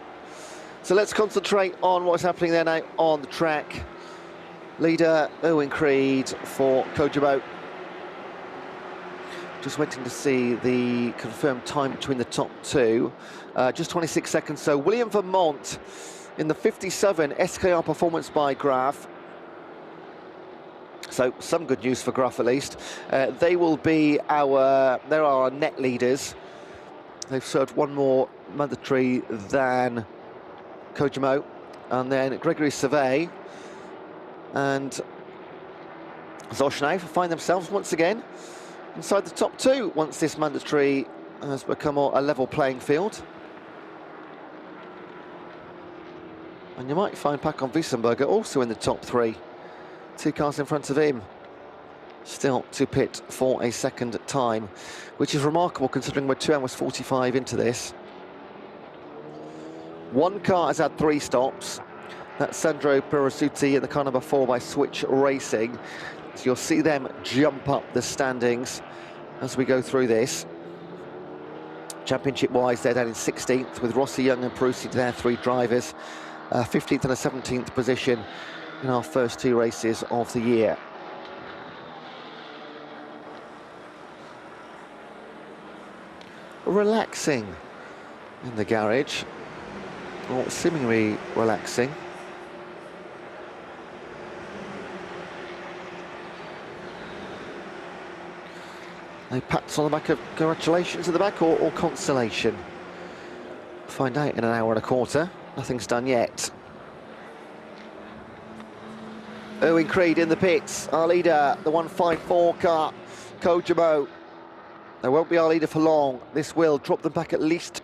So let's concentrate on what's happening there now on the track. Leader Owen Creed for Kojimo. Just waiting to see the confirmed time between the top two. Just 26 seconds. So William Vermont in the 57 SKR performance by Graf. So some good news for Graf at least. They will be they're our net leaders. They've served one more mandatory than Kojimo, and then Gregory Savet and Zoshnev find themselves once again inside the top two once this mandatory has become a level playing field. And you might find Paco Wiesenberger also in the top three. 2 cars in front of him, still to pit for a second time, which is remarkable considering we're 2 hours 45 into this. One car has had 3 stops. That's Sandro Pirasuti in the car number 4 by Switch Racing. So you'll see them jump up the standings as we go through this. Championship-wise, they're down in 16th with Rossi, Young and Prusi, their 3 drivers. 15th and a 17th position in our first 2 races of the year. Relaxing in the garage, or seemingly relaxing. No pats on the back of congratulations at the back, or consolation. Find out in an hour and a quarter. Nothing's done yet. Owen Creed in the pits, our leader, the 154 car, Kojimo. They won't be our leader for long. This will drop them back at least.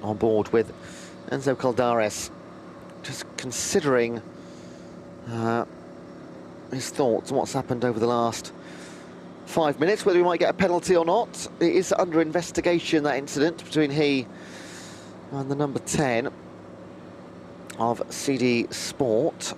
On board with Enzo Caldares, just considering his thoughts on what's happened over the last 5 minutes, whether we might get a penalty or not. It is under investigation, that incident between he and the number 10 of CD Sport.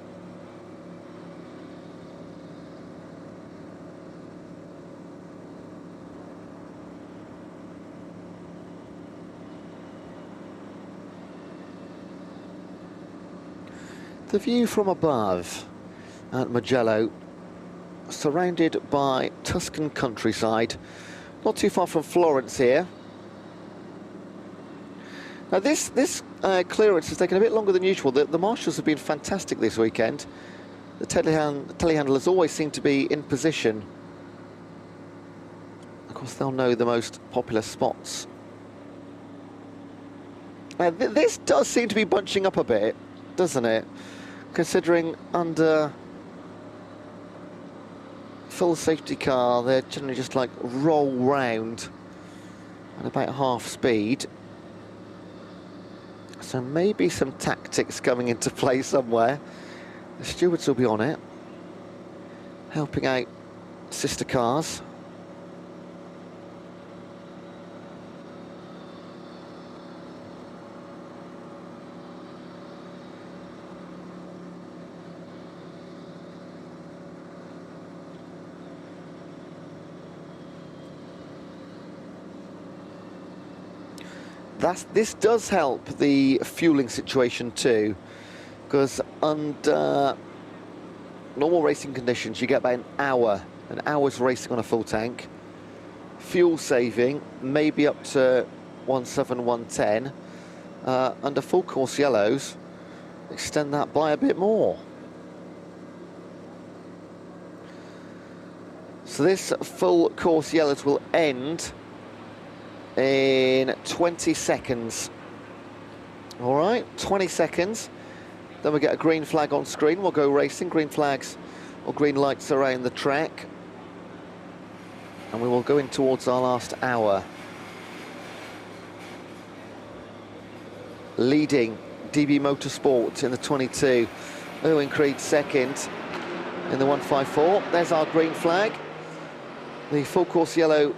The view from above at Mugello, surrounded by Tuscan countryside, not too far from Florence here. Now this clearance has taken a bit longer than usual. The marshals have been fantastic this weekend. The telehandlers always seem to be in position. Of course, they'll know the most popular spots. This does seem to be bunching up a bit, doesn't it? Considering under full safety car, they're generally just like roll round at about half speed. So maybe some tactics coming into play somewhere. The stewards will be on it, helping out sister cars. This does help the fueling situation too, because under normal racing conditions you get about an hour's racing on a full tank. Fuel saving maybe up to 1.7, 1.10. Under full course yellows, extend that by a bit more. So this full course yellows will end in 20 seconds. All right, 20 seconds. Then we get a green flag on screen. We'll go racing. Green flags or green lights around the track. And we will go in towards our last hour. Leading DB Motorsport in the 22. Owen Creed second in the 154. There's our green flag. The full course yellow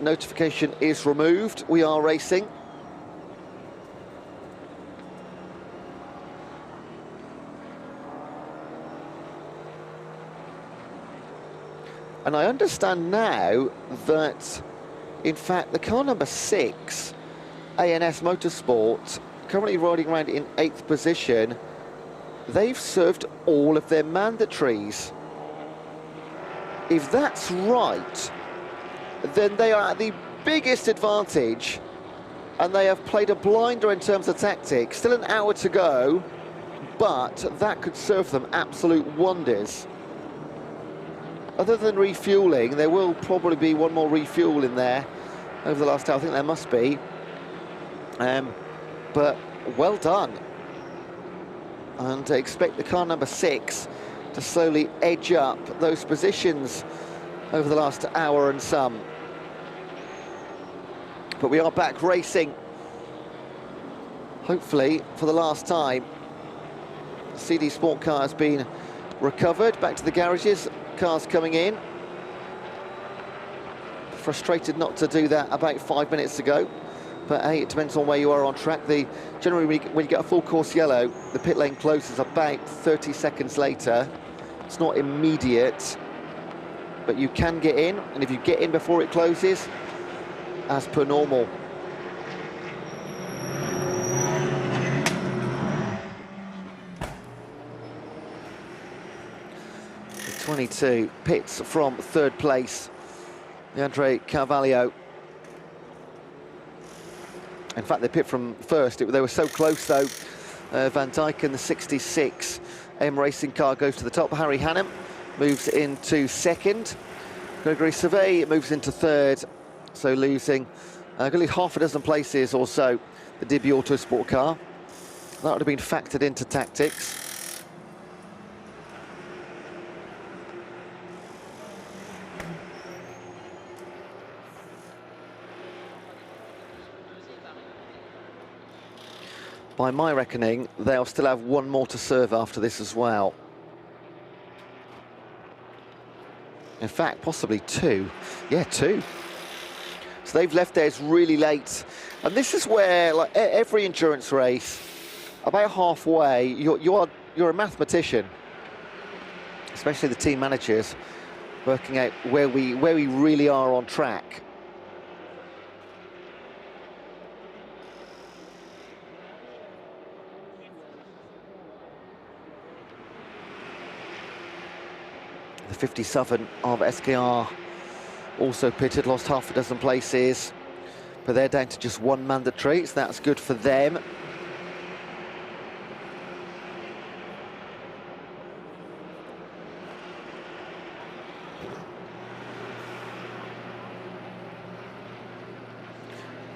notification is removed. We are racing. And I understand now that, in fact, the car number 6, ANS Motorsport, currently riding around in 8th position, they've served all of their mandatories. If that's right, then they are at the biggest advantage, and they have played a blinder in terms of tactics. Still an hour to go, but that could serve them absolute wonders. Other than refuelling, there will probably be one more refuel in there over the last hour. I think there must be. But well done. And I expect the car number 6 to slowly edge up those positions over the last hour and some. But we are back racing, hopefully for the last time. The CD Sport car has been recovered, back to the garages, cars coming in. Frustrated not to do that about 5 minutes ago, but hey, it depends on where you are on track. Generally, when you get a full course yellow, the pit lane closes about 30 seconds later. It's not immediate, but you can get in, and if you get in before it closes, as per normal. The 22 pits from 3rd place, Andre Carvalho. In fact, they pit from 1st. They were so close, though. Van Dijk in the 66 M Racing car goes to the top. Harry Hannum moves into 2nd. Gregory Savet moves into 3rd. So losing only half a dozen places or so, the DB Autosport car. That would have been factored into tactics. By my reckoning, they'll still have one more to serve after this as well. In fact, possibly 2. Yeah, 2. So they've left theirs really late. And this is where, like every endurance race, about halfway, you're a mathematician, especially the team managers, working out where we really are on track. The 57 of SKR also pitted, lost half a dozen places, but they're down to just one mandatory, so that's good for them.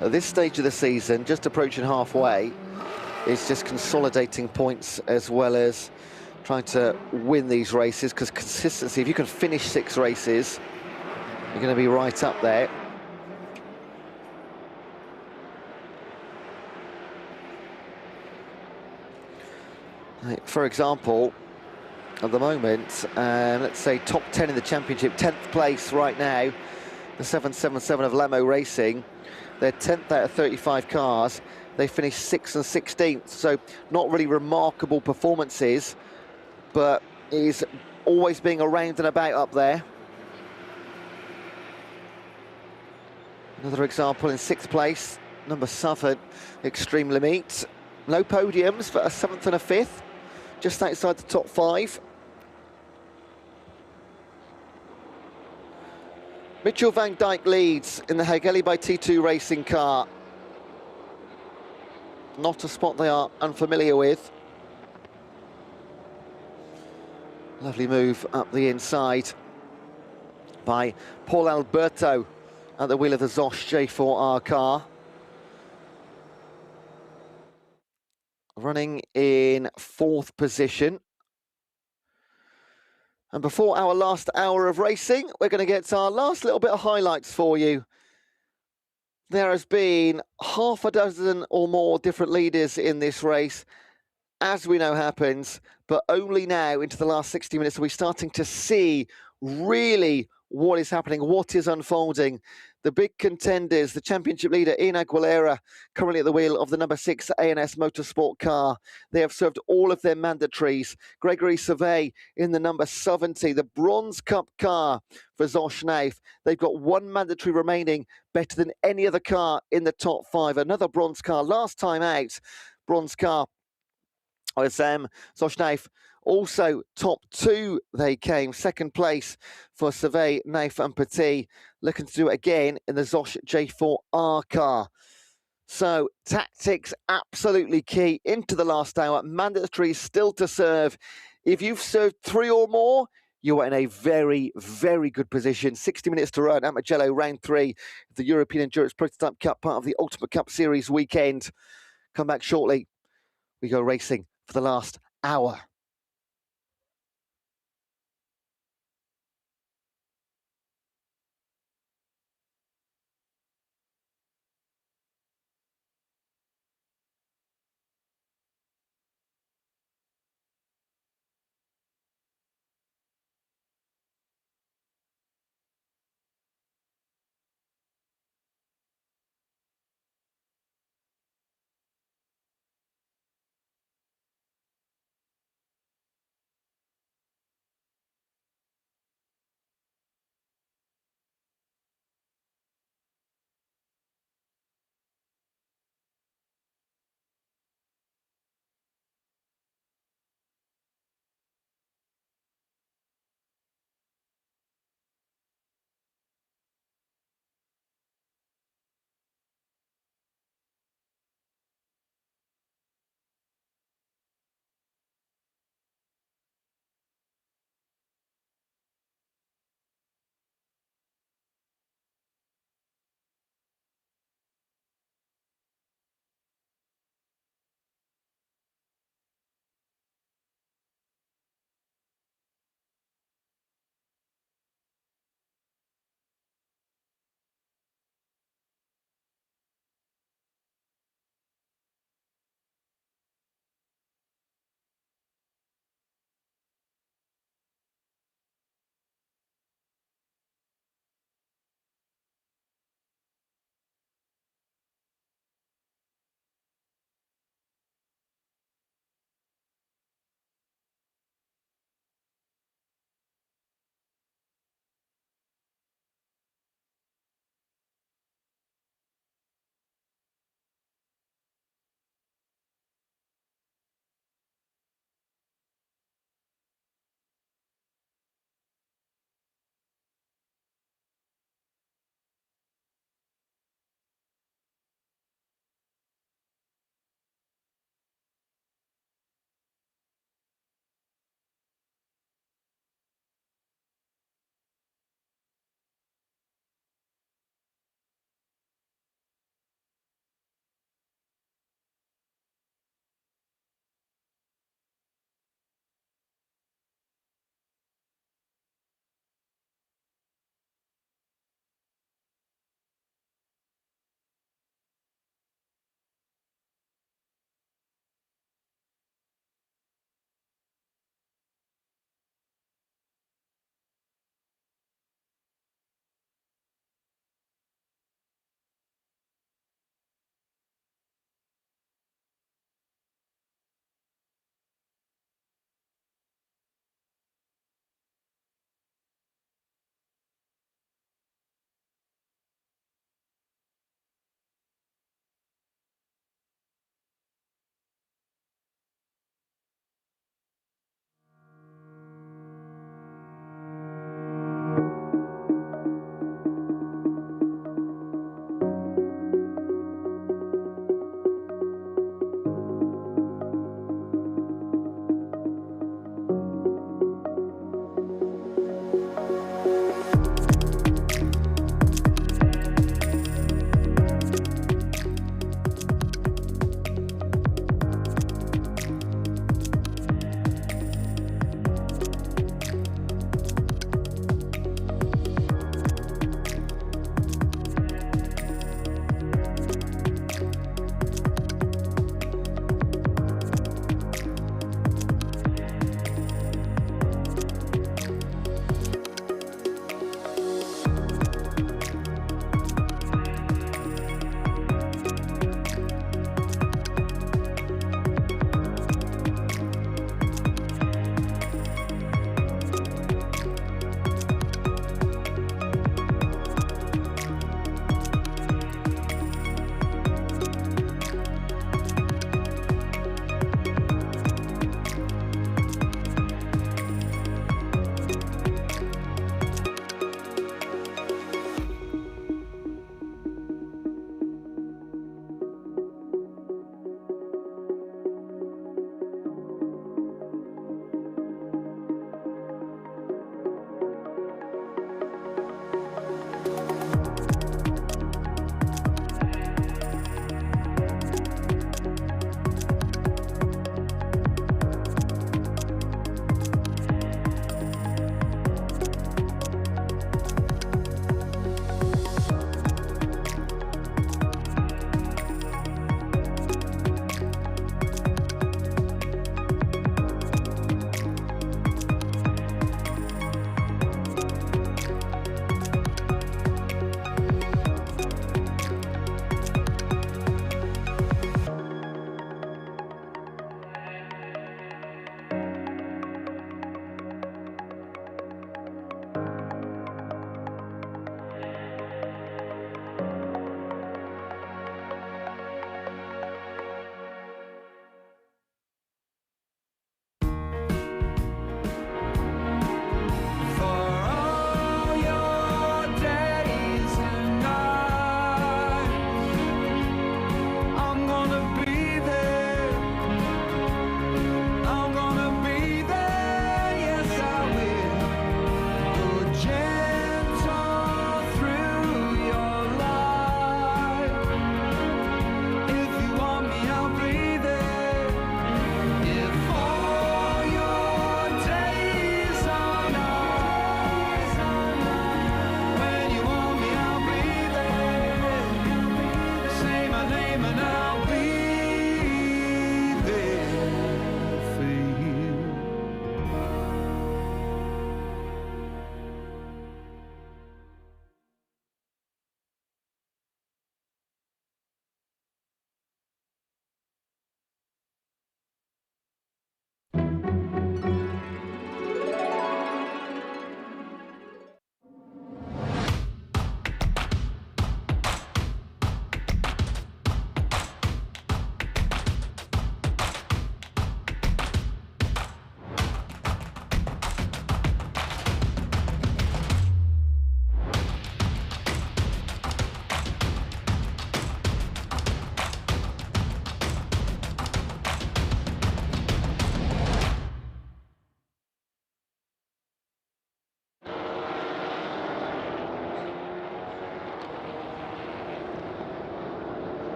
At this stage of the season, just approaching halfway, it's just consolidating points as well as trying to win these races, because consistency, if you can finish 6 races, you're going to be right up there. For example, at the moment, let's say top 10 in the championship, 10th place right now, the 777 of Lamo Racing. They're 10th out of 35 cars. They finished 6th and 16th, so not really remarkable performances, but is always being around and about up there. Another example in 6th place, number 7, Extreme Limit. No podiums, but a 7th and a 5th, just outside the top 5. Mitchell van Dijk leads in the Hallyday by T2 racing car. Not a spot they are unfamiliar with. Lovely move up the inside by Paul Alberto at the wheel of the Zosch J4R car. Running in 4th position. And before our last hour of racing, we're going to get our last little bit of highlights for you. There has been half a dozen or more different leaders in this race, as we know happens, but only now into the last 60 minutes are we starting to see really what is happening, what is unfolding. The big contenders, the championship leader Ian Aguilera, currently at the wheel of the number 6 A&S Motorsport car. They have served all of their mandatories. Gregory Savet in the number 70, the Bronze Cup car for Zosh Naif. They've got one mandatory remaining, better than any other car in the top 5. Another bronze car, last time out, bronze car. OSM, Zosh Naif, also top 2 they came. Second place for Savet, Naif and Petit. Looking to do it again in the Zosh J4R car. So tactics absolutely key into the last hour. Mandatory still to serve. If you've served 3 or more, you are in a very, very good position. 60 minutes to run at Mugello, round 3 of the European Endurance Prototype Cup, part of the Ultimate Cup Series weekend. Come back shortly. We go racing for the last hour.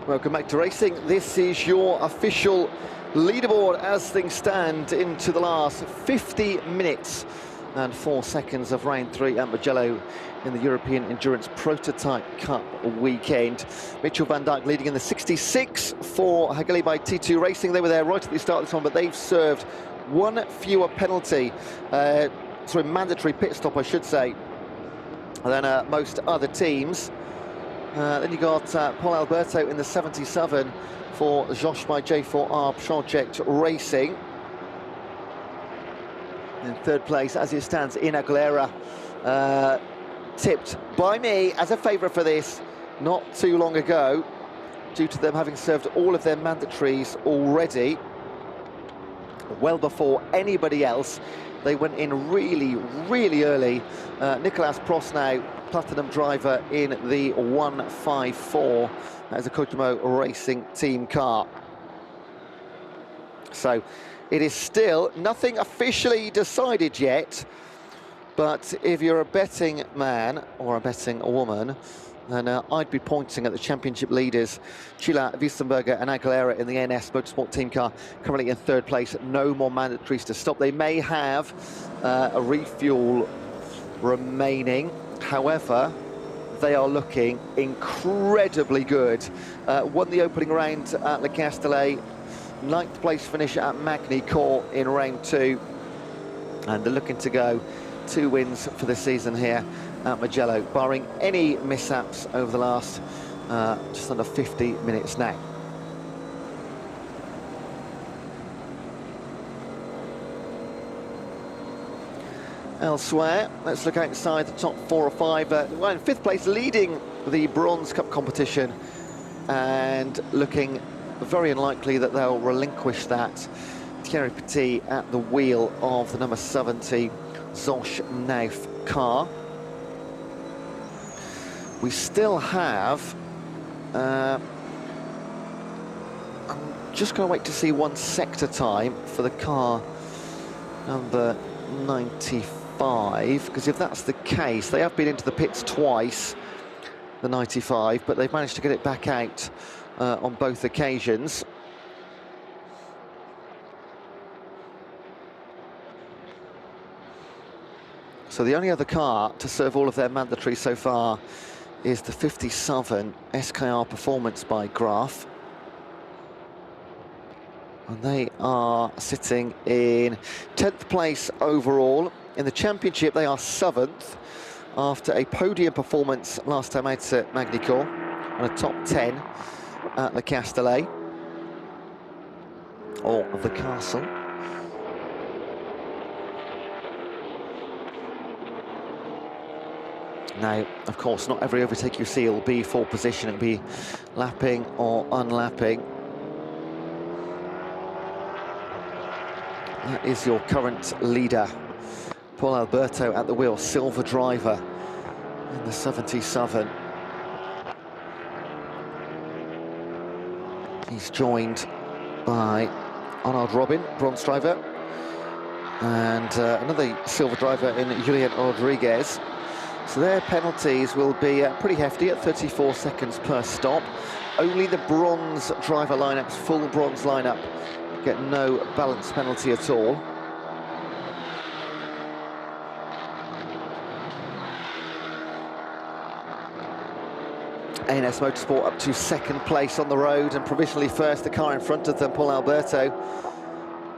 Welcome back to racing. This is your official leaderboard as things stand into the last 50 minutes and 4 seconds of round 3 at Mugello in the European Endurance Prototype Cup weekend. Mitchell van Dijk leading in the 66 for Hallyday by T2 Racing. They were there right at the start of this one, but they've served one fewer penalty, mandatory pit stop, I should say, than most other teams. Then you got Paul Alberto in the 77 for Josh by J4R Project Racing. In third place, as it stands, Ian Aguilera, tipped by me as a favourite for this not too long ago, due to them having served all of their mandatories already, well before anybody else. They went in really, really early. Nicolas Prost now, Platinum driver in the 154 as a Kotomo Racing team car. So it is still nothing officially decided yet, but if you're a betting man or a betting woman, then I'd be pointing at the championship leaders, Chila, Wiesenberger and Aguilera in the NS Motorsport team car, currently in third place. No more mandatories to stop. They may have a refuel remaining. However, they are looking incredibly good. Won the opening round at Le Castellet, 9th place finish at Magny-Cours in round 2, and they're looking to go 2 wins for the season here at Mugello, barring any mishaps over the last just under 50 minutes now. Elsewhere, let's look outside the top 4 or 5. Well, in 5th place, leading the Bronze Cup competition, and looking very unlikely that they'll relinquish that. Thierry Petit at the wheel of the number 70 Zosch Nauf car. We still have, I'm just going to wait to see one sector time for the car number 95, because if that's the case, they have been into the pits twice, the 95, but they've managed to get it back out on both occasions. So the only other car to serve all of their mandatory so far is the 57 SKR Performance by Graf. And they are sitting in 10th place overall. In the championship, they are 7th after a podium performance last time out at Magny-Cours and a top 10 at Le Castellet, or the Castle. Now, of course, not every overtake you see will be for position. It'll be lapping or unlapping. That is your current leader, Paul Alberto at the wheel, silver driver in the 77. He's joined by Arnaud Robin, bronze driver, and another silver driver in Julian Rodriguez. So their penalties will be pretty hefty at 34 seconds per stop. Only the bronze driver lineups, full bronze lineup, get no balance penalty at all. ANS Motorsport up to 2nd place on the road, and provisionally first, the car in front of them, Paul Alberto.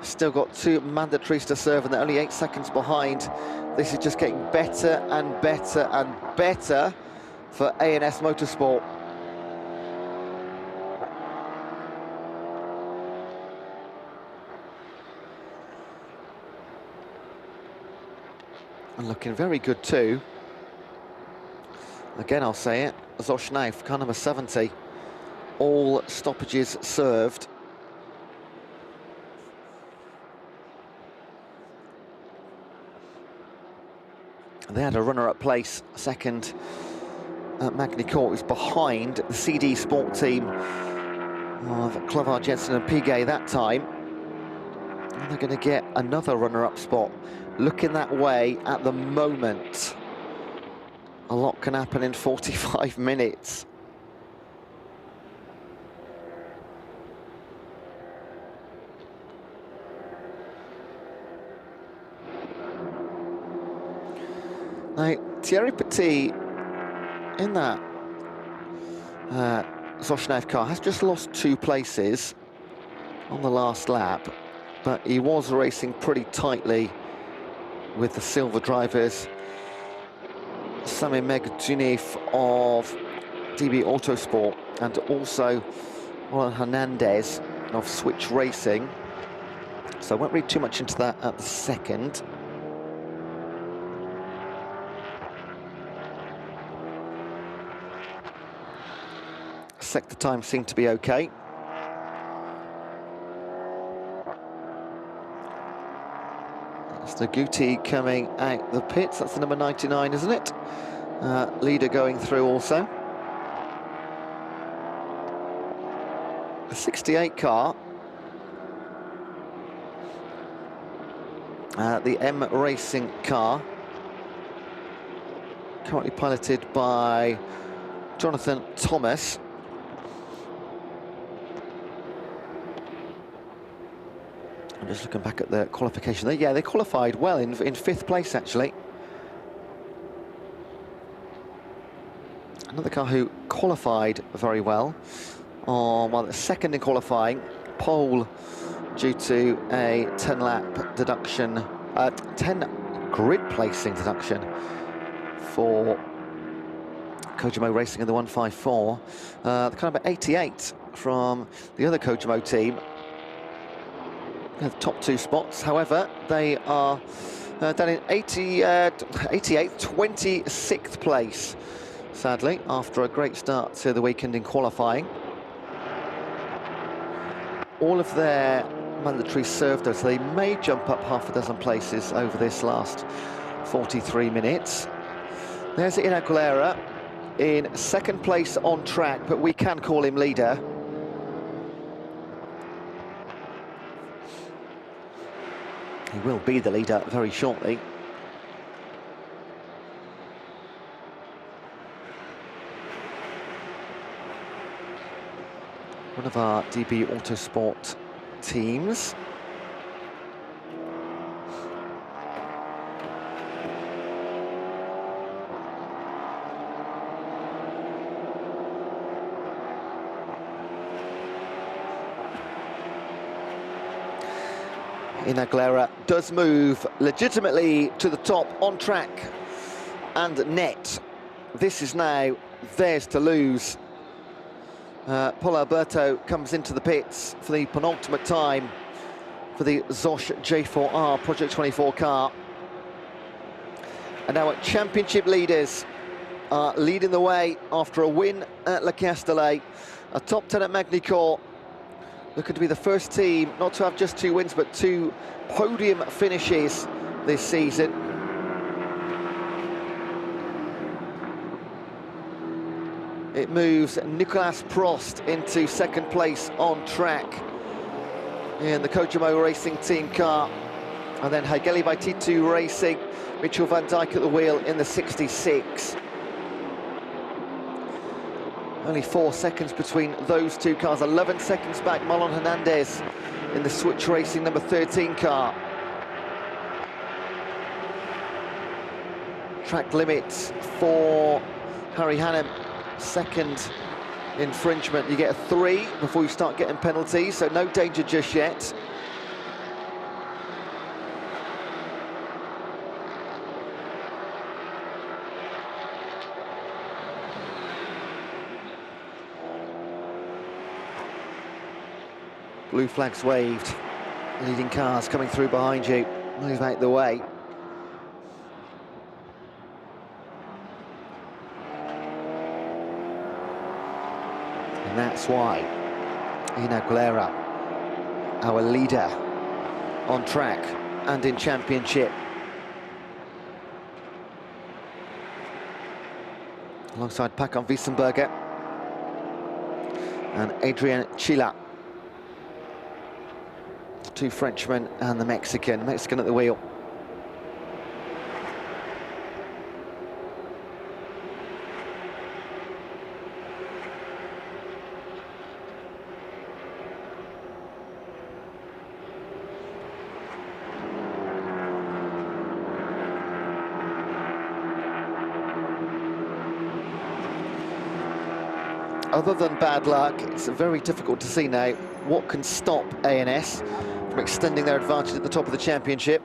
Still got 2 mandatories to serve, and they're only 8 seconds behind. This is just getting better and better and better for ANS Motorsport. And looking very good too. Again, I'll say it, Zosch Nauf, car number 70. All stoppages served. They had a runner-up place, 2nd at Magny-Cours, is behind the CD Sport team of Clavard, Jensen and Piguet that time. And they're going to get another runner-up spot. Looking that way at the moment. A lot can happen in 45 minutes. Now, Thierry Petit, in that Zoshnev car, has just lost 2 places on the last lap, but he was racing pretty tightly with the silver drivers. Sami Megdunif of DB Autosport and also Roland Hernandez of Switch Racing. So I won't read too much into that at the second. Sector time seemed to be okay. That's Naguti coming out the pits. That's the number 99, isn't it? Leader going through also. The 68 car. The M Racing car. Currently piloted by Jonathan Thomas. I'm just looking back at the qualification. Yeah, they qualified well in 5th place, actually. Another car who qualified very well. Well, second in qualifying, pole due to a 10-lap deduction, 10 grid placing deduction for Kojimo Racing in the 154. The car number 88 from the other Kojimo team. The top 2 spots, however, they are down in 88th, 26th place, sadly, after a great start to the weekend in qualifying. All of their mandatory served us, so they may jump up half a dozen places over this last 43 minutes. There's Ina Aguilera in 2nd place on track, but we can call him leader. He will be the leader very shortly. One of our DB Autosport teams. Ina Aguilera does move legitimately to the top on track and net. This is now theirs to lose. Paul Alberto comes into the pits for the penultimate time for the Zosh J4R Project 24 car. And now championship leaders are leading the way after a win at Le Castellet, a top 10 at Magny-Cours. Looking to be the first team not to have just 2 wins, but 2 podium finishes this season. It moves Nicolas Prost into 2nd place on track in the Kojimo Racing team car. And then Hageli Baititu Racing, Mitchell van Dijk at the wheel in the 66. Only 4 seconds between those 2 cars, 11 seconds back, Marlon Hernandez in the Switch Racing number 13 car. Track limits for Harry Hannum, 2nd infringement. You get a 3 before you start getting penalties, so no danger just yet. Blue flags waved. Leading cars coming through behind you. Move out the way. And that's why Ina Aguilera, our leader on track and in championship. Alongside Paco Wiesenberger and Adrian Chila. 2 Frenchmen and the Mexican at the wheel. other than bad luck, it's very difficult to see now what can stop A&S from extending their advantage at the top of the championship.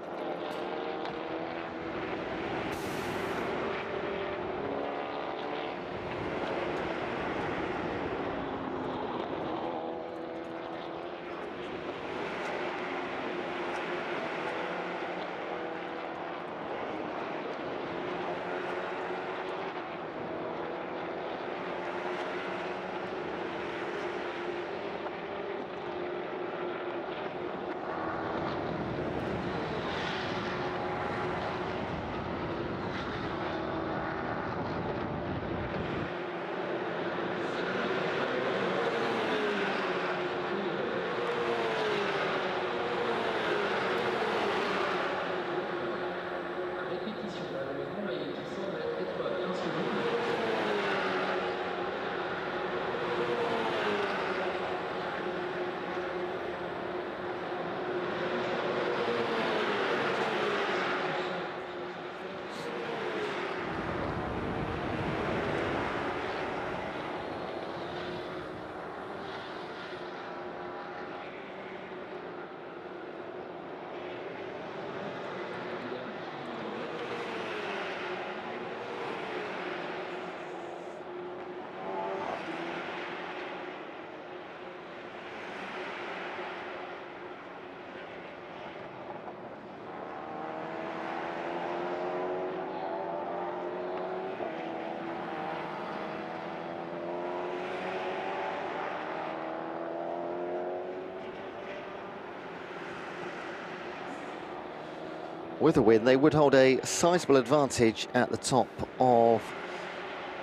With a win, they would hold a sizable advantage at the top of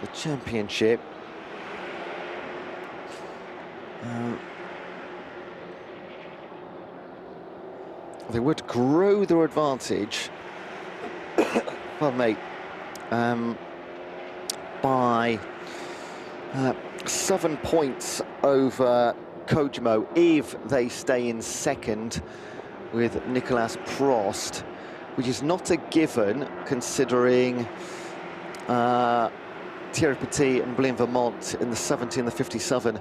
the championship. They would grow their advantage, pardon me, by 7 points over Kojimo if they stay in second with Nicolas Prost, which is not a given considering Thierry Petit and Blaine Vermont in the 70 and the 57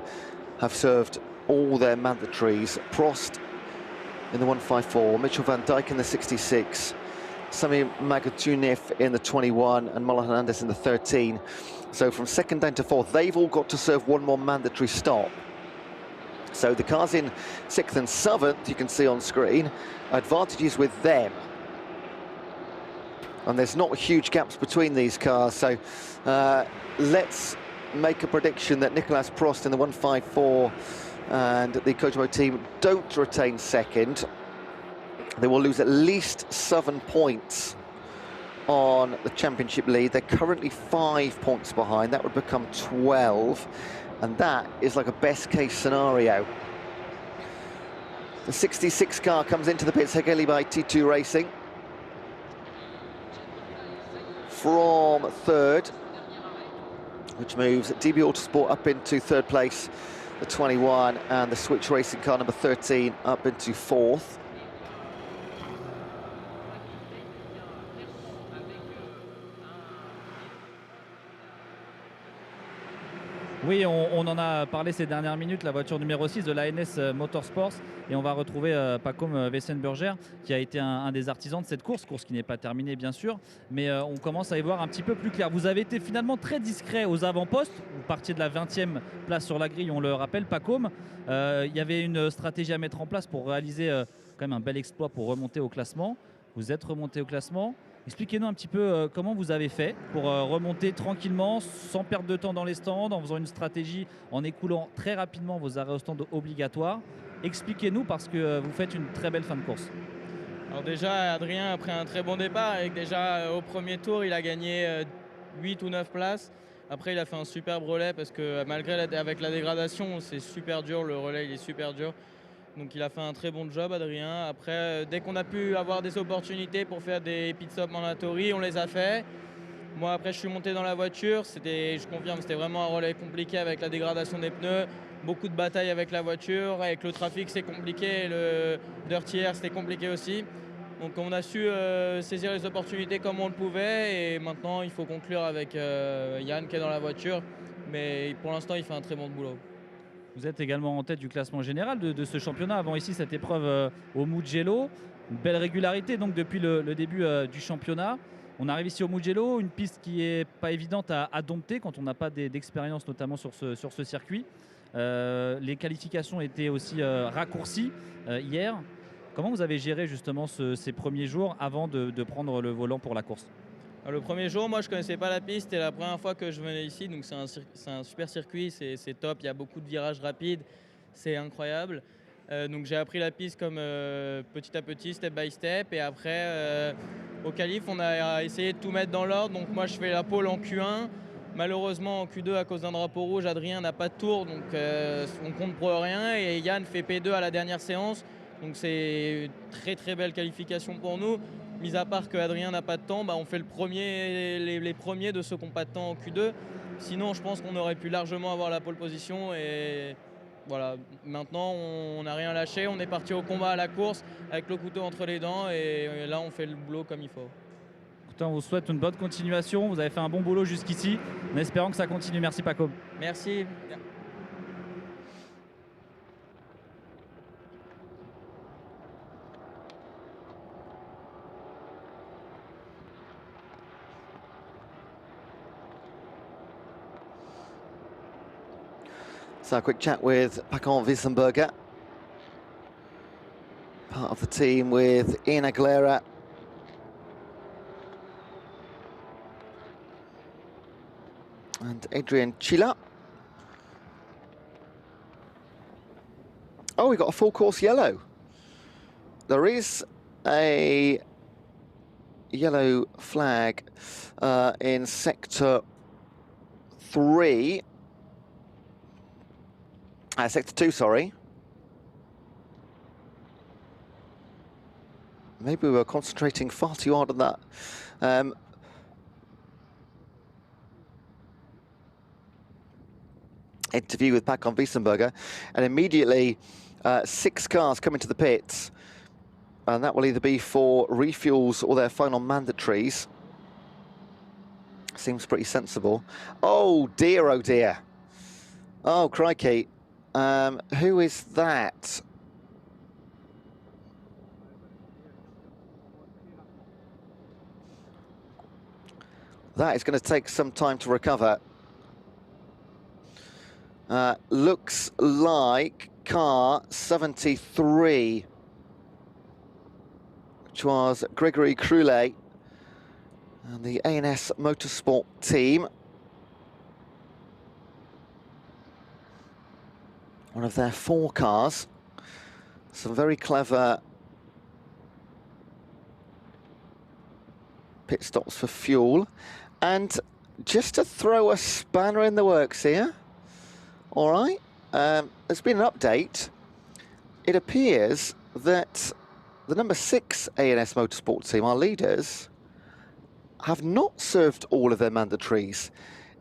have served all their mandatories. Prost in the 154, Mitchell van Dijk in the 66, Sami Magatunev in the 21 and Mola Hernandez in the 13. So from second down to fourth, they've all got to serve one more mandatory stop. So the cars in 6th and 7th, you can see on screen, advantages with them. And there's not huge gaps between these cars, so let's make a prediction that Nicolas Prost in the 154 and the Kojimo team don't retain second. They will lose at least 7 points on the championship lead. They're currently 5 points behind. That would become 12, and that is like a best-case scenario. The 66 car comes into the pits, Hegeli by T2 Racing. From third, which moves DB Autosport up into third place, the 21, and the Switch Racing car number 13 up into fourth. Oui, on en a parlé ces dernières minutes, la voiture numéro 6 de l'ANS Motorsports, et on va retrouver Pacom Wessenburger qui a été un des artisans de cette course qui n'est pas terminée bien sûr, mais on commence à y voir un petit peu plus clair. Vous avez été finalement très discret aux avant-postes, vous partiez de la 20e place sur la grille, on le rappelle, Pacom. Il y avait une stratégie à mettre en place pour réaliser quand même un bel exploit pour remonter au classement. Vous êtes remonté au classement. Expliquez-nous un petit peu comment vous avez fait pour remonter tranquillement, sans perdre de temps dans les stands, en faisant une stratégie, en écoulant très rapidement vos arrêts au stand obligatoires. Expliquez-nous parce que vous faites une très belle fin de course. Alors déjà, Adrien a pris un très bon départ et déjà au premier tour, il a gagné 8 ou 9 places. Après, il a fait un superbe relais parce que malgré avec la dégradation, c'est super dur, le relais il est super dur. Donc il a fait un très bon job, Adrien. Après, dès qu'on a pu avoir des opportunités pour faire des pit stops mandatory, on les a fait. Moi, après, je suis monté dans la voiture. Je confirme, c'était vraiment un relais compliqué avec la dégradation des pneus. Beaucoup de batailles avec la voiture. Avec le trafic, c'est compliqué. Le dirty air, c'était compliqué aussi. Donc on a su saisir les opportunités comme on le pouvait. Et maintenant, il faut conclure avec Yann qui est dans la voiture. mais pour l'instant, il fait un très bon boulot. Vous êtes également en tête du classement général de ce championnat. Avant ici cette épreuve au Mugello. Une belle régularité donc depuis le début du championnat. On arrive ici au Mugello, une piste qui n'est pas évidente à dompter quand on n'a pas d'expérience notamment sur ce circuit. Les qualifications étaient aussi raccourcies hier. Comment vous avez géré justement ces premiers jours avant de prendre le volant pour la course? Le premier jour, moi je connaissais pas la piste, c'était la première fois que je venais ici, donc c'est un super circuit, c'est top, il y a beaucoup de virages rapides, c'est incroyable. Donc j'ai appris la piste comme petit à petit, step by step, et après au qualif on a essayé de tout mettre dans l'ordre, donc moi je fais la pole en Q1, malheureusement en Q2 à cause d'un drapeau rouge, Adrien n'a pas de tour, donc on compte pour rien, et Yann fait P2 à la dernière séance, donc c'est une très belle qualification pour nous. Mis à part que Adrien n'a pas de temps, on fait les premiers de ceux qui n'ont pas de temps en Q2. Sinon, je pense qu'on aurait pu largement avoir la pole position. Et voilà, maintenant, on n'a rien lâché. On est parti au combat à la course avec le couteau entre les dents. Et là, on fait le boulot comme il faut. Écoutez, on vous souhaite une bonne continuation. Vous avez fait un bon boulot jusqu'ici. En espérant que ça continue. Merci Paco. Merci. So a quick chat with Paco Wiesenberger, part of the team with Ian Aguilera. And Adrian Chila. Oh, we got a full course yellow. There is a yellow flag in sector 3. Sector 2, sorry. Maybe we were concentrating far too hard on that. Interview with Paco Wiesenberger, and immediately 6 cars come into the pits, and that will either be for refuels or their final mandatories. Seems pretty sensible. Oh dear, oh dear. Oh crikey. Who is that? That is going to take some time to recover. Looks like car 73, which was Gregory Croulet and the ANS Motorsport team. One of their 4 cars. Some very clever pit stops for fuel. And just to throw a spanner in the works here, all right, there's been an update. It appears that the number 6 ANS Motorsport team, our leaders, have not served all of their mandatories.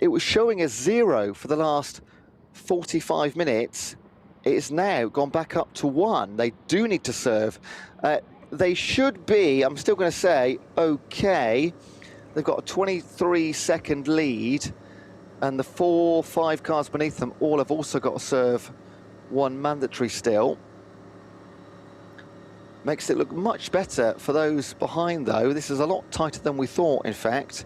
It was showing as 0 for the last 45 minutes. It is now gone back up to 1. They do need to serve. They should be, I'm still going to say, okay. They've got a 23-second lead, and the 4-5 cars beneath them all have also got to serve 1 mandatory still. Makes it look much better for those behind, though. This is a lot tighter than we thought, in fact.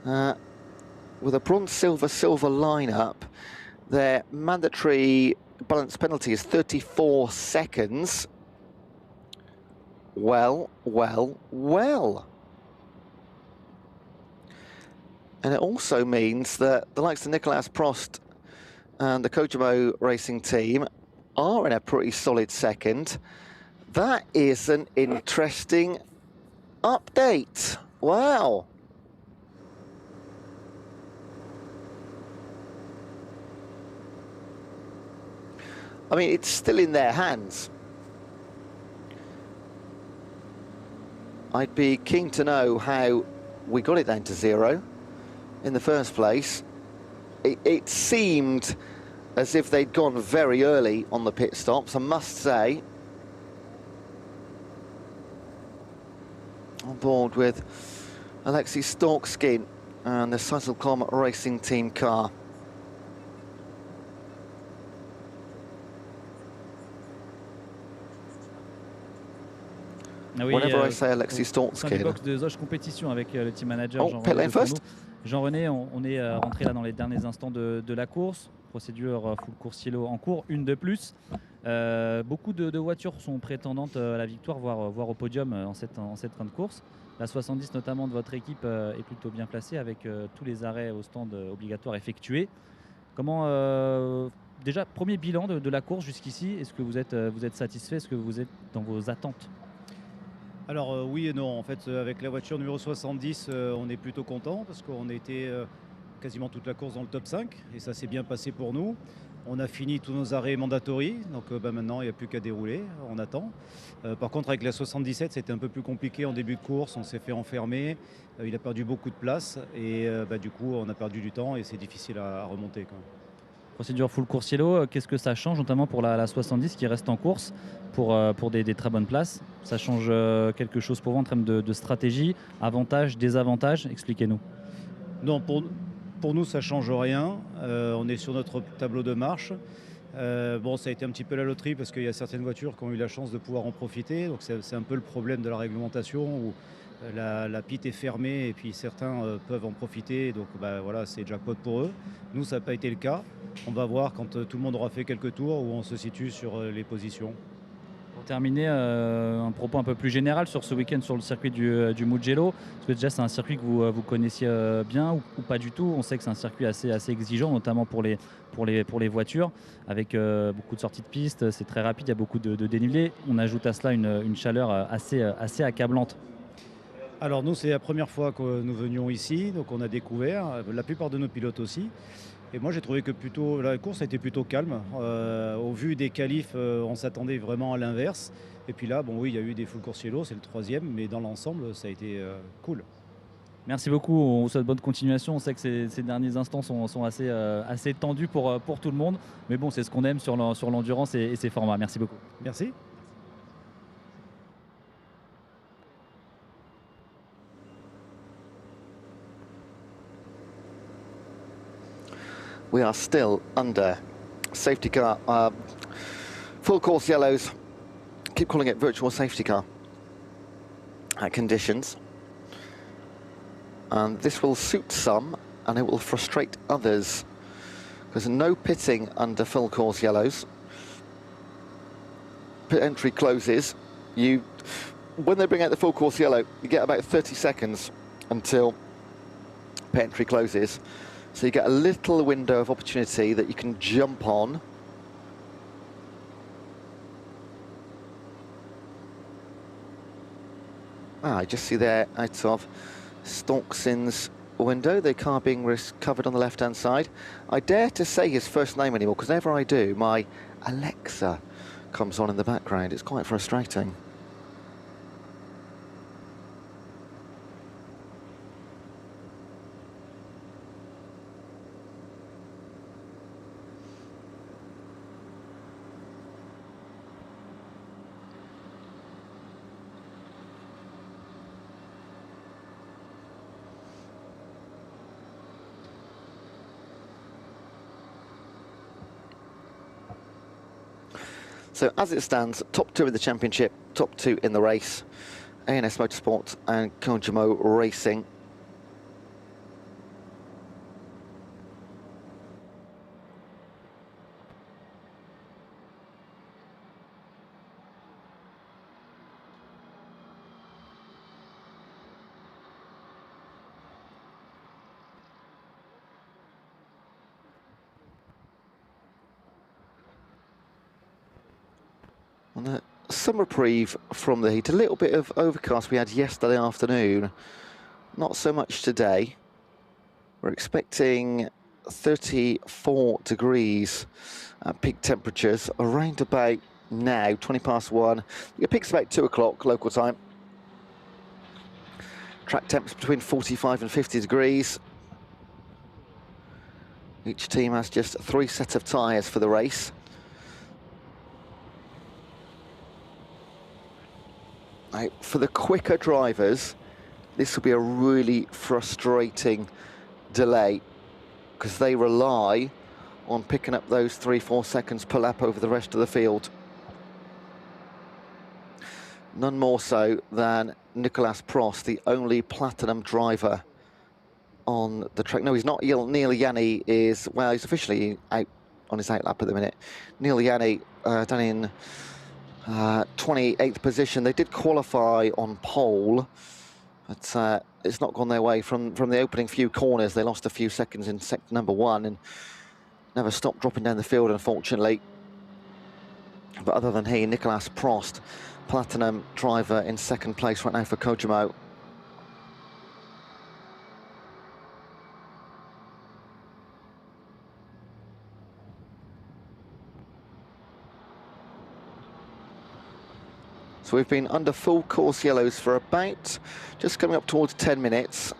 With a bronze, silver, silver lineup, their mandatory balance penalty is 34 seconds. Well, well, well. And it also means that the likes of Nicolas Prost and the Kojimo racing team are in a pretty solid second. That is an interesting update. Wow. I mean, it's still in their hands. I'd be keen to know how we got it down to 0 in the first place. It seemed as if they'd gone very early on the pit stops, I must say. On board with Alexei Storkskin and the Cyclecom Racing Team car. Ah oui, Whenever I say Alexis au sein du Stortzkin. box de Zoche Compétition avec le team manager Oh, Jean-René pit lane de Fourneau. first. Jean-René, on est rentré là dans les derniers instants de la course. Procédure full course yellow en cours, une de plus. Beaucoup de voitures sont prétendantes à la victoire, voire au podium en cette fin de course. La 70 notamment de votre équipe est plutôt bien placée avec tous les arrêts au stand obligatoires effectués. Comment déjà, premier bilan de la course jusqu'ici, est-ce que vous êtes satisfait? Est-ce que vous êtes dans vos attentes? Alors oui et non, en fait avec la voiture numéro 70 on est plutôt content parce qu'on a été quasiment toute la course dans le top 5 et ça s'est bien passé pour nous. On a fini tous nos arrêts mandatory, donc maintenant il n'y a plus qu'à dérouler, on attend. Par contre avec la 77 c'était un peu plus compliqué en début de course, on s'est fait enfermer, il a perdu beaucoup de place et du coup on a perdu du temps et c'est difficile à remonter quand même. Procédure full course yellow, qu'est-ce que ça change notamment pour la 70 qui reste en course pour des très bonnes places? Ça change quelque chose pour vous en termes de stratégie, avantages, désavantages? Expliquez-nous. Non, pour nous ça ne change rien, on est sur notre tableau de marche. Bon, ça a été un petit peu la loterie parce qu'il y a certaines voitures qui ont eu la chance de pouvoir en profiter, donc c'est un peu le problème de la réglementation où la piste est fermée et puis certains peuvent en profiter, donc voilà, c'est jackpot pour eux. Nous ça n'a pas été le cas, on va voir quand tout le monde aura fait quelques tours où on se situe sur les positions. Pour terminer, un propos un peu plus général sur ce week-end sur le circuit du Mugello. Parce que déjà c'est un circuit que vous connaissiez bien ou pas du tout. On sait que c'est un circuit assez exigeant, notamment pour les voitures, avec beaucoup de sorties de piste. C'est très rapide, il y a beaucoup de dénivelé. On ajoute à cela une chaleur assez accablante. Alors nous c'est la première fois que nous venions ici, donc on a découvert, la plupart de nos pilotes aussi. Et moi j'ai trouvé que la course a été plutôt calme. Au vu des qualifs, on s'attendait vraiment à l'inverse. Et puis là, bon oui, il y a eu des full course yellow, c'est le 3e, mais dans l'ensemble, ça a été cool. Merci beaucoup, on vous souhaite bonne continuation. On sait que ces derniers instants sont assez tendus pour tout le monde. Mais bon, c'est ce qu'on aime sur l'endurance et ses formats. Merci beaucoup. Merci. We are still under safety car, full course yellows, keep calling it virtual safety car conditions. And this will suit some and it will frustrate others. There's no pitting under full course yellows. Pit entry closes. When they bring out the full course yellow, you get about 30 seconds until pit entry closes. So you get a little window of opportunity that you can jump on. I just see there out of Storczyn's window, the car being covered on the left-hand side. I dare to say his first name anymore, because whenever I do, my Alexa comes on in the background. It's quite frustrating. So as it stands, top 2 in the championship, top 2 in the race, ANS Motorsport and Kojimo Racing. Some reprieve from the heat, a little bit of overcast we had yesterday afternoon, not so much today. We're expecting 34 degrees peak temperatures around about now, 20 past 1. Your peak's about 2 o'clock local time. Track temps between 45 and 50 degrees. Each team has just 3 sets of tyres for the race. Now, for the quicker drivers, this will be a really frustrating delay because they rely on picking up those 3-4 seconds per lap over the rest of the field. None more so than Nicolas Prost, the only platinum driver on the track. No, he's not. Neil Yanni is, well, he's officially out on his outlap at the minute. Neil Yanni down in 28th position. They did qualify on pole, but it's not gone their way from the opening few corners. They lost a few seconds in sector number 1 and never stopped dropping down the field, unfortunately. But other than he, Nicolas Prost, platinum driver in second place right now for Kojimo. So we've been under full course yellows for about, just coming up towards 10 minutes.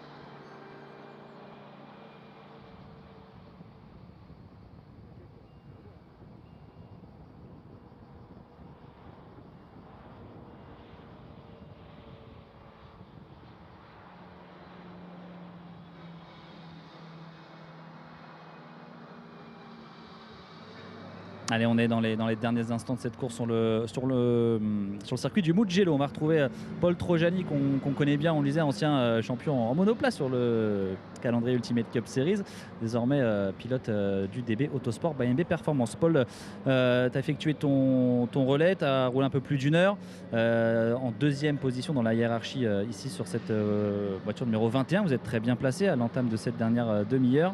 Allez, on est dans les derniers instants de cette course sur le circuit du Mugello. On va retrouver Paul Trojani, qu'on connaît bien, on le disait, ancien champion en monoplace sur le calendrier Ultimate Cup Series, désormais pilote du DB Autosport by MB Performance. Paul, tu as effectué ton relais, tu as roulé un peu plus d'une heure, en deuxième position dans la hiérarchie ici sur cette voiture numéro 21. Vous êtes très bien placé à l'entame de cette dernière demi-heure.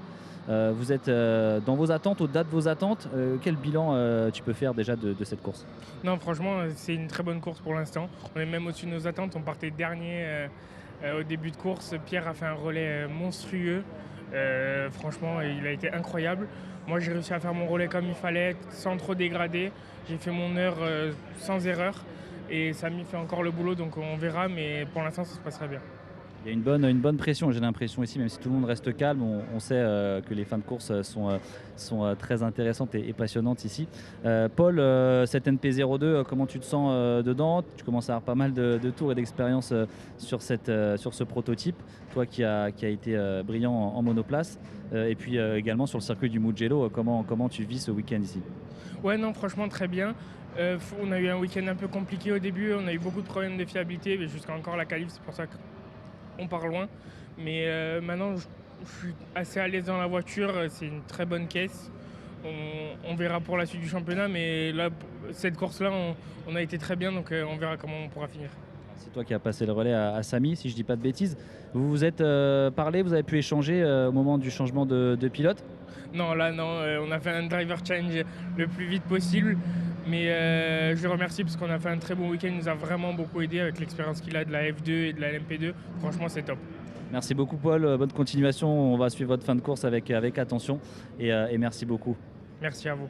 Vous êtes dans vos attentes, au-delà de vos attentes. Quel bilan tu peux faire déjà de cette course? Non, franchement, c'est une très bonne course pour l'instant. On est même au-dessus de nos attentes. On partait dernier au début de course. Pierre a fait un relais monstrueux. Franchement, il a été incroyable. Moi, j'ai réussi à faire mon relais comme il fallait, sans trop dégrader. J'ai fait mon heure sans erreur. Et Samy fait encore le boulot, donc on verra. Mais pour l'instant, ça se passera bien. Il y a une bonne pression, j'ai l'impression ici, même si tout le monde reste calme, on sait que les fins de course sont très intéressantes et passionnantes ici. Paul, cette NP02, comment tu te sens dedans? Tu commences à avoir pas mal de tours et d'expérience sur ce prototype, toi qui a été brillant en monoplace, et puis également sur le circuit du Mugello, comment tu vis ce week-end ici? Ouais, non, franchement, très bien. On a eu un week-end un peu compliqué au début, on a eu beaucoup de problèmes de fiabilité, mais jusqu'à encore la qualif, c'est pour ça qu'on part loin. Mais maintenant, je suis assez à l'aise dans la voiture, c'est une très bonne caisse. On verra pour la suite du championnat, mais là, cette course-là, on a été très bien, donc on verra comment on pourra finir. C'est toi qui as passé le relais à Samy, si je ne dis pas de bêtises. Vous vous êtes parlé, vous avez pu échanger au moment du changement de pilote? Non, là, non. On a fait un driver change le plus vite possible. Mais je le remercie parce qu'on a fait un très bon week-end. Il nous a vraiment beaucoup aidé avec l'expérience qu'il a de la F2 et de la LMP2. Franchement, c'est top. Merci beaucoup, Paul. Bonne continuation. On va suivre votre fin de course avec attention. Et merci beaucoup. Merci à vous.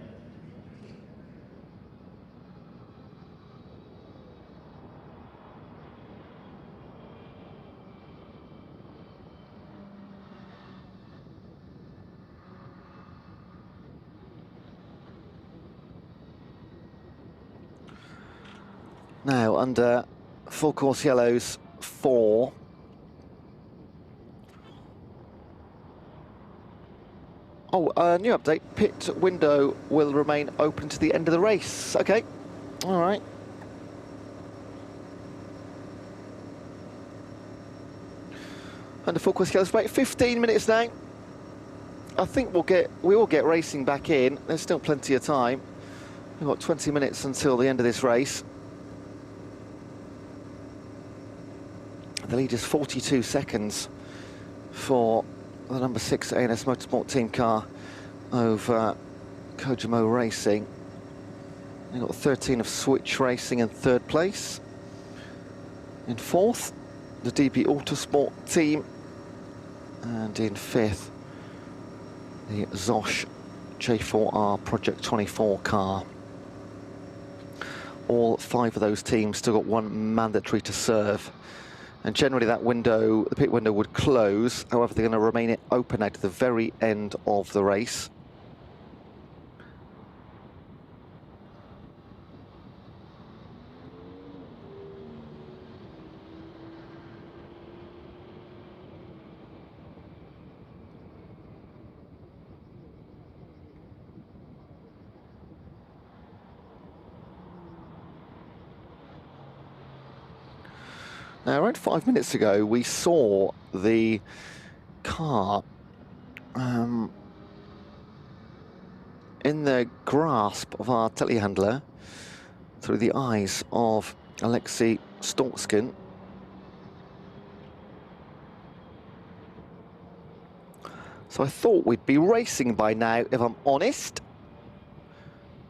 Now, under full course yellows 4. Oh, new update. Pit window will remain open to the end of the race. Okay, all right. Under full course yellows, about 15 minutes now. I think we will get racing back in. There's still plenty of time. We've got 20 minutes until the end of this race. The lead is 42 seconds for the number 6 A&S Motorsport team car over Kojimo Racing. They've got 13 of Switch Racing in third place. In fourth, the DB Autosport team. And in fifth, the Zosh J4R Project 24 car. All 5 of those teams still got 1 mandatory to serve. And generally that window, the pit window would close. However, they're going to remain it open out to the very end of the race. Now, around 5 minutes ago, we saw the car in the grasp of our telehandler through the eyes of Alexei Stolskin. So I thought we'd be racing by now, if I'm honest,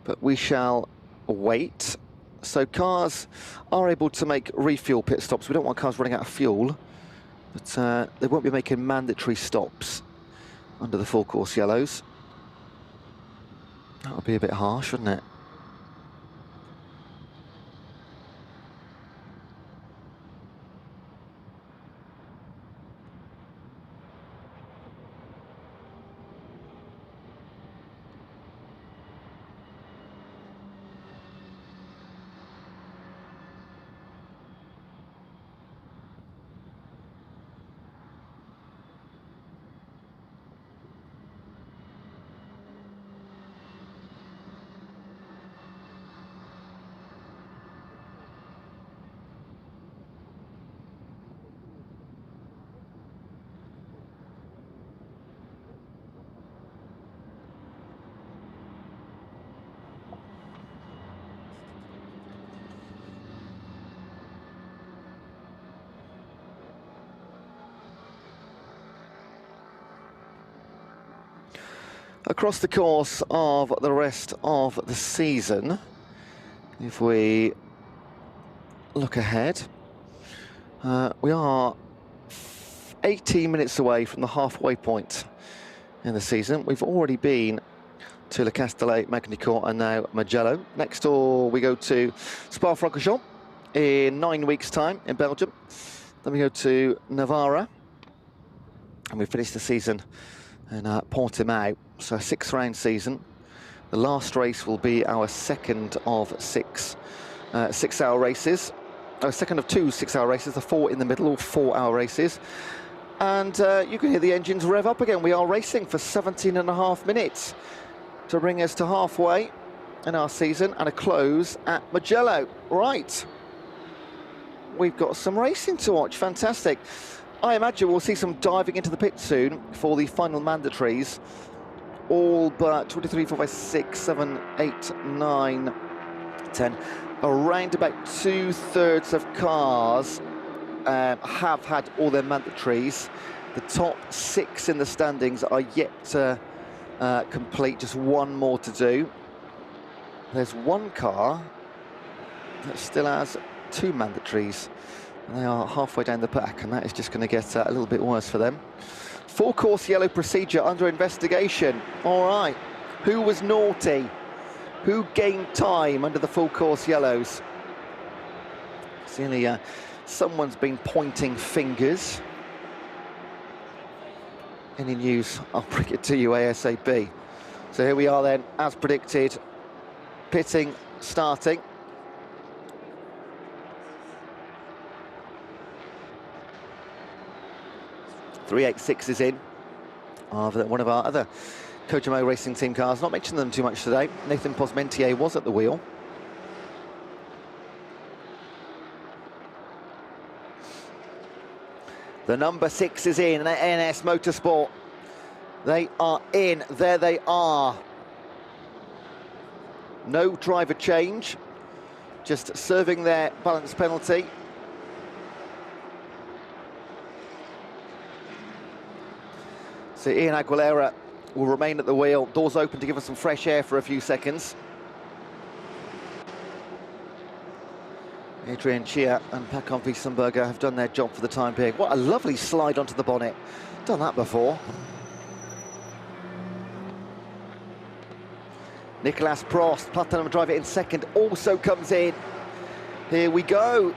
but we shall wait. So cars are able to make refuel pit stops. We don't want cars running out of fuel, but they won't be making mandatory stops under the full course yellows. That would be a bit harsh, wouldn't it? Across the course of the rest of the season, if we look ahead, we are 18 minutes away from the halfway point in the season. We've already been to Le Castellet, Magny-Cours and now Mugello. Next door we go to Spa-Francorchamps in 9 weeks' time in Belgium. Then we go to Navarra and we finish the season in Portimao. So a 6-round season. The last race will be our second of 6 6-hour races. Second of 2 6-hour races, the 4 in the middle, all 4-hour races. And you can hear the engines rev up again. We are racing for 17.5 minutes to bring us to halfway in our season and a close at Mugello. Right. We've got some racing to watch. Fantastic. I imagine we'll see some diving into the pit soon for the final mandatories. All but 23, 4, 5, 6, 7, 8, 9, 10. Around about 2/3 of cars have had all their mandatories. The top 6 in the standings are yet to complete, just one more to do. There's one car that still has 2 mandatories. They are halfway down the pack, and that is just going to get a little bit worse for them. Full course yellow procedure under investigation. All right, who was naughty? Who gained time under the full course yellows? Clearly, someone's been pointing fingers. Any news, I'll bring it to you ASAP. So here we are then, as predicted, pitting, starting. .386 is in of one of our other Kojimo Racing Team cars. Not mentioning them too much today. Nathan Posmentier was at the wheel. The number 6 is in, NS Motorsport. They are in, there they are. No driver change, just serving their balance penalty. So Ian Aguilera will remain at the wheel. Doors open to give us some fresh air for a few seconds. Adrian Chia and Paco Wiesenberger have done their job for the time being. What a lovely slide onto the bonnet. Done that before. Nicolas Prost, Platinum driver in second, also comes in. Here we go.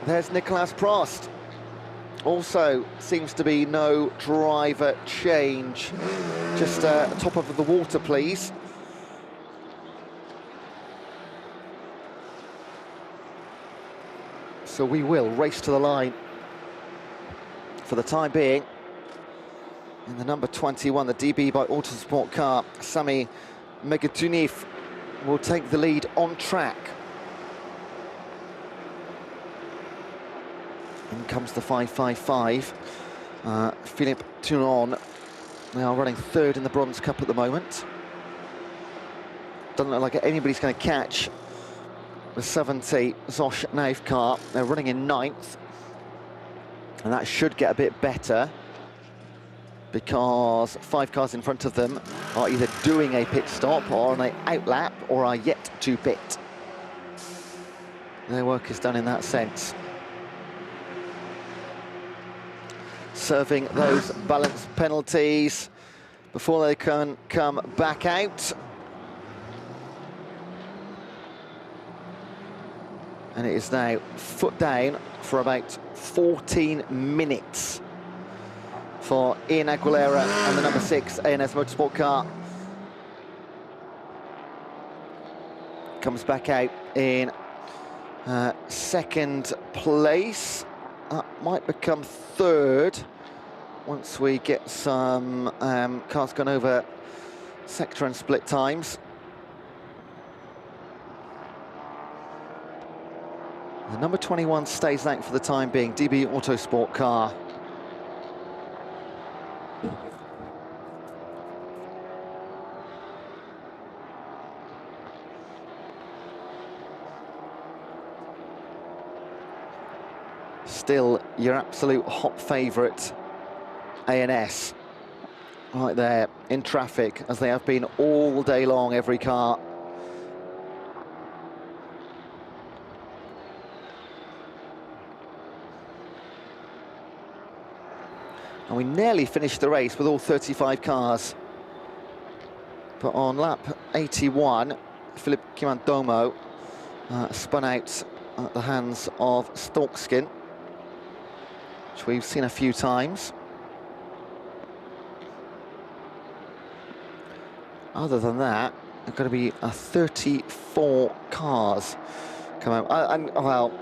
There's Nicolas Prost. Also seems to be no driver change. Just top of the water, please. So we will race to the line for the time being. In the number 21, the DB by Autosport car, Sami Megatunif will take the lead on track. In comes the 555. Philippe Touron. They are running third in the Bronze Cup at the moment. Doesn't look like anybody's going to catch the 70 Zosh Naif car. They're running in 9th. And that should get a bit better, because 5 cars in front of them are either doing a pit stop or on an outlap or are yet to pit. Their work is done in that sense. Serving those balance penalties before they can come back out. And it is now foot down for about 14 minutes for Ian Aguilera and the number 6 ANS Motorsport car. Comes back out in second place. That might become third once we get some cars gone over sector and split times. The number 21 stays out for the time being, DB Autosport car. Still your absolute hot favourite, ANS, right there in traffic, as they have been all day long, every car. And we nearly finished the race with all 35 cars. But on lap 81, Philippe Kimandomo spun out at the hands of Stalkskin, which we've seen a few times. Other than that, there's going to be 34 cars come out. And well,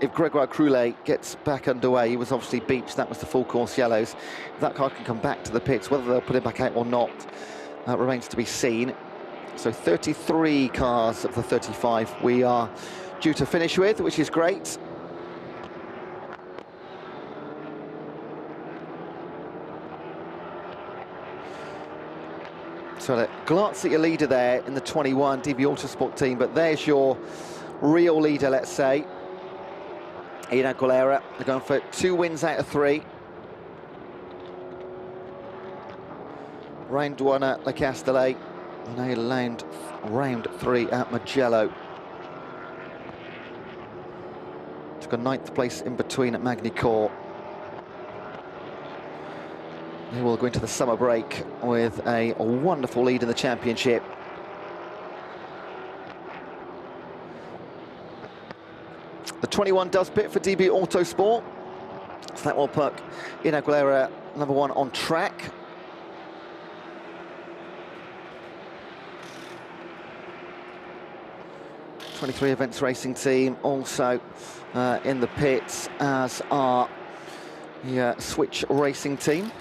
if Gregoire Croulet gets back underway, he was obviously beached, that was the full course yellows. If that car can come back to the pits, whether they'll put it back out or not, remains to be seen. So 33 cars of the 35 we are due to finish with, which is great. So a glance at your leader there in the 21 DB Autosport team, but there's your real leader, let's say. Ian Aguilera, they're going for 2 wins out of 3. Round 1 at Le Castellet, and now round 3 at Mugello. Took a 9th place in between at Magny-Cours. They will go into the summer break with a wonderful lead in the championship. The 21 does pit for DB Autosport, so that will put Ian Aguilera number 1 on track. '23 Events Racing Team also in the pits, as are the Switch Racing Team.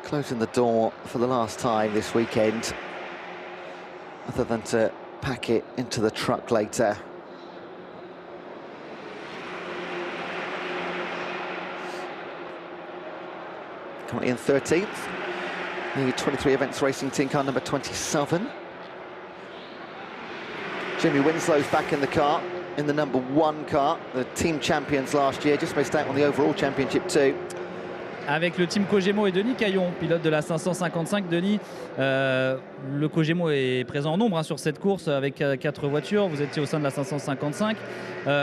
Closing the door for the last time this weekend, other than to pack it into the truck later. Currently in 13th, the 23 Events Racing Team car number 27. Jimmy Winslow's back in the car, in the number 1 car, the team champions last year, just missed out on the overall championship too. Avec le team Kogemo et Denis Caillon, pilote de la 555. Denis, le Kogemo est présent en nombre sur cette course avec 4 voitures. Vous étiez au sein de la 555.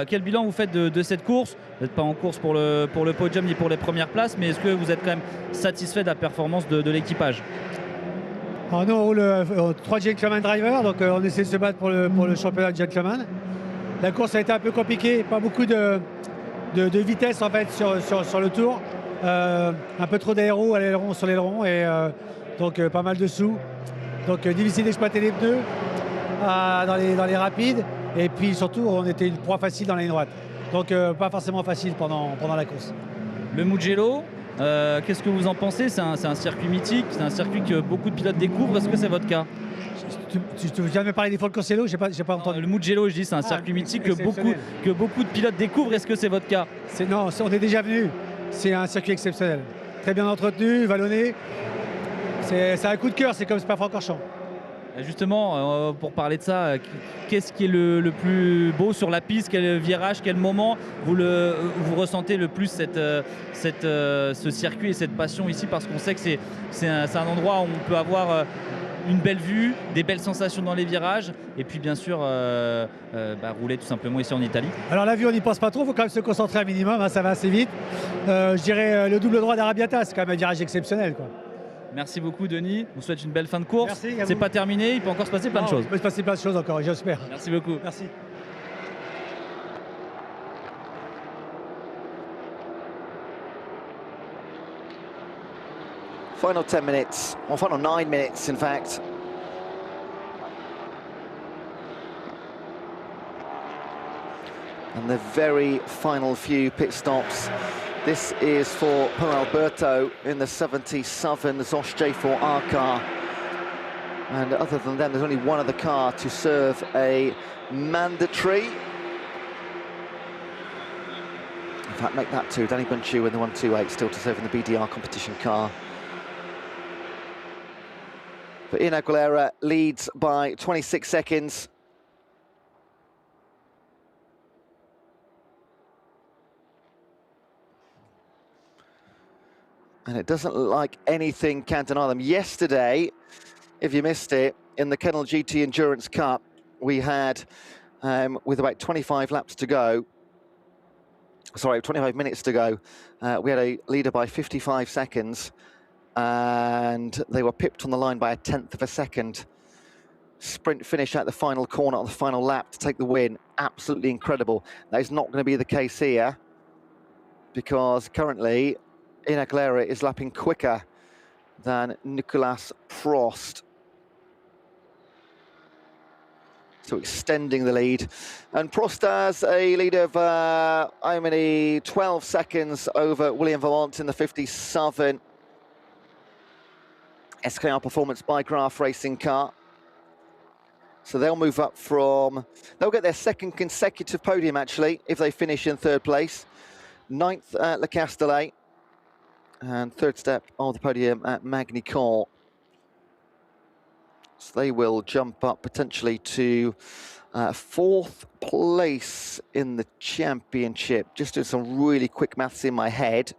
Quel bilan vous faites de cette course? Vous n'êtes pas en course pour le podium ni pour les premières places, mais est-ce que vous êtes quand même satisfait de la performance de l'équipage? Nous, on roule 3 gentleman drivers, donc on essaie de se battre pour le championnat de gentleman. La course a été un peu compliquée, pas beaucoup de vitesse en fait sur le tour. Un peu trop d'aéro à l'aileron sur l'aileron et donc pas mal de sous. Donc difficile d'exploiter les pneus dans les rapides, et puis surtout on était une proie facile dans la ligne droite. Donc pas forcément facile pendant la course. Le Mugello, Qu'est-ce que vous en pensez? C'est un circuit mythique, c'est un circuit que beaucoup de pilotes découvrent. Est-ce que c'est votre cas? Tu viens de me parler des Folcosello, j'ai pas entendu. Le Mugello, je dis, c'est un circuit mythique que beaucoup de pilotes découvrent. Est-ce que c'est votre cas? Non, on est déjà venu. C'est un circuit exceptionnel. Très bien entretenu, vallonné. C'est un coup de cœur, c'est comme Spa-Francorchamps. Justement, pour parler de ça, qu'est-ce qui est le plus beau sur la piste? Quel virage, quel moment vous ressentez le plus ce circuit et cette passion ici? Parce qu'on sait que c'est un endroit où on peut avoir une belle vue, des belles sensations dans les virages, et puis bien sûr rouler tout simplement ici en Italie. Alors la vue, on n'y pense pas trop, il faut quand même se concentrer un minimum, hein, ça va assez vite. Je dirais le double droit d'Arabiata, c'est quand même un virage exceptionnel, quoi. Merci beaucoup Denis, on vous souhaite une belle fin de course. Merci. C'est pas terminé, il peut encore se passer plein de choses. Il peut se passer plein de choses encore, j'espère. Merci beaucoup. Merci. Final 10 minutes, or final 9 minutes in fact. And the very final few pit stops. This is for Per Alberto in the 77 Zosch J4R car. And other than them, there's only one other car to serve a mandatory. In fact, make that two. Danny Bunchu in the 128 still to serve in the BDR competition car. But Ian Aguilera leads by 26 seconds. And it doesn't look like anything can deny them. Yesterday, if you missed it, in the Kennel GT Endurance Cup, we had, with about 25 laps to go, sorry, 25 minutes to go, we had a leader by 55 seconds, and they were pipped on the line by a tenth of a second. Sprint finish at the final corner on the final lap to take the win. Absolutely incredible. That is not going to be the case here, because currently Ian Aguilera is lapping quicker than Nicolas Prost. So extending the lead. And Prost has a lead of, 12 seconds over William Vermont in the 57 SKR Performance by Graf Racing car. So they'll move up they'll get their second consecutive podium actually, if they finish in third place. 9th at Le Castellet. And third step of the podium at Magny-Cours. So they will jump up potentially to fourth place in the championship. Just doing some really quick maths in my head.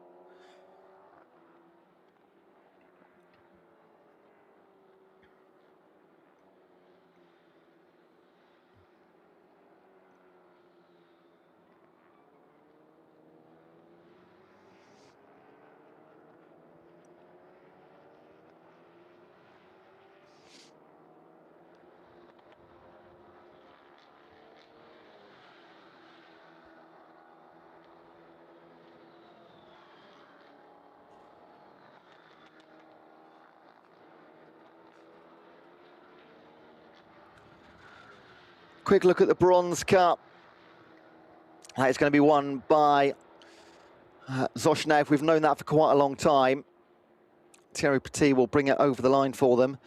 Quick look at the Bronze Cup. That is going to be won by Zoshnev. We've known that for quite a long time. Thierry Petit will bring it over the line for them.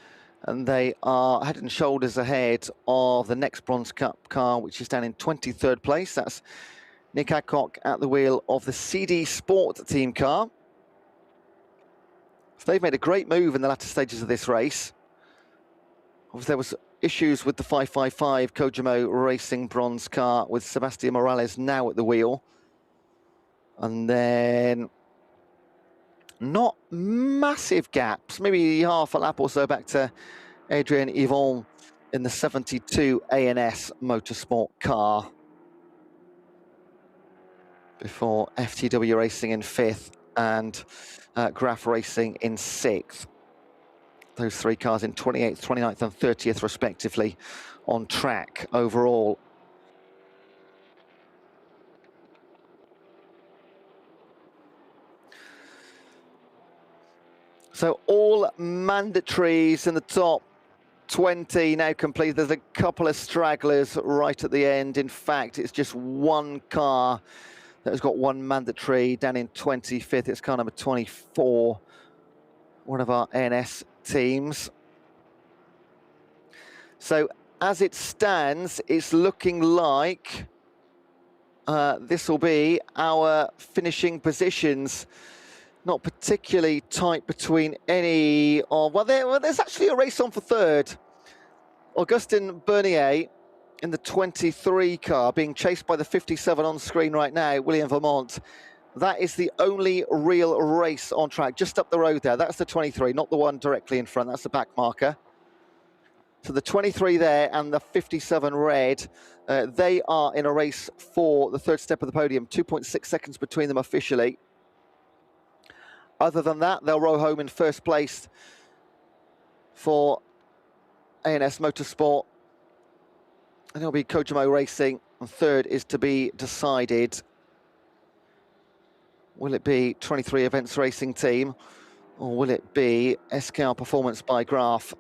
And they are head and shoulders ahead of the next Bronze Cup car, which is down in 23rd place. That's Nick Adcock at the wheel of the CD Sport team car. So they've made a great move in the latter stages of this race. Obviously, there was issues with the 555 Kojimo Racing bronze car with Sebastian Morales now at the wheel. And then not massive gaps, maybe half a lap or so back to Adrian Yvon in the 72 ANS Motorsport car. Before FTW Racing in 5th and Graf Racing in 6th. Those three cars in 28th, 29th and 30th respectively on track overall. So all mandatories in the top 20 now complete. There's a couple of stragglers right at the end. In fact, it's just one car that has got one mandatory. Down in 25th, it's car number 24, one of our ANS teams. So as it stands, it's looking like this will be our finishing positions. Not particularly tight between any. Well, there's actually a race on for third. Augustin Bernier in the 23 car, being chased by the 57 on screen right now, William Vermont. That is the only real race on track, just up the road there. That's the 23, not the one directly in front. That's the back marker. So the 23 there and the 57 red, they are in a race for the third step of the podium. 2.6 seconds between them officially. Other than that, they'll row home in first place for ANS Motorsport. And it'll be Kojimo Racing. And third is to be decided. Will it be 23 Events Racing Team, or will it be SKR Performance by Graf?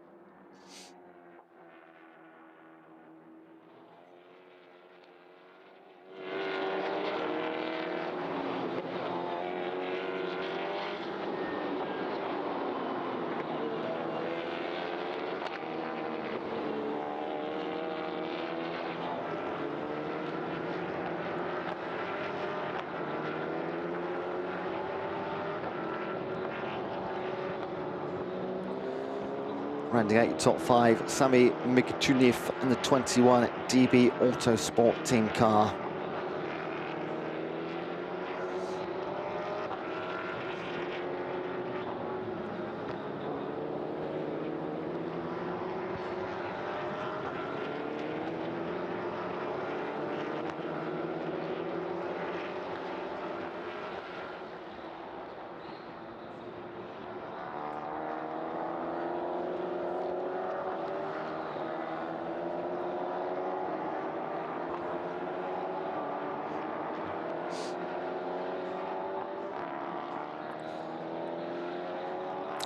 Rounding out your top five, Sami Migtunif in the 21 DB Autosport team car.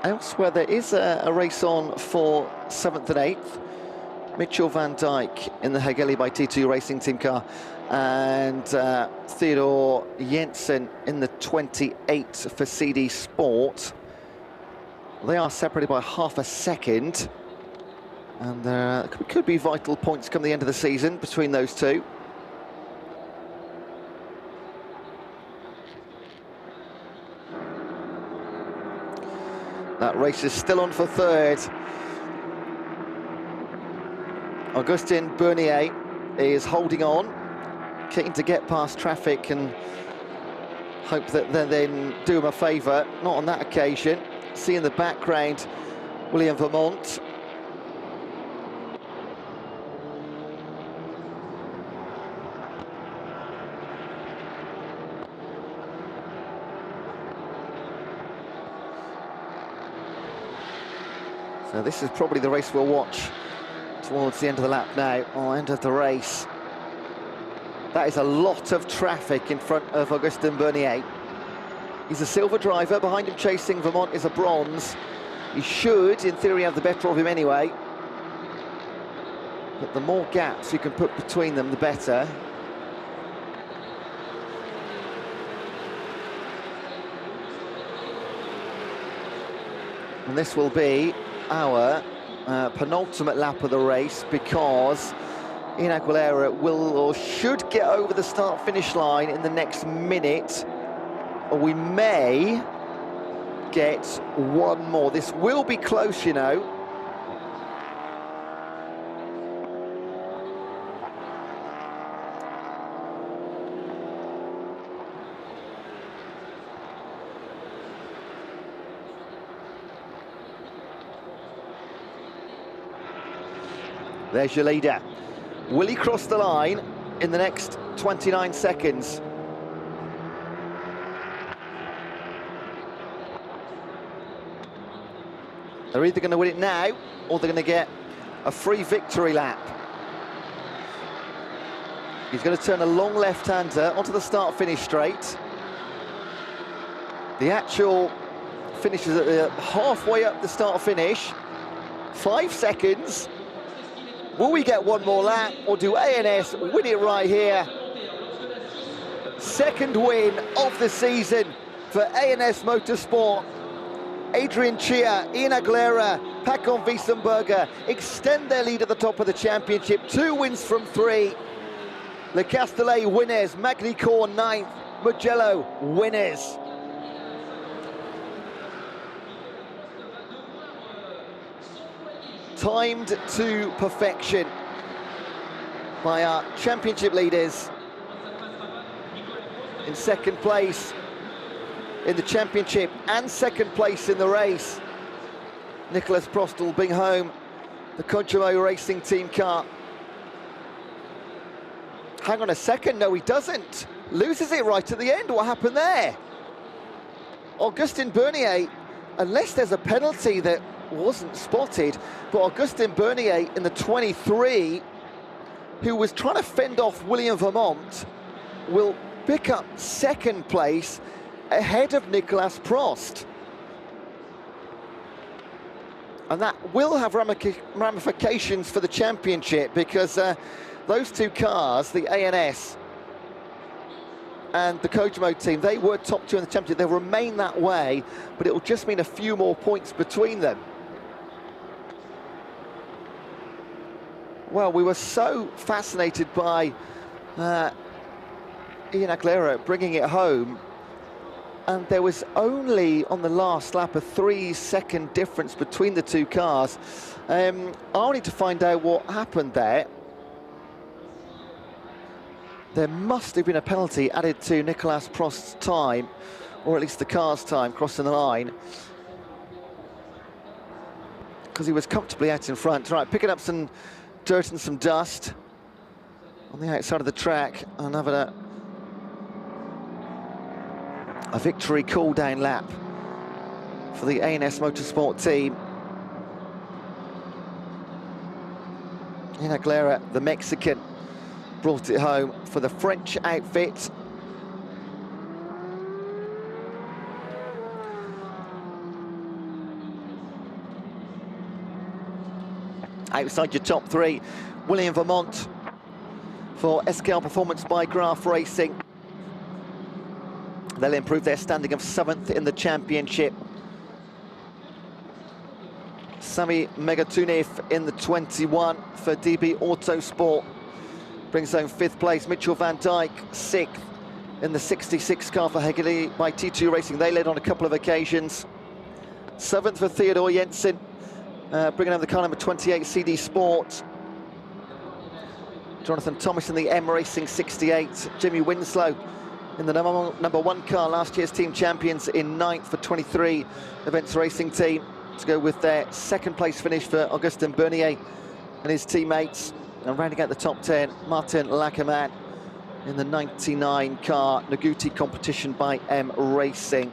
Elsewhere, there is a race on for 7th and 8th. Mitchell van Dijk in the Hageli by T2 Racing Team car, and Theodore Jensen in the 28 for CD Sport. They are separated by half a second, and there could be vital points come the end of the season between those two. That race is still on for third. Augustin Bernier is holding on, keen to get past traffic and hope that they then do him a favour. Not on that occasion. See in the background, William Vermont. So this is probably the race we'll watch towards the end of the lap now, or end of the race. That is a lot of traffic in front of Augustin Bernier. He's a silver driver, behind him chasing Vermont is a bronze. He should, in theory, have the better of him anyway. But the more gaps you can put between them, the better. And this will be our penultimate lap of the race, because Ian Aguilera will or should get over the start-finish line in the next minute, or we may get one more. This will be close, you know. There's your leader. Will he cross the line in the next 29 seconds? They're either going to win it now, or they're going to get a free victory lap. He's going to turn a long left-hander onto the start-finish straight. The actual finish is at the halfway up the start-finish. 5 seconds. Will we get one more lap, or do ANS win it right here? second win of the season for A&S Motorsport. Adrian Chia, Ian Aguilera, Pacon Wiesenberger extend their lead at the top of the championship. 2 wins from 3. Le Castellet winners, Magny-Cours 9th, Mugello winners. Timed to perfection by our championship leaders. In second place in the championship and second place in the race. Nicolas Prost will bring home the Contremoe Racing Team car. Hang on a second, no he doesn't. Loses it right at the end, what happened there? Augustin Bernier, unless there's a penalty that wasn't spotted, but Augustin Bernier in the 23, who was trying to fend off William Vermont, will pick up second place ahead of Nicolas Prost. And that will have ramifications for the championship, because those 2 cars, the A&S and the Contremoe team, they were top 2 in the championship. They'll remain that way, but it will just mean a few more points between them. Well, we were so fascinated by Ian Aguilera bringing it home, and there was only on the last lap a 3-second difference between the 2 cars. I'll need to find out what happened there. There must have been a penalty added to Nicolas Prost's time, or at least the car's time crossing the line, because he was comfortably out in front. Right, picking up some dirt and some dust on the outside of the track, and having a victory cool-down lap for the A&S Motorsport team. Ian Aguilera, the Mexican, brought it home for the French outfit. Outside your top 3, William Vermont for SKL Performance by Graf Racing. They'll improve their standing of 7th in the championship. Sami Megatunev in the 21 for DB Autosport brings home 5th place. Mitchell van Dijk 6th in the 66 car for Hallyday by T2 Racing. They led on a couple of occasions. 7th for Theodore Jensen, bringing home the car number 28 CD Sport. Jonathan Thomas in the M Racing 68. Jimmy Winslow in the number 1 car, last year's team champions, in 9th for 23 Events Racing team, to go with their 2nd place finish for Augustin Bernier and his teammates. And rounding out the top 10, Martin Lackerman in the 99 car, Naguti competition by M Racing.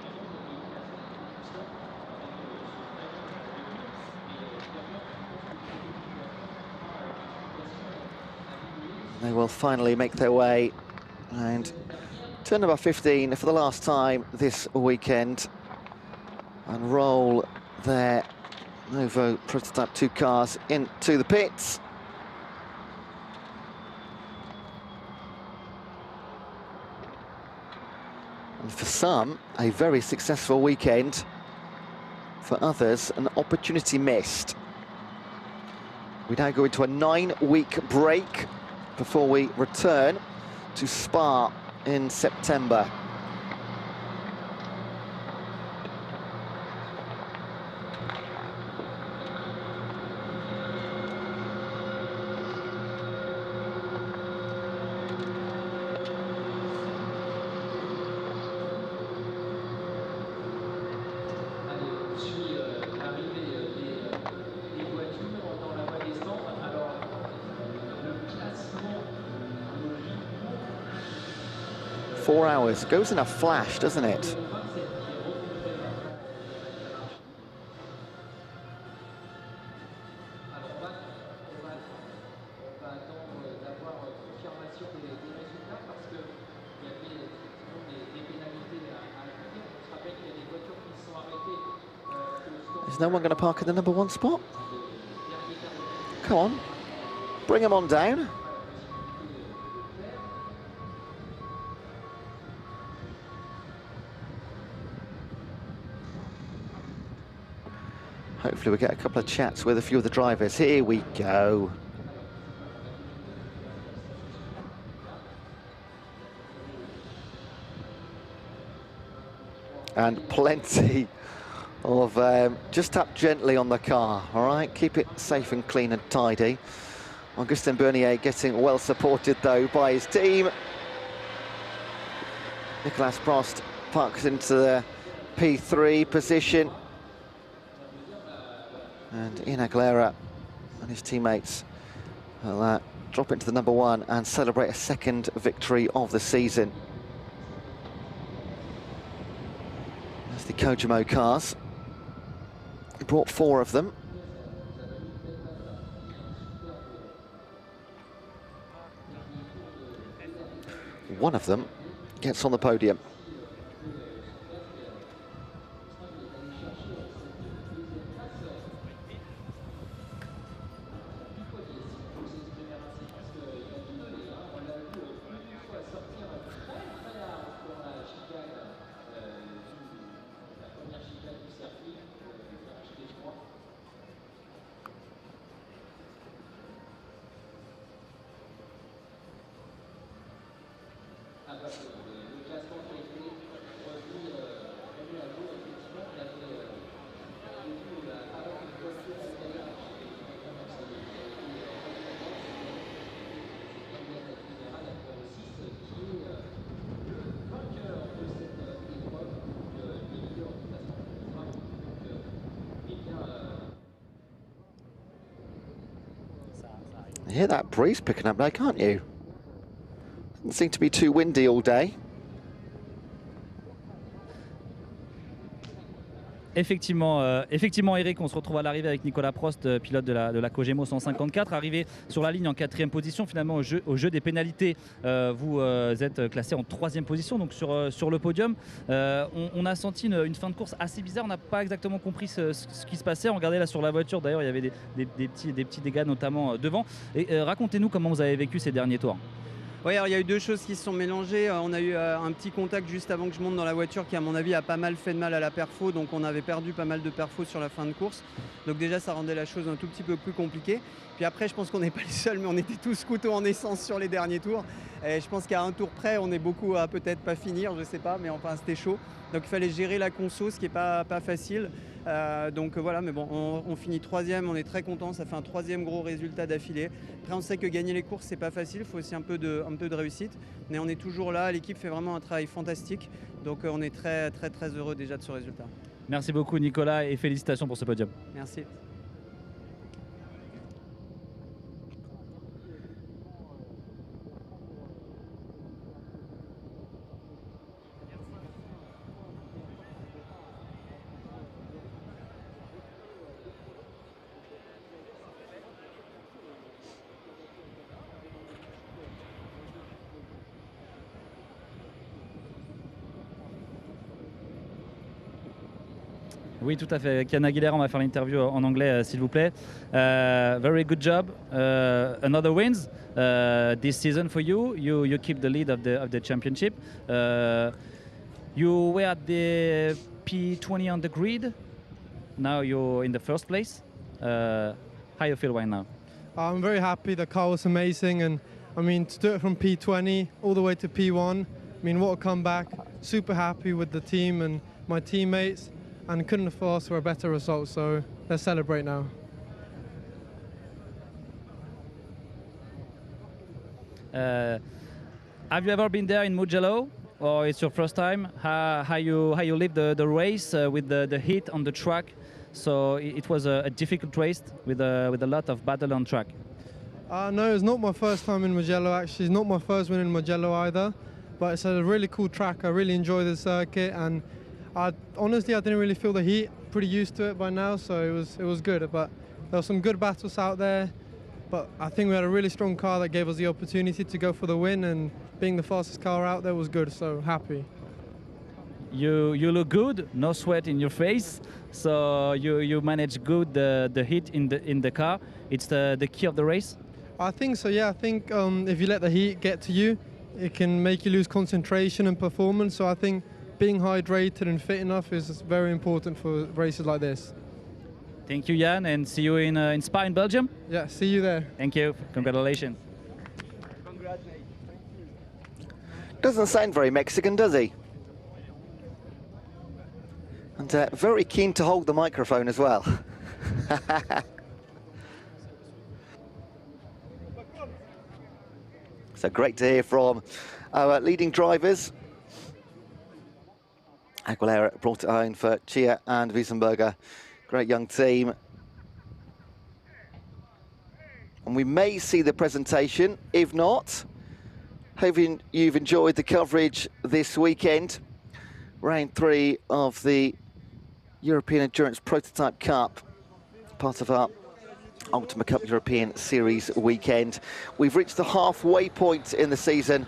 They will finally make their way and turn number 15 for the last time this weekend and roll their Novo Prototype 2 cars into the pits. And for some, a very successful weekend. For others, an opportunity missed. We now go into a 9-week break before we return to Spa in September. Four hours goes in a flash, doesn't it? Is no one going to park in the number 1 spot? Come on, bring them on down. Hopefully we'll get a couple of chats with a few of the drivers. Here we go. And plenty of just tap gently on the car, all right? Keep it safe and clean and tidy. Augustin Bernier getting well supported, though, by his team. Nicolas Prost parks into the P3 position. And Ian Aguilera and his teammates will drop into the number 1 and celebrate a second victory of the season. That's the Kojimo cars. He brought 4 of them. One of them gets on the podium. You hear that breeze picking up there, can't you? Doesn't seem to be too windy all day. Effectivement, Eric, on se retrouve à l'arrivée avec Nicolas Prost, pilote de la Kojimo 154, arrivé sur la ligne en 4e position. Finalement, au jeu des pénalités, vous êtes classé en 3e position, donc sur le podium. On a senti une fin de course assez bizarre. On n'a pas exactement compris ce qui se passait. On regardait là sur la voiture, d'ailleurs, il y avait des petits dégâts, notamment devant. Et racontez-nous comment vous avez vécu ces derniers tours. Oui, alors il y a eu 2 choses qui se sont mélangées. On a eu un petit contact juste avant que je monte dans la voiture qui, à mon avis, a pas mal fait de mal à la perfo. Donc on avait perdu pas mal de perfo sur la fin de course. Donc déjà, ça rendait la chose un tout petit peu plus compliquée. Puis après, je pense qu'on n'est pas les seuls, mais on était tous couteaux en essence sur les derniers tours. Et je pense qu'à un tour près, on est beaucoup à peut-être pas finir, je sais pas, mais enfin c'était chaud. Donc il fallait gérer la conso, ce qui n'est pas facile. Donc voilà, mais bon, on finit 3e, on est très content, ça fait un 3e gros résultat d'affilée. Après, on sait que gagner les courses, c'est pas facile, il faut aussi un peu de réussite. Mais on est toujours là, l'équipe fait vraiment un travail fantastique. Donc on est très heureux déjà de ce résultat. Merci beaucoup Nicolas et félicitations pour ce podium. Merci. Oui, tout à fait. Yann Aguilera, on va faire l'interview en anglais, s'il vous plaît. Very good job. Another wins this season for you. You keep the lead of the championship. You were at the P20 on the grid. Now you're in the first place. How you feel right now? I'm very happy. The car was amazing, and I mean to do it from P20 all the way to P1. I mean, what a comeback! Super happy with the team and my teammates. And couldn't have asked for a better result, so let's celebrate now. Have you ever been there in Mugello, or it's your first time? How you live the race with the heat on the track? So it was a difficult race with a lot of battle on track. No, it's not my first time in Mugello. Actually, it's not my first win in Mugello either. But it's a really cool track. I really enjoy the circuit, and honestly, I didn't really feel the heat. Pretty used to it by now, so it was good. But there were some good battles out there. But I think we had a really strong car that gave us the opportunity to go for the win, and being the fastest car out there was good. So happy. You look good, no sweat in your face. So you manage good the heat in the car. It's the key of the race. I think so. Yeah, I think if you let the heat get to you, it can make you lose concentration and performance. So I think being hydrated and fit enough is very important for races like this. Thank you, Jan, and see you in Spa in Belgium. Yeah, see you there. Thank you. Congratulations. Doesn't sound very Mexican, does he? And very keen to hold the microphone as well. So great to hear from our leading drivers. Aguilera brought it home for Chia and Wiesenberger. Great young team. And we may see the presentation. If not, hope you've enjoyed the coverage this weekend. Round 3 of the European Endurance Prototype Cup, part of our Ultimate Cup European Series weekend. We've reached the halfway point in the season.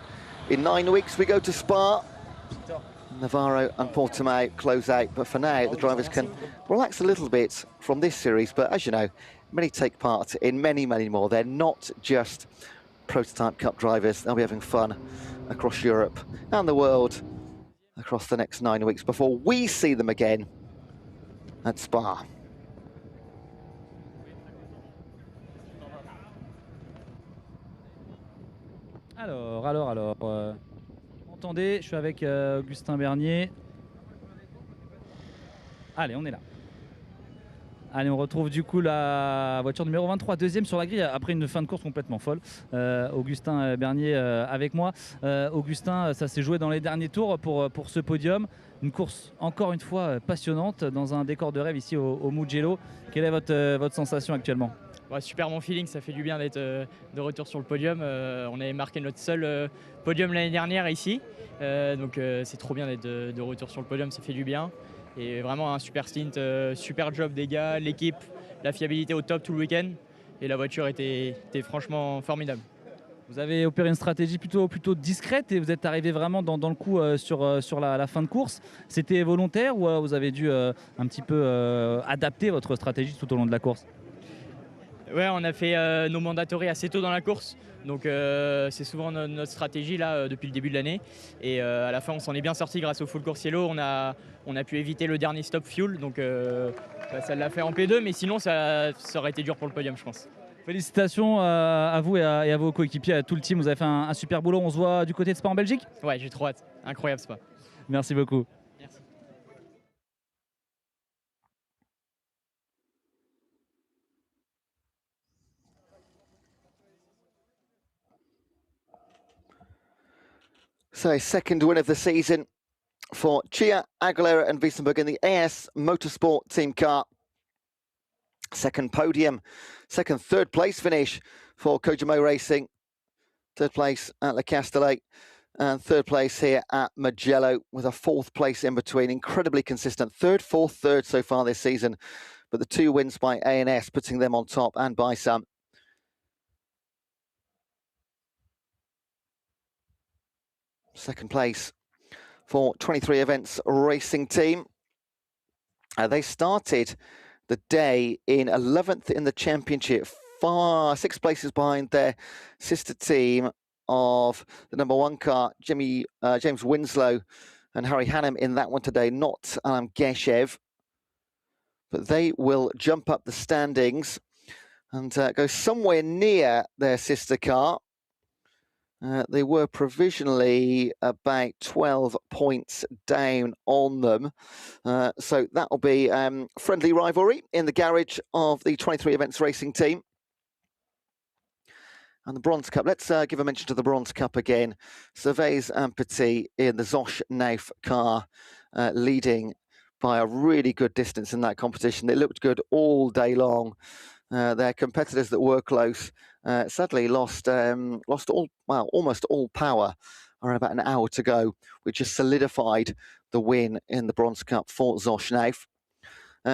In 9 weeks, we go to Spa. Navarro and Portimao close out, but for now, the drivers can relax a little bit from this series. But as you know, many take part in many, many more. They're not just Prototype Cup drivers. They'll be having fun across Europe and the world across the next 9 weeks before we see them again at Spa. Alors, entendez, je suis avec Augustin Bernier. Allez, on est là. Allez, on retrouve du coup la voiture numéro 23, deuxième sur la grille, après une fin de course complètement folle. Augustin Bernier avec moi. Augustin, ça s'est joué dans les derniers tours pour ce podium. Une course encore une fois passionnante dans un décor de rêve ici au Mugello. Quelle est votre sensation actuellement? Ouais, super bon feeling, ça fait du bien d'être de retour sur le podium. On avait marqué notre seul podium l'année dernière ici. Donc c'est trop bien d'être de retour sur le podium, ça fait du bien. Et vraiment un super stint, super job des gars, l'équipe, la fiabilité au top tout le week-end. Et la voiture était franchement formidable. Vous avez opéré une stratégie plutôt discrète et vous êtes arrivé vraiment dans le coup sur la fin de course. C'était volontaire ou vous avez dû un petit peu adapter votre stratégie tout au long de la course? Ouais, on a fait nos mandatories assez tôt dans la course. Donc c'est souvent notre stratégie là depuis le début de l'année. Et à la fin, on s'en est bien sorti grâce au full coursiello. On a pu éviter le dernier stop fuel. Donc ça l'a fait en P2, mais sinon ça aurait été dur pour le podium, je pense. Félicitations à vous et à vos coéquipiers, à tout le team. Vous avez fait un super boulot. On se voit du côté de Spa en Belgique? Ouais, j'ai trop hâte. Incroyable Spa. Merci beaucoup. Merci. So, second win of the season for Chia, Aguilera and Wiesenberg in the AS Motorsport team car. Second podium, third place finish for Kojimo Racing. Third place at Le Castellet and third place here at Mugello with a fourth place in between. Incredibly consistent. Third, fourth, third so far this season. But the 2 wins by A&S putting them on top and by some. Second place for 23 Events Racing Team. They started the day in 11th in the championship, 6 places behind their sister team of the number 1 car, James Winslow and Harry Hannum in that one today, not Geshev. But they will jump up the standings and go somewhere near their sister car. They were provisionally about 12 points down on them. So that'll be friendly rivalry in the garage of the 23 Events Racing team. And the Bronze Cup, let's give a mention to the Bronze Cup again. Cervez and Petit in the Zosch Nauf car, leading by a really good distance in that competition. They looked good all day long. Their competitors that were close sadly lost almost all power around about an hour to go, which has solidified the win in the Bronze Cup for Zosch Nauf.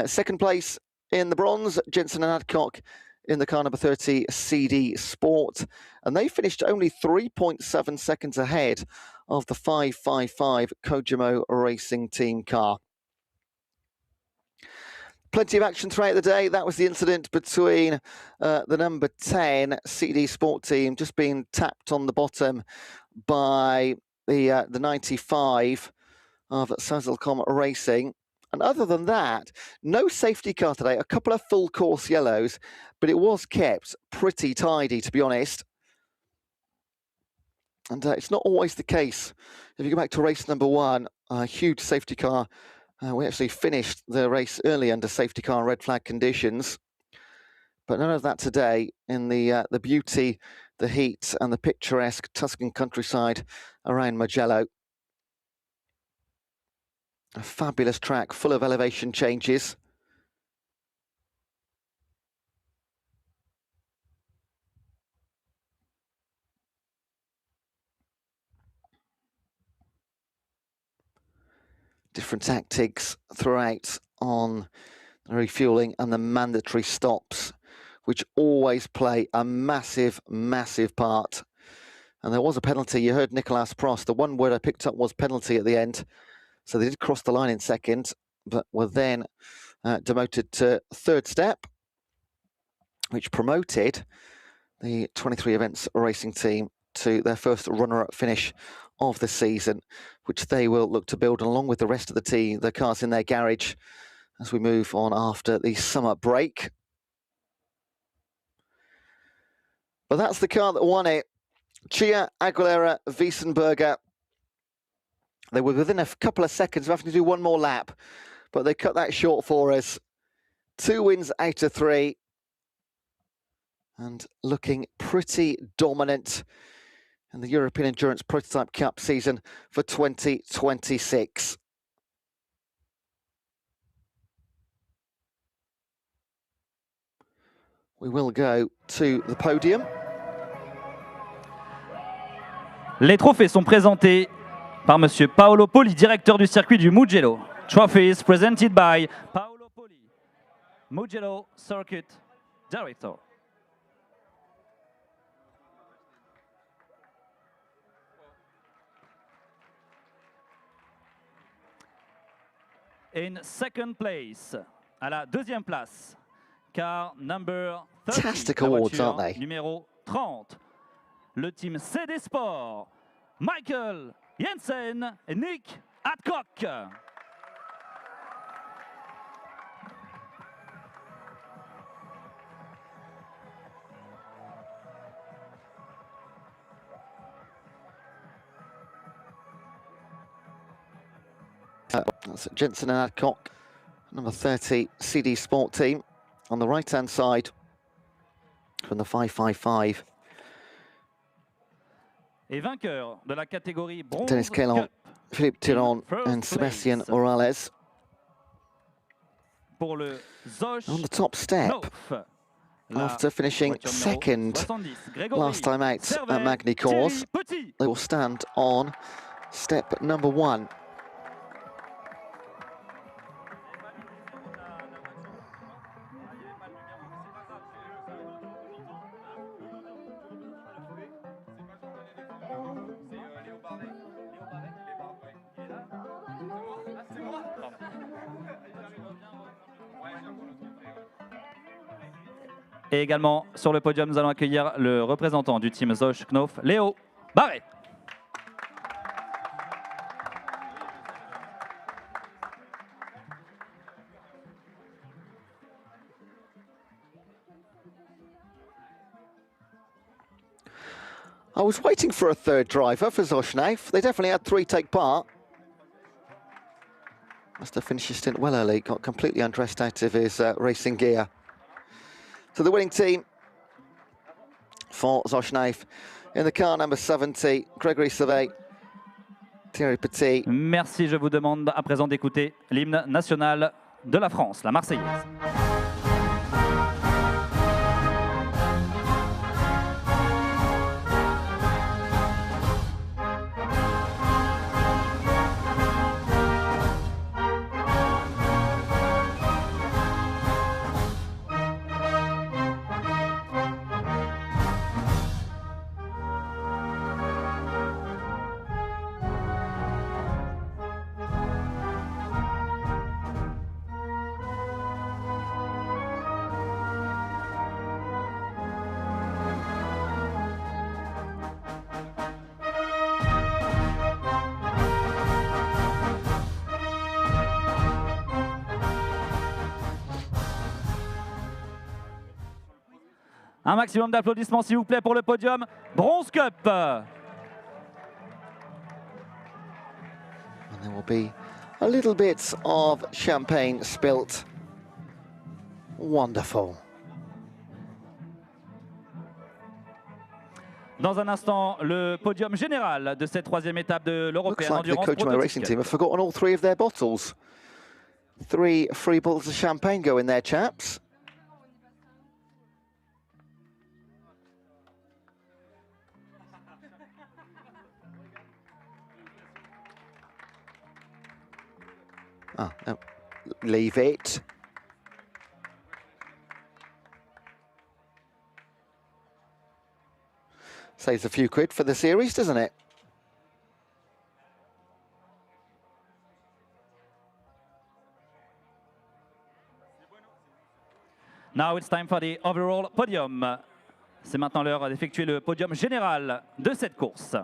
Second place in the bronze, Jensen and Adcock in the car number 30 CD Sport, and they finished only 3.7 seconds ahead of the 555 Kojimo Racing Team car. Plenty of action throughout the day. That was the incident between the number 10 CD Sport team just being tapped on the bottom by the 95 of Sazelcom Racing. And other than that, no safety car today, a couple of full course yellows, but it was kept pretty tidy, to be honest. And it's not always the case. If you go back to race number 1, a huge safety car, we actually finished the race early under safety car red flag conditions. But none of that today in the beauty, the heat and the picturesque Tuscan countryside around Mugello. A fabulous track, full of elevation changes. Different tactics throughout on the refueling and the mandatory stops, which always play a massive, massive part. And there was a penalty. You heard Nicolas Prost. The one word I picked up was penalty at the end. So they did cross the line in second, but were then demoted to third step, which promoted the 23 events racing team to their first runner-up finish of the season, which they will look to build along with the rest of the team, the cars in their garage, as we move on after the summer break. But that's the car that won it. Chia, Aguilera, Wiesenberger. They were within a couple of seconds of having to do one more lap, but they cut that short for us. 2 wins out of 3. And looking pretty dominant in the European Endurance Prototype Cup season for 2026. We will go to the podium. Les trophées sont présentés par Monsieur Paolo Poli, directeur du circuit du Mugello. Trophies presented by Paolo Poli, Mugello Circuit Director. In second place, à la deuxième place, car number 30, Fantastic la awards, voiture aren't they? numéro 30, le team CD Sport, Michael Jensen et Nick Adcock. That's Jensen and Adcock, number 30 CD Sport team on the right-hand side from the 555. Et vainqueur de la catégorie bronze Dennis Kellon, Cup Philippe Tiron first and Sébastien place. Morales. Pour le Zosch On the top step, Knopf. La after finishing voiture numéro second 70, Grégory last time out Servet, at Magny Cours, Thierry Petit. they will stand on step number 1. Et également sur le podium, nous allons accueillir le représentant du team Zosch Knopf, Léo Barret. I was waiting for a third driver for Zoshnaif. They definitely had 3 take part. Must have finished his stint well early, got completely undressed out of his racing gear. So the winning team for Zoshnaif in the car number 70, Grégory Servet, Thierry Petit. Merci, je vous demande à présent d'écouter l'hymne national de la France, la Marseillaise. Un maximum d'applaudissements s'il vous plaît pour le podium Bronze Cup. And there will be a little bit of champagne spilt. Wonderful. Dans un instant, le podium général de cette troisième étape de l'Européen Looks like the Endurance Kojima Proto Racing team have forgotten all 3 of their bottles. 3 free bottles of champagne go in there, chaps. Ah, no. Leave it. Saves a few quid for the series, doesn't it? Now it's time for the overall podium. C'est maintenant l'heure d'effectuer le podium général de cette course.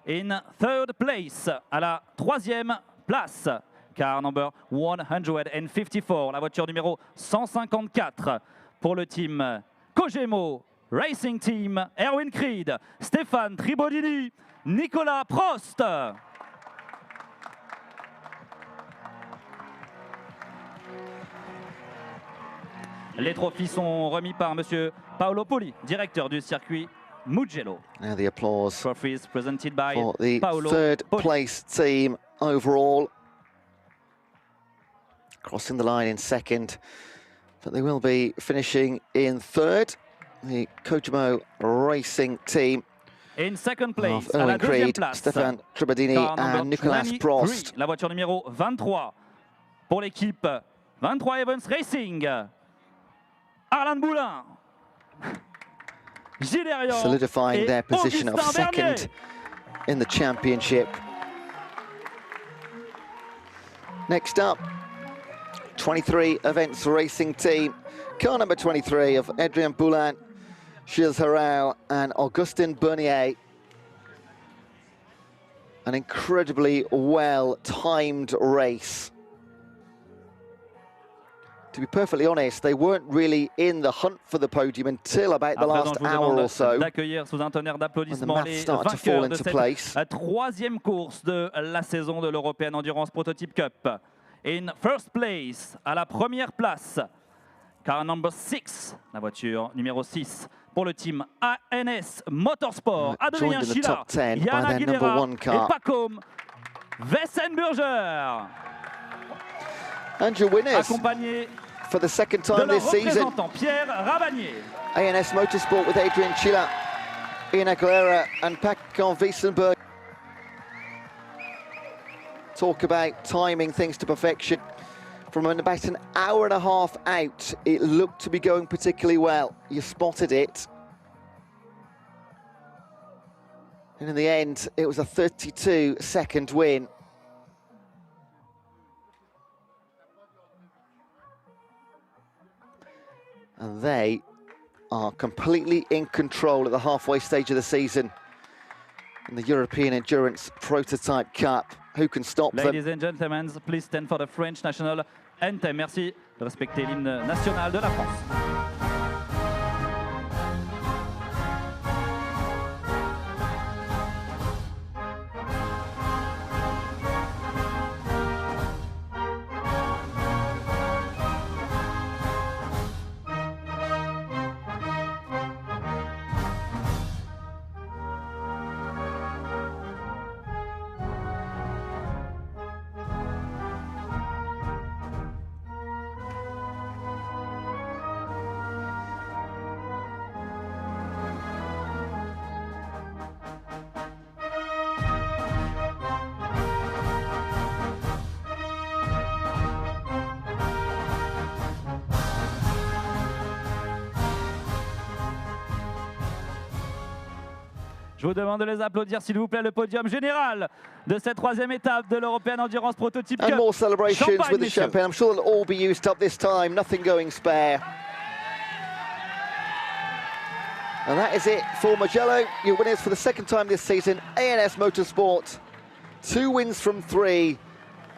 In third place, à la troisième place, car number 154, la voiture numéro 154 pour le team Kojima Racing Team, Erwin Creed, Stéphane Tribodini, Nicolas Prost. Les trophées sont remis par Monsieur Paolo Poli, directeur du circuit Mugello. Now the applause trophies presented by for the Paolo third Poli. place team overall. Crossing the line in second, but they will be finishing in third. The Kojima Racing Team. In second place, of à la Erwin deuxième Creed, place, Stéphane Tribodini car number and Nicolas 23, Prost. la voiture numéro 23 pour l'équipe 23 Evans Racing. Arlan Boulin, Gilles Herriot Solidifying et their position of Augustin Bernier. second in the championship. Next up, 23 Events Racing Team. Car number 23 of Adrien Boulin, Gilles Herriot and Augustin Bernier. An incredibly well-timed race. To be perfectly honest, they weren't really in the hunt for the podium until about the last hour or so. D'accueillir sous un tonnerre d'applaudissements les started to fall vainqueurs de into cette place. troisième course de la saison de l'European Endurance Prototype Cup. In first place, à la première place, car number 6, la voiture numéro 6 pour le team ANS Motorsport, Adrien joined in the Schiller, top 10 by Yann their number Aguilera 1 car. et Pacôme Wessenburger. And your winners Accompagné for the second de time leur this season. représentant Pierre Ravagnier. ANS Motorsport with Adrien Schiller, Ian Aguilera and Pacon Wiesenberg. Talk about timing things to perfection. From about an hour and a half out, it looked to be going particularly well. You spotted it. And in the end, it was a 32-second win. And they are completely in control at the halfway stage of the season in the European Endurance Prototype Cup. Who can stop them? Ladies and gentlemen, please stand for the French national anthem. Merci de respecter l'hymne national de la France. Je vous demande de les applaudir, s'il vous plaît, le podium général de cette troisième étape de l'European Endurance Prototype Cup. And more celebrations Champagne, with the messieurs. champagne. I'm sure they'll all be used up this time. Nothing going spare. And that is it for Mugello. Your winners for the second time this season, ANS Motorsport. 2 wins from 3.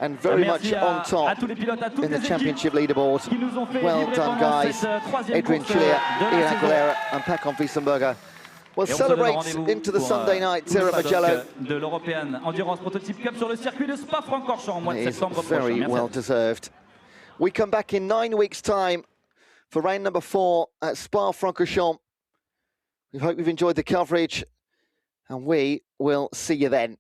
and very much Merci on top à tous les pilotes, à toutes in the les équipes championship leaderboard. qui nous ont fait Well vibrer done, pendant guys. cette troisième Adrian course Chillier, de la Ian saison. Aguilera, and Pacon Wiesenberger. Well, Et on se donne celebrate rendez-vous into the pour, Sunday night tout here le at paddock Mugello. de l'European Endurance Prototype Cup sur le circuit de Spa-Francorchamps au mois de It is septembre prochain. very Merci à well tous. deserved. We come back in 9 weeks' time for round number 4 at Spa-Francorchamps. We hope you've enjoyed the coverage, and we will see you then.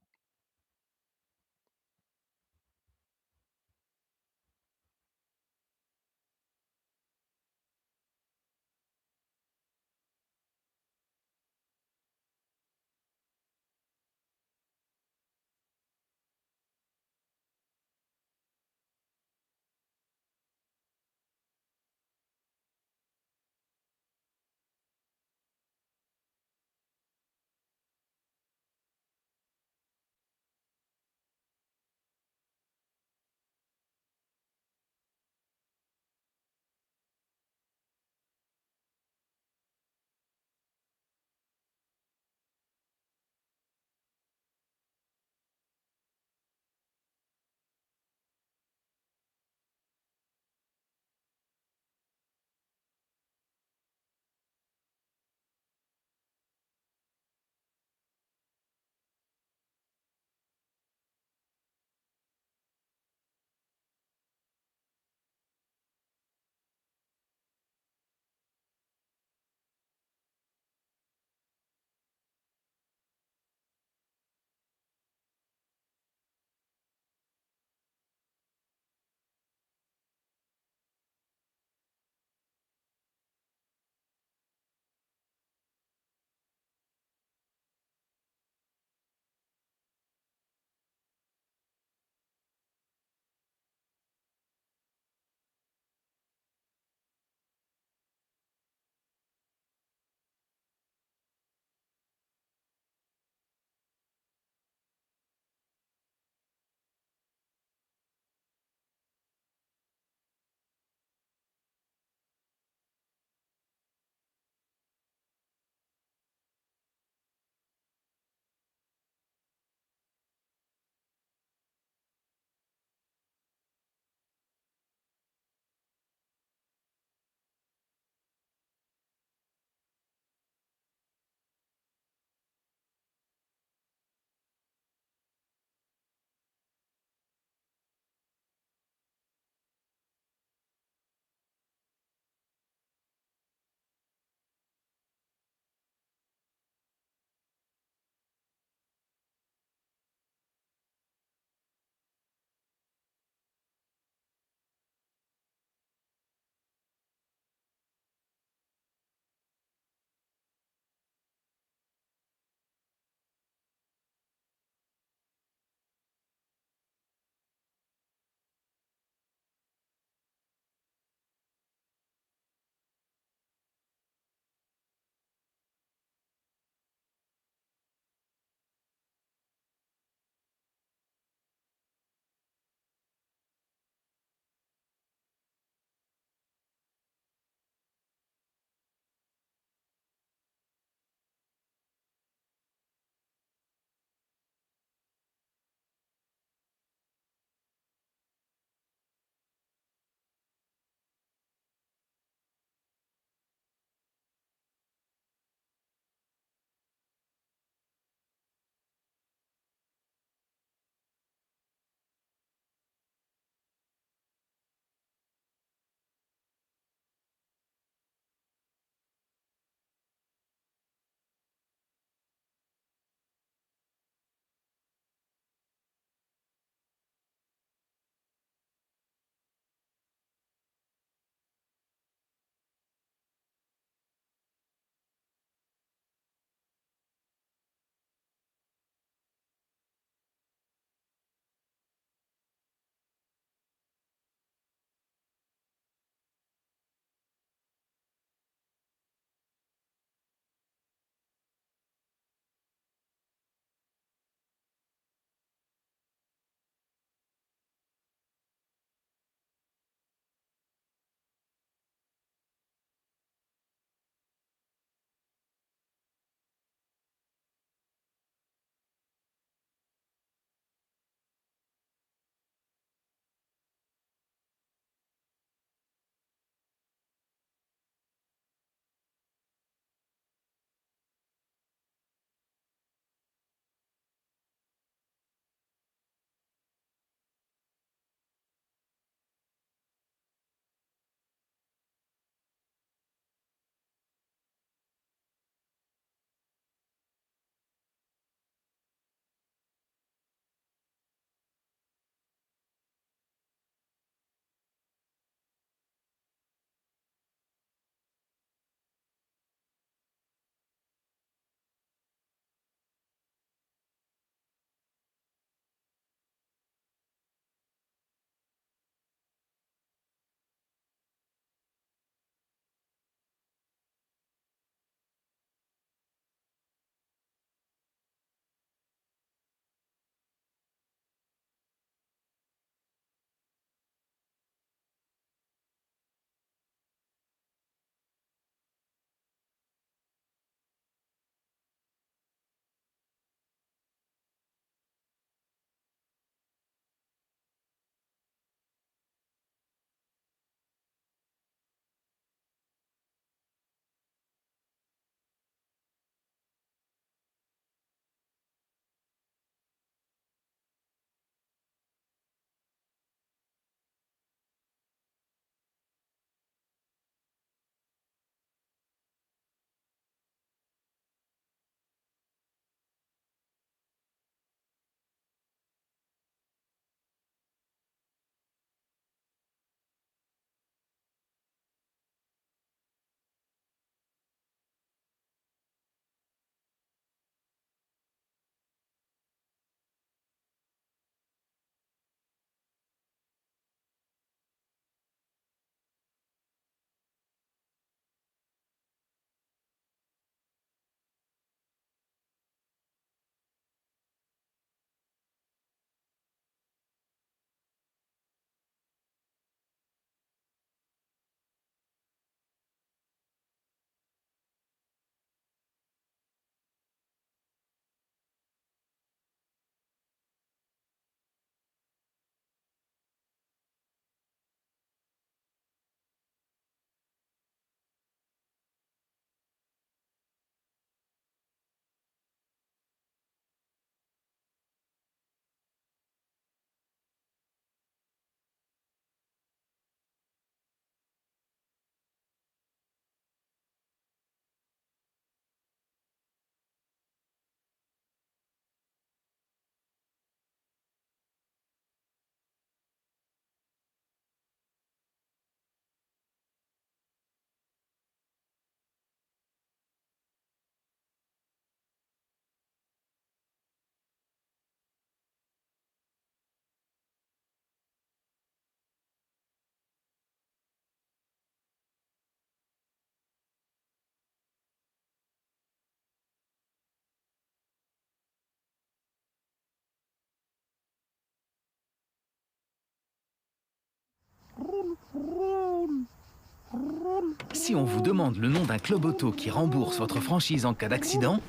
Si on vous demande le nom d'un club auto qui rembourse votre franchise en cas d'accident,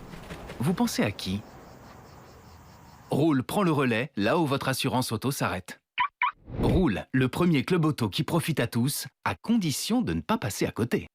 vous pensez à qui? Roule prend le relais là où votre assurance auto s'arrête. Roule, le premier club auto qui profite à tous, à condition de ne pas passer à côté.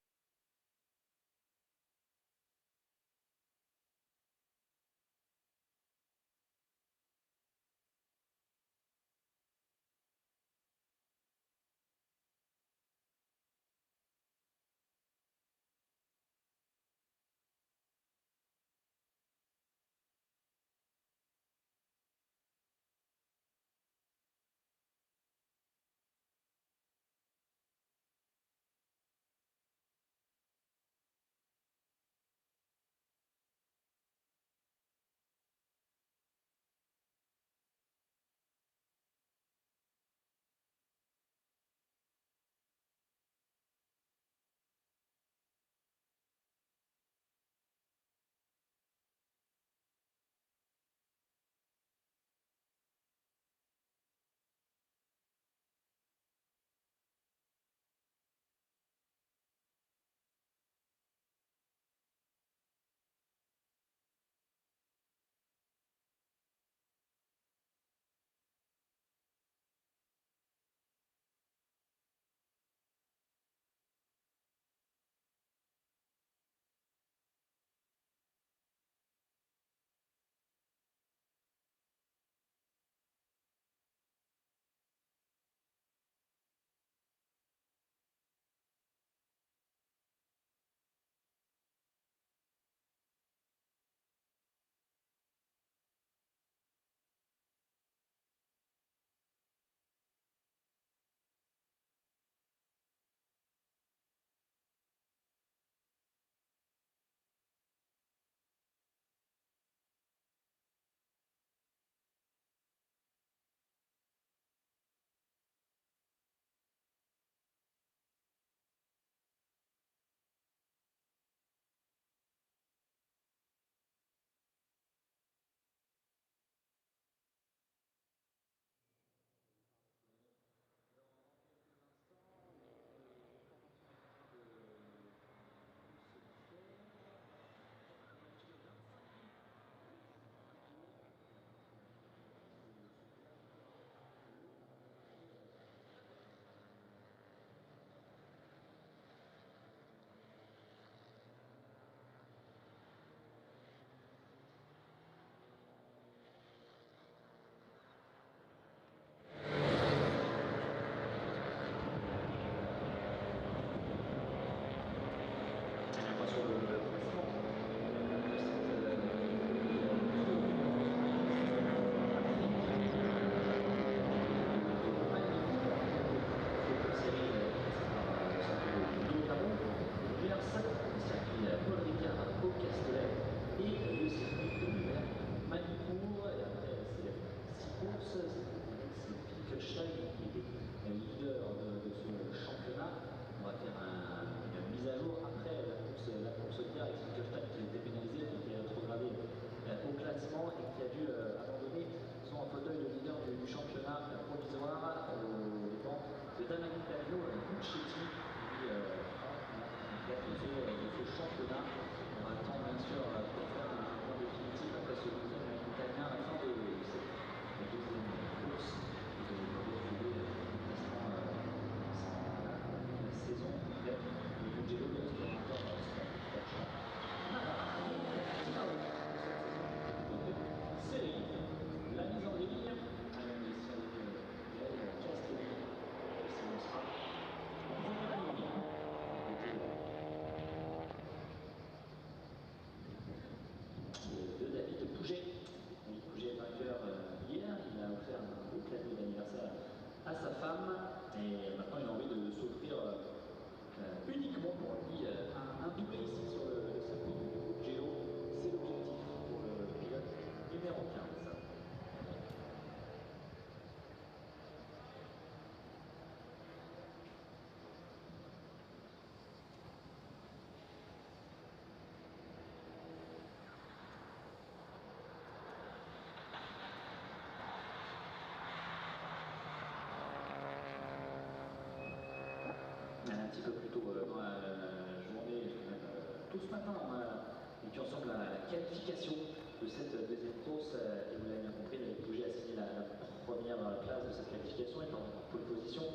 ce matin, on a vécu ensemble la qualification de cette deuxième course. Et vous l'avez bien compris, Ligier a signé la première place de cette qualification et par pole position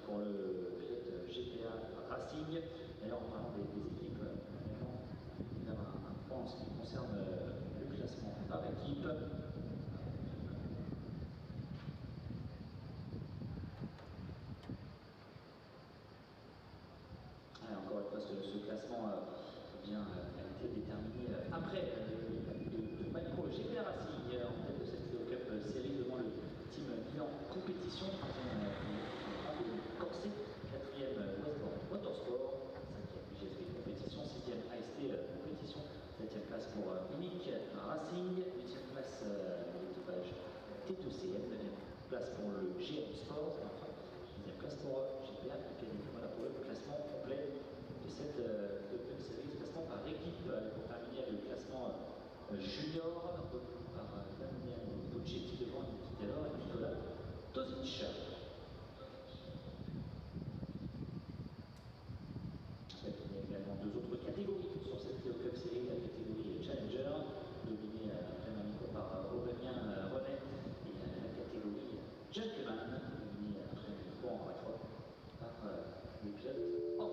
pour le pilote GPA Racing. D'ailleurs, en parlant des équipes, il y a un point en ce qui concerne le classement par équipe. Encore une fois, ce classement a été déterminé après le Micro GPA Racing en tête de cette Cup série devant le team bilan compétition, Corset, 4e Westbourne Motorsport, 5e GSP compétition, 6e AST compétition, 7e place pour mythical Racing, 8e place l'équipage T2CM, 9e place pour le GM Sport, et enfin 10e place pour GPA Academy. Voilà pour le classement complet de cette série, ce classement par équipe, pour terminer le classement junior, retenu par Daniel Bocetti devant Nicolas Prost. Il y a également deux autres catégories sur cette Cup série, la catégorie Challenger, dominée après Manico par Aurélien Renet, et la catégorie Gentleman, dominée après Manico encore une fois par le pilote Or.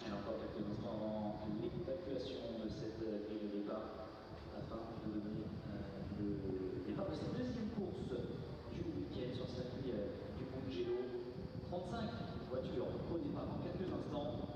Et encore quelques instants avant l'évacuation de cette grille de départ, afin de donner le départ de cette deuxième course du week-end sur cette grille du Mugello. 35 voitures au départ dans quelques instants.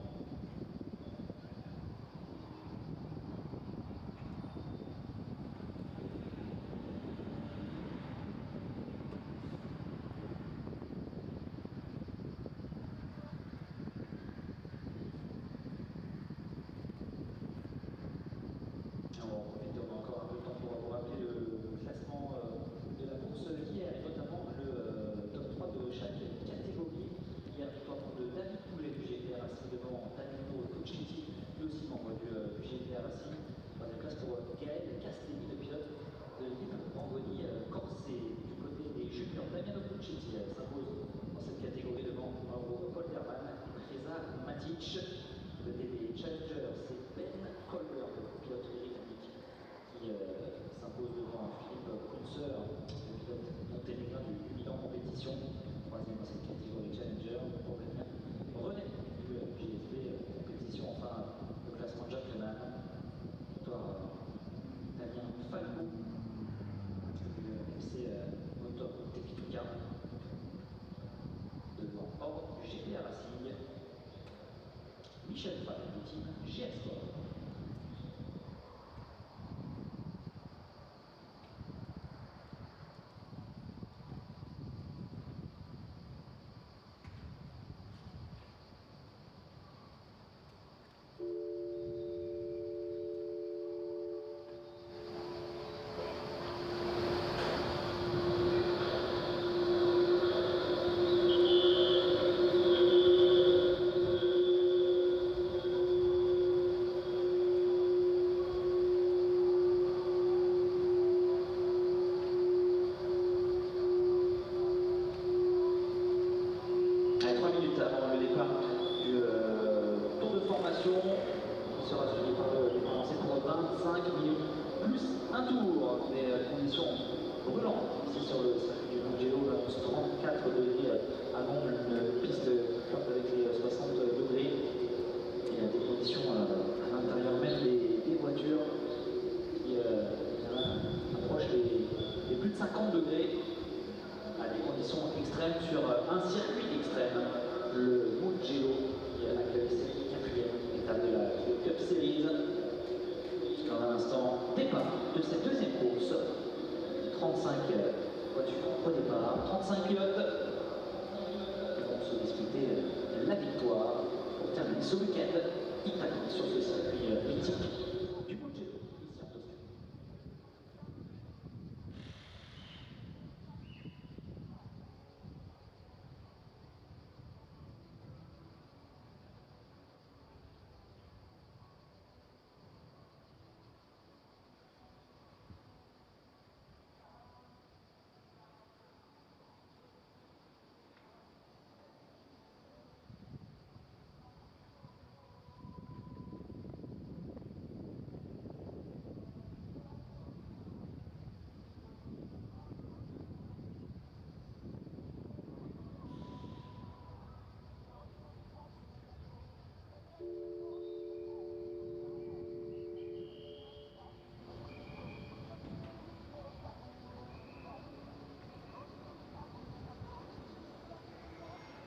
On a encore un peu de temps pour vous rappeler le classement de la course d'hier, et notamment le top 3 de chaque catégorie. Hier, victoire de David Poulet du GT Racing devant Danilo Cochetti, lui aussi membre du GT Racing. Troisième place pour Gaël Castelli, le pilote de l'équipe Lamborghini Corset. Du côté des juniors, Damiano Cochetti s'impose dans cette catégorie devant Mauro Polderman et Treza Matic. Du côté des challengers, c'est Ben Colbert, le pilote britannique, qui s'impose devant Philippe Kunzer, le pilote monténégrin du Milan compétition. Troisième dans cette catégorie Challenger, pour Aurélien Renet du GSP compétition. Enfin, le classement Gentleman, victoire Damien Falco du FC Motor Technica devant Or du GPA Racing, Michel Fall du team GS Sport.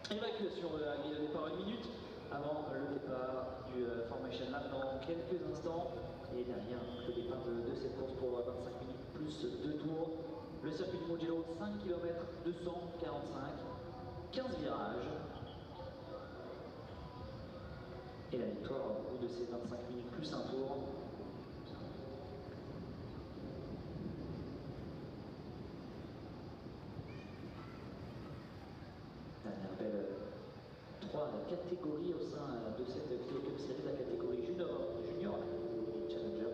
Évacuation de la grille de départ 1 minute avant le départ du Formation Lap dans quelques instants. Et derrière le départ de cette course pour 25 minutes plus 2 tours. Le circuit du Mugello, 5 km 245, 15 virages. Et la victoire au bout de ces 25 minutes plus un tour. Dernière belle 3 catégories au sein de cette Clio Cup Series, la catégorie junior, la catégorie challenger,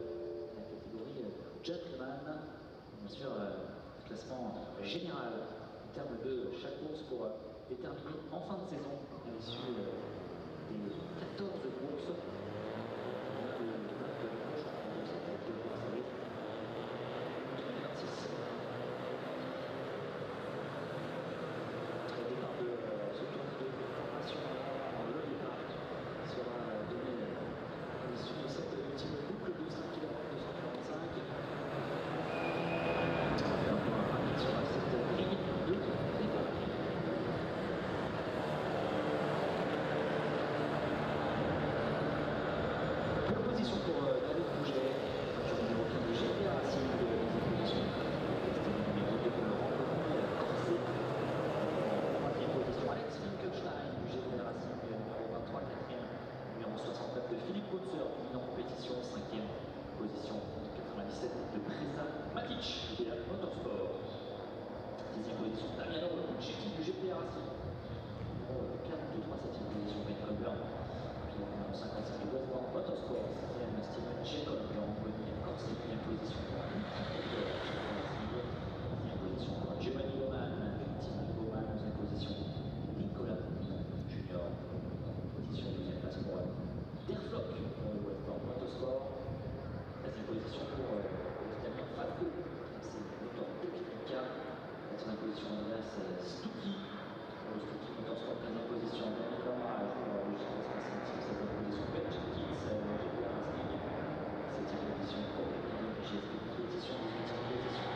la catégorie gentleman. Bien sûr, classement général en termes de chaque course pour déterminer en fin de saison à l'issue des 14 courses. de la motorsport. 10e position, GT and Proto. 4, 2, 3, 7e position, Beltoise Anthony. 55e Westbound Motorsport. 6e, Steven Jacob, Lamborghini, 7e position pour Nicolas Prost. 10e position pour Giovanni Bowman, 11e position Nicolas Prost, Junior. Position 2e place pour Derflock pour le Westbound Motorsport. 13e position pour l'Italien Falco, c'est le moteur 2004. 4e position Andreas Stucchi pour le Stucchi Motorsport. 15e position Daniel Lamar pour le GT 16e position Belgian Kids, GT Racing. 7e position pour Ligier, 18e position. 18e position.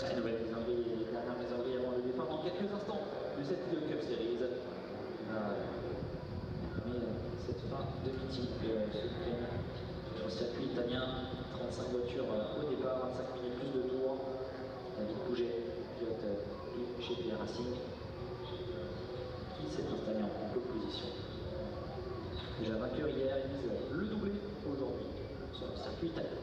La nouvelle réservée, les dernières réservées avant le départ dans quelques instants de cette Cup Series. Mais cette fin de meeting se prenne sur le circuit italien. 35 voitures au départ, 25 minutes plus de tours. David Pouget, pilote du GT Racing, qui s'est installé en pole position. Déjà vainqueur hier, il vise le doublé aujourd'hui sur le circuit italien.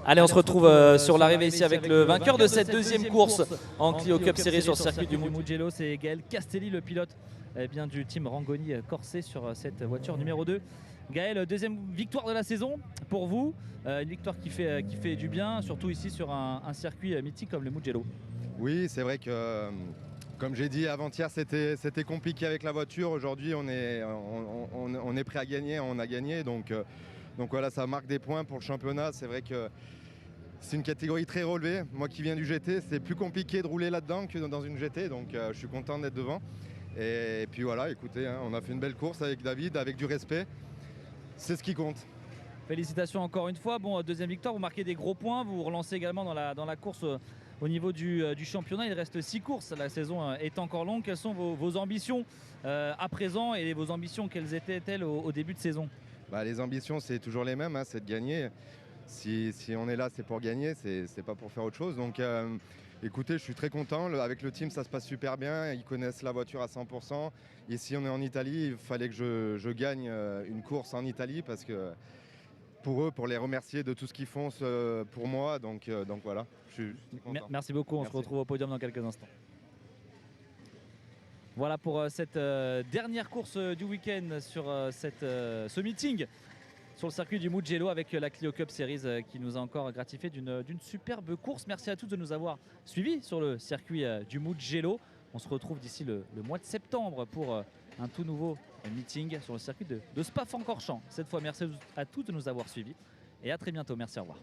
Allez, on se retrouve sur l'arrivée ici avec le vainqueur de cette deuxième course en Clio Cup Series sur le circuit du Mugello. C'est Gaël Castelli, le pilote bien du team Rangoni Corset sur cette voiture numéro 2. Gaël, deuxième victoire de la saison pour vous. Une victoire qui fait du bien, surtout ici sur un circuit mythique comme le Mugello. Oui, c'est vrai que, comme j'ai dit avant-hier, c'était compliqué avec la voiture. Aujourd'hui, on est prêt à gagner, on a gagné. Donc voilà, ça marque des points pour le championnat. C'est vrai que c'est une catégorie très relevée. Moi qui viens du GT, c'est plus compliqué de rouler là-dedans que dans une GT. Donc je suis content d'être devant. Et puis voilà, écoutez, hein, on a fait une belle course avec David, avec du respect. C'est ce qui compte. Félicitations encore une fois. Bon, deuxième victoire, vous marquez des gros points. Vous vous relancez également dans la course au niveau du championnat. Il reste 6 courses. La saison est encore longue. Quelles sont vos ambitions à présent et vos ambitions, quelles étaient-elles au début de saison? Les ambitions, c'est toujours les mêmes, hein, c'est de gagner. Si on est là, c'est pour gagner, c'est pas pour faire autre chose. Donc écoutez, je suis très content. Avec le team, ça se passe super bien. Ils connaissent la voiture à 100%. Ici, on est en Italie. Il fallait que je gagne une course en Italie parce que pour eux, pour les remercier de tout ce qu'ils font pour moi. Donc voilà, je suis content. Merci beaucoup. On se retrouve au podium dans quelques instants. Voilà pour cette dernière course du week-end sur ce meeting sur le circuit du Mugello avec la Clio Cup Series qui nous a encore gratifié d'une superbe course. Merci à tous de nous avoir suivis sur le circuit du Mugello. On se retrouve d'ici le mois de septembre pour un tout nouveau meeting sur le circuit de Spa-Francorchamps. Cette fois, merci à tous de nous avoir suivis et à très bientôt. Merci, au revoir.